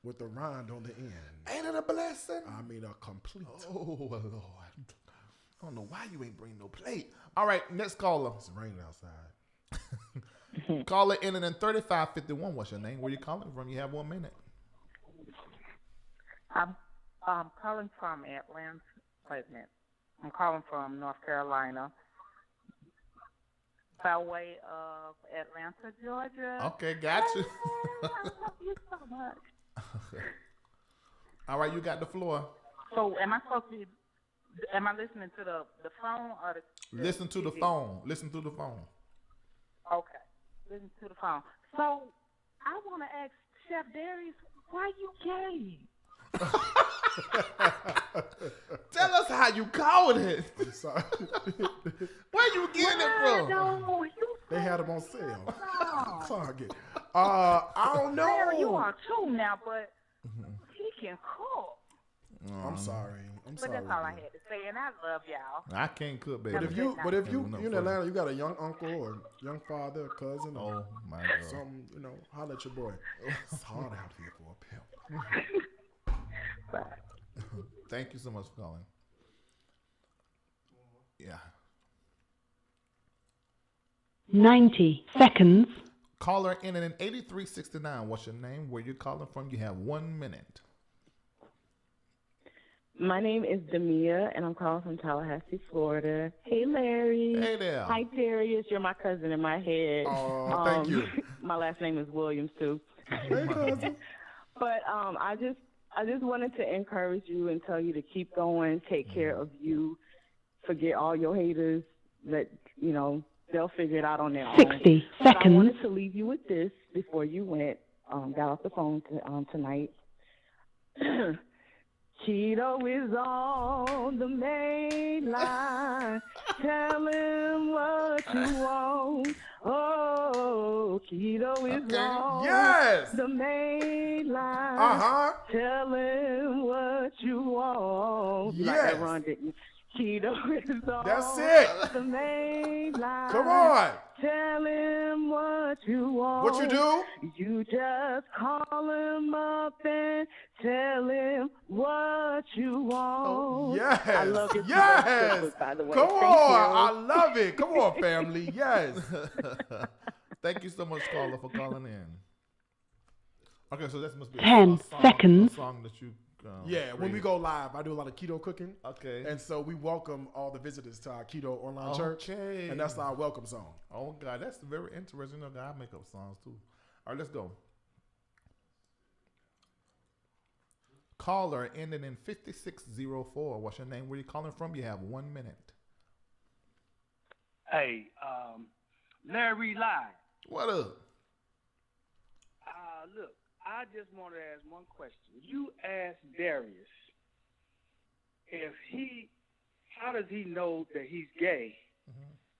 with the rind on the end. Ain't it a blessing? I mean, a complete. Oh, Lord. I don't know why you ain't bring no plate. All right, next caller. It's raining outside. Caller in 3551. What's your name? Where you calling from? You have 1 minute. I'm calling from Atlanta, pregnant. I'm calling from North Carolina, by way of Atlanta, Georgia. Okay, gotcha. I love you so much. All right, you got the floor. So, am I listening to the phone or the Listen to the TV? phone. Listen to the phone. Okay, listen to the phone. So, I want to ask Chef Darius, why you gay? Tell us how you called it. I'm sorry. Where you getting it from? No, you They had them on sale. wrong. Target. I don't know. Larry, you are too now, but he can cook. I'm sorry. But that's all I had to say, and I love y'all. I can't cook, baby. But if you in Atlanta, you got a young uncle or young father, or cousin, or Oh my God. something, holler at your boy. It's hard out here for a pimp. Bye. Thank you so much for calling. Yeah. 90 seconds. Caller in 8369. What's your name? Where you calling from? You have 1 minute. My name is Demia, and I'm calling from Tallahassee, Florida. Hey, Larry. Hey there. Hi, Darius. You're my cousin in my head. Oh, thank you. My last name is Williams, too. Hey, cousin. But I just wanted to encourage you and tell you to keep going, take care of you, forget all your haters, that, they'll figure it out on their own. 60 But I seconds. wanted to leave you with this before you went, got off the phone tonight. Cheeto is on the main line. Tell him what you want. Oh, Cheeto is on the main line. Tell him what you want. Yes. Like that Ron didn't. Cheeto is on That's it. the main line. Come on. Tell him what you want. What you do? You just call him up and tell him what you want. Yes. I love your Yes. book, by the way. Come Thank on. you. I love it. Come on, family. Yes. Thank you so much, caller, for calling in. Okay, so that must be 10 seconds. a song that you. Yeah, when we go live, I do a lot of keto cooking. Okay. And so we welcome all the visitors to our keto online church. Okay. And that's our welcome song. Oh, God, that's very interesting. I make up songs, too. All right, let's go. Caller ending in 5604. What's your name? Where you calling from? You have 1 minute. Hey, LarryReidLive. What up? Look, I just want to ask one question. You asked Darius how does he know that he's gay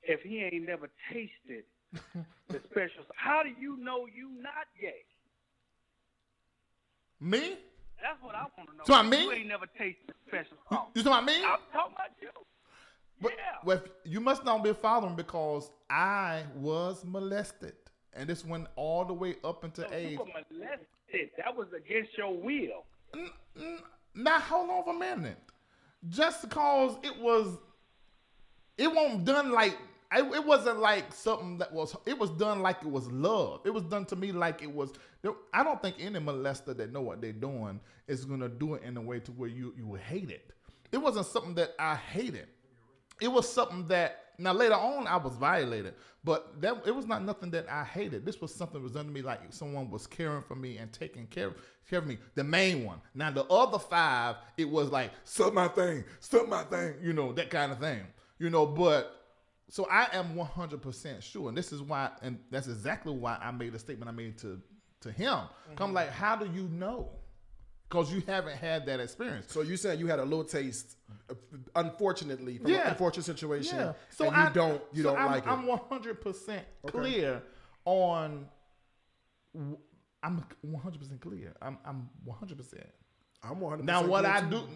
if he ain't never tasted the special? How do you know you not gay? Me? That's what I want to know. So I mean? You ain't never tasted the special sauce. You talking about me? I'm talking about you. But, well, you must not be following because I was molested. And this went all the way up into age. You were molested. That was against your will. Now, hold on for a minute. Just because it wasn't done like, it wasn't like something it was done like it was love. It was done to me like it was, I don't think any molester that know what they're doing is going to do it in a way to where you would hate it. It wasn't something that I hated. It was something that, now later on I was violated, but it was not nothing that I hated. This was something that was done to me like someone was caring for me and taking care of me, the main one. Now the other 5, it was like, suck my thing, that kind of thing, but so I am 100% sure. And this is why, and that's exactly why I made the statement I made to him. I'm like, how do you know? Because you haven't had that experience. So you said you had a little taste, unfortunately, from an unfortunate situation, Yeah. So and you don't like it. I'm 100% clear on. I'm 100% clear. I'm 100%. I'm 100%. Now what clear I too. do,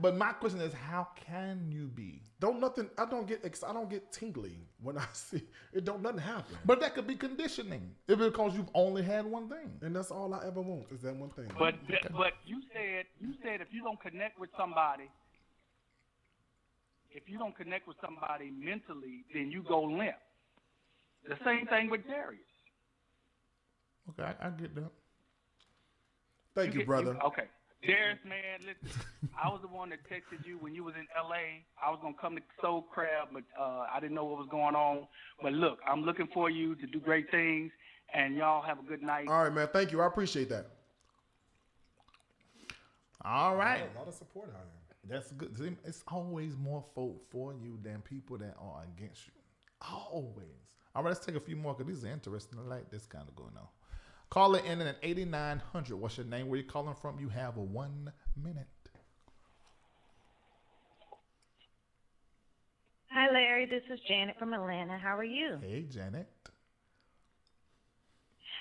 but my question is, how can you be? I don't get tingly when I see it. Nothing happen. But that could be conditioning. It's because you've only had one thing, and that's all I ever want is that one thing. But you said if you don't connect with somebody, mentally, then you go limp. The same thing with Darius. Okay, I get that. Thank you, brother. Okay. Darius, man, listen, I was the one that texted you when you was in L.A. I was going to come to Soul Crab, but I didn't know what was going on. But look, I'm looking for you to do great things, and y'all have a good night. All right, man. Thank you. I appreciate that. All right. A lot of support out here. That's good. See, it's always more folk for you than people that are against you. Always. All right, let's take a few more because these are interesting. I like this kind of going on. Call it in at 8900. What's your name? Where you calling from? You have a 1 minute. Hi, Larry. This is Janet from Atlanta. How are you? Hey, Janet.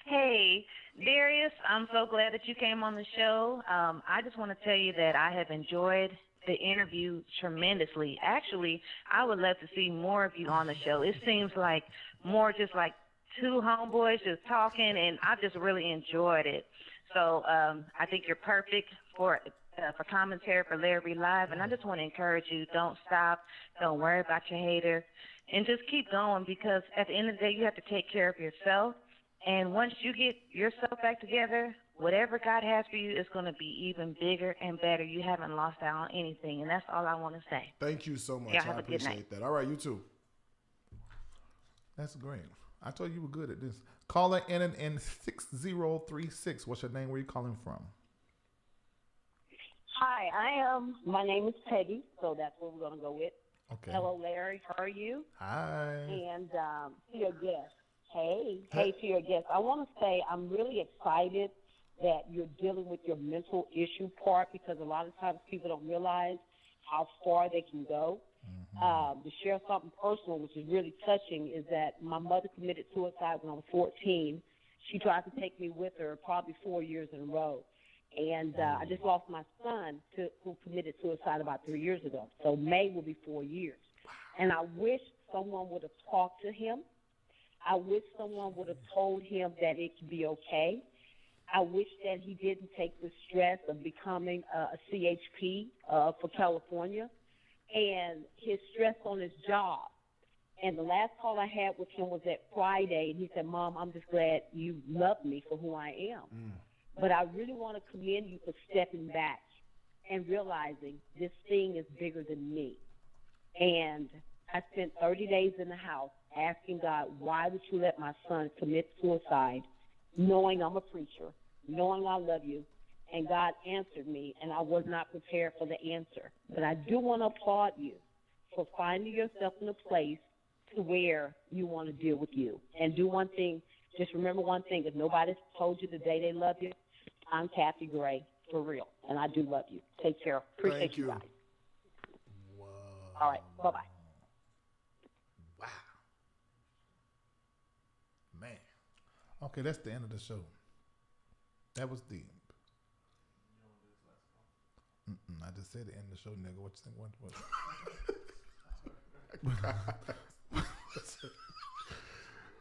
Hey, Darius. I'm so glad that you came on the show. I just want to tell you that I have enjoyed the interview tremendously. Actually, I would love to see more of you on the show. It seems like more just like two homeboys just talking, and I just really enjoyed it. So I think you're perfect for commentary for LarryReidLive, and I just want to encourage you, don't stop, don't worry about your hater, and just keep going, because at the end of the day, you have to take care of yourself, and once you get yourself back together, whatever God has for you is going to be even bigger and better. You haven't lost out on anything, and that's all I want to say. Thank you so much. Yeah, I appreciate that. All right, you too. That's great. I told you were good at this. Caller in 6036. What's your name? Where are you calling from? Hi, my name is Peggy, so that's what we're going to go with. Okay. Hello, Larry. How are you? Hi. And to your guest. Hey, to your guest. I want to say I'm really excited that you're dealing with your mental issue part, because a lot of times people don't realize how far they can go. To share something personal, which is really touching, is that my mother committed suicide when I was 14. She tried to take me with her probably 4 years in a row. And I just lost my son who committed suicide about 3 years ago. So May will be 4 years. And I wish someone would have talked to him. I wish someone would have told him that it could be okay. I wish that he didn't take the stress of becoming a CHP for California and his stress on his job. And the last call I had with him was that Friday, and he said, Mom, I'm just glad you love me for who I am. But I really want to commend you for stepping back and realizing this thing is bigger than me. And I spent 30 days in the house asking God, why would you let my son commit suicide, knowing I'm a preacher, knowing I love you? And God answered me, and I was not prepared for the answer. But I do want to applaud you for finding yourself in a place to where you want to deal with you. And do one thing, just remember one thing, if nobody's told you the day they love you, I'm Kathy Gray, for real, and I do love you. Take care. Appreciate you guys. Wow. All right, bye-bye. Wow. Man. Okay, that's the end of the show. That was deep. I just said the end of the show, nigga. What you think?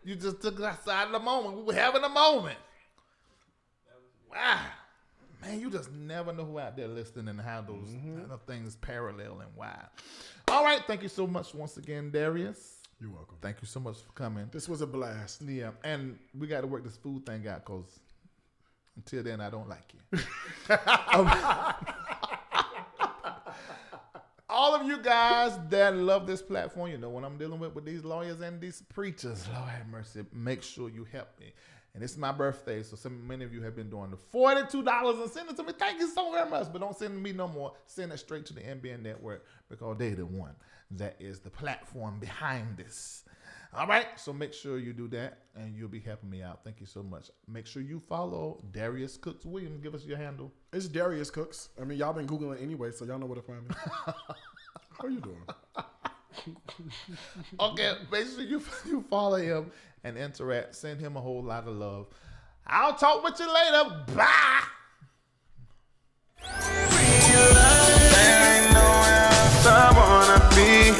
You just took us outside of the moment. We were having a moment. Wow. Man, you just never know who out there listening and how those things parallel and why. All right. Thank you so much once again, Darius. You're welcome. Thank you so much for coming. This was a blast. Yeah. And we got to work this food thing out, because until then, I don't like you. All of you guys that love this platform, you know what I'm dealing with these lawyers and these preachers. Lord have mercy. Make sure you help me. And it's my birthday, so many of you have been doing the $42 and send it to me. Thank you so very much. But don't send me no more. Send it straight to the MBNNetwork, because they're the one that is the platform behind this. All right, so make sure you do that, and you'll be helping me out. Thank you so much. Make sure you follow Darius Cooks Williams. Give us your handle. It's Darius Cooks. I mean, y'all been Googling anyway, so y'all know where to find me. How you doing? Okay, make sure you follow him and interact. Send him a whole lot of love. I'll talk with you later. Bye. There ain't nowhere else I wanna be.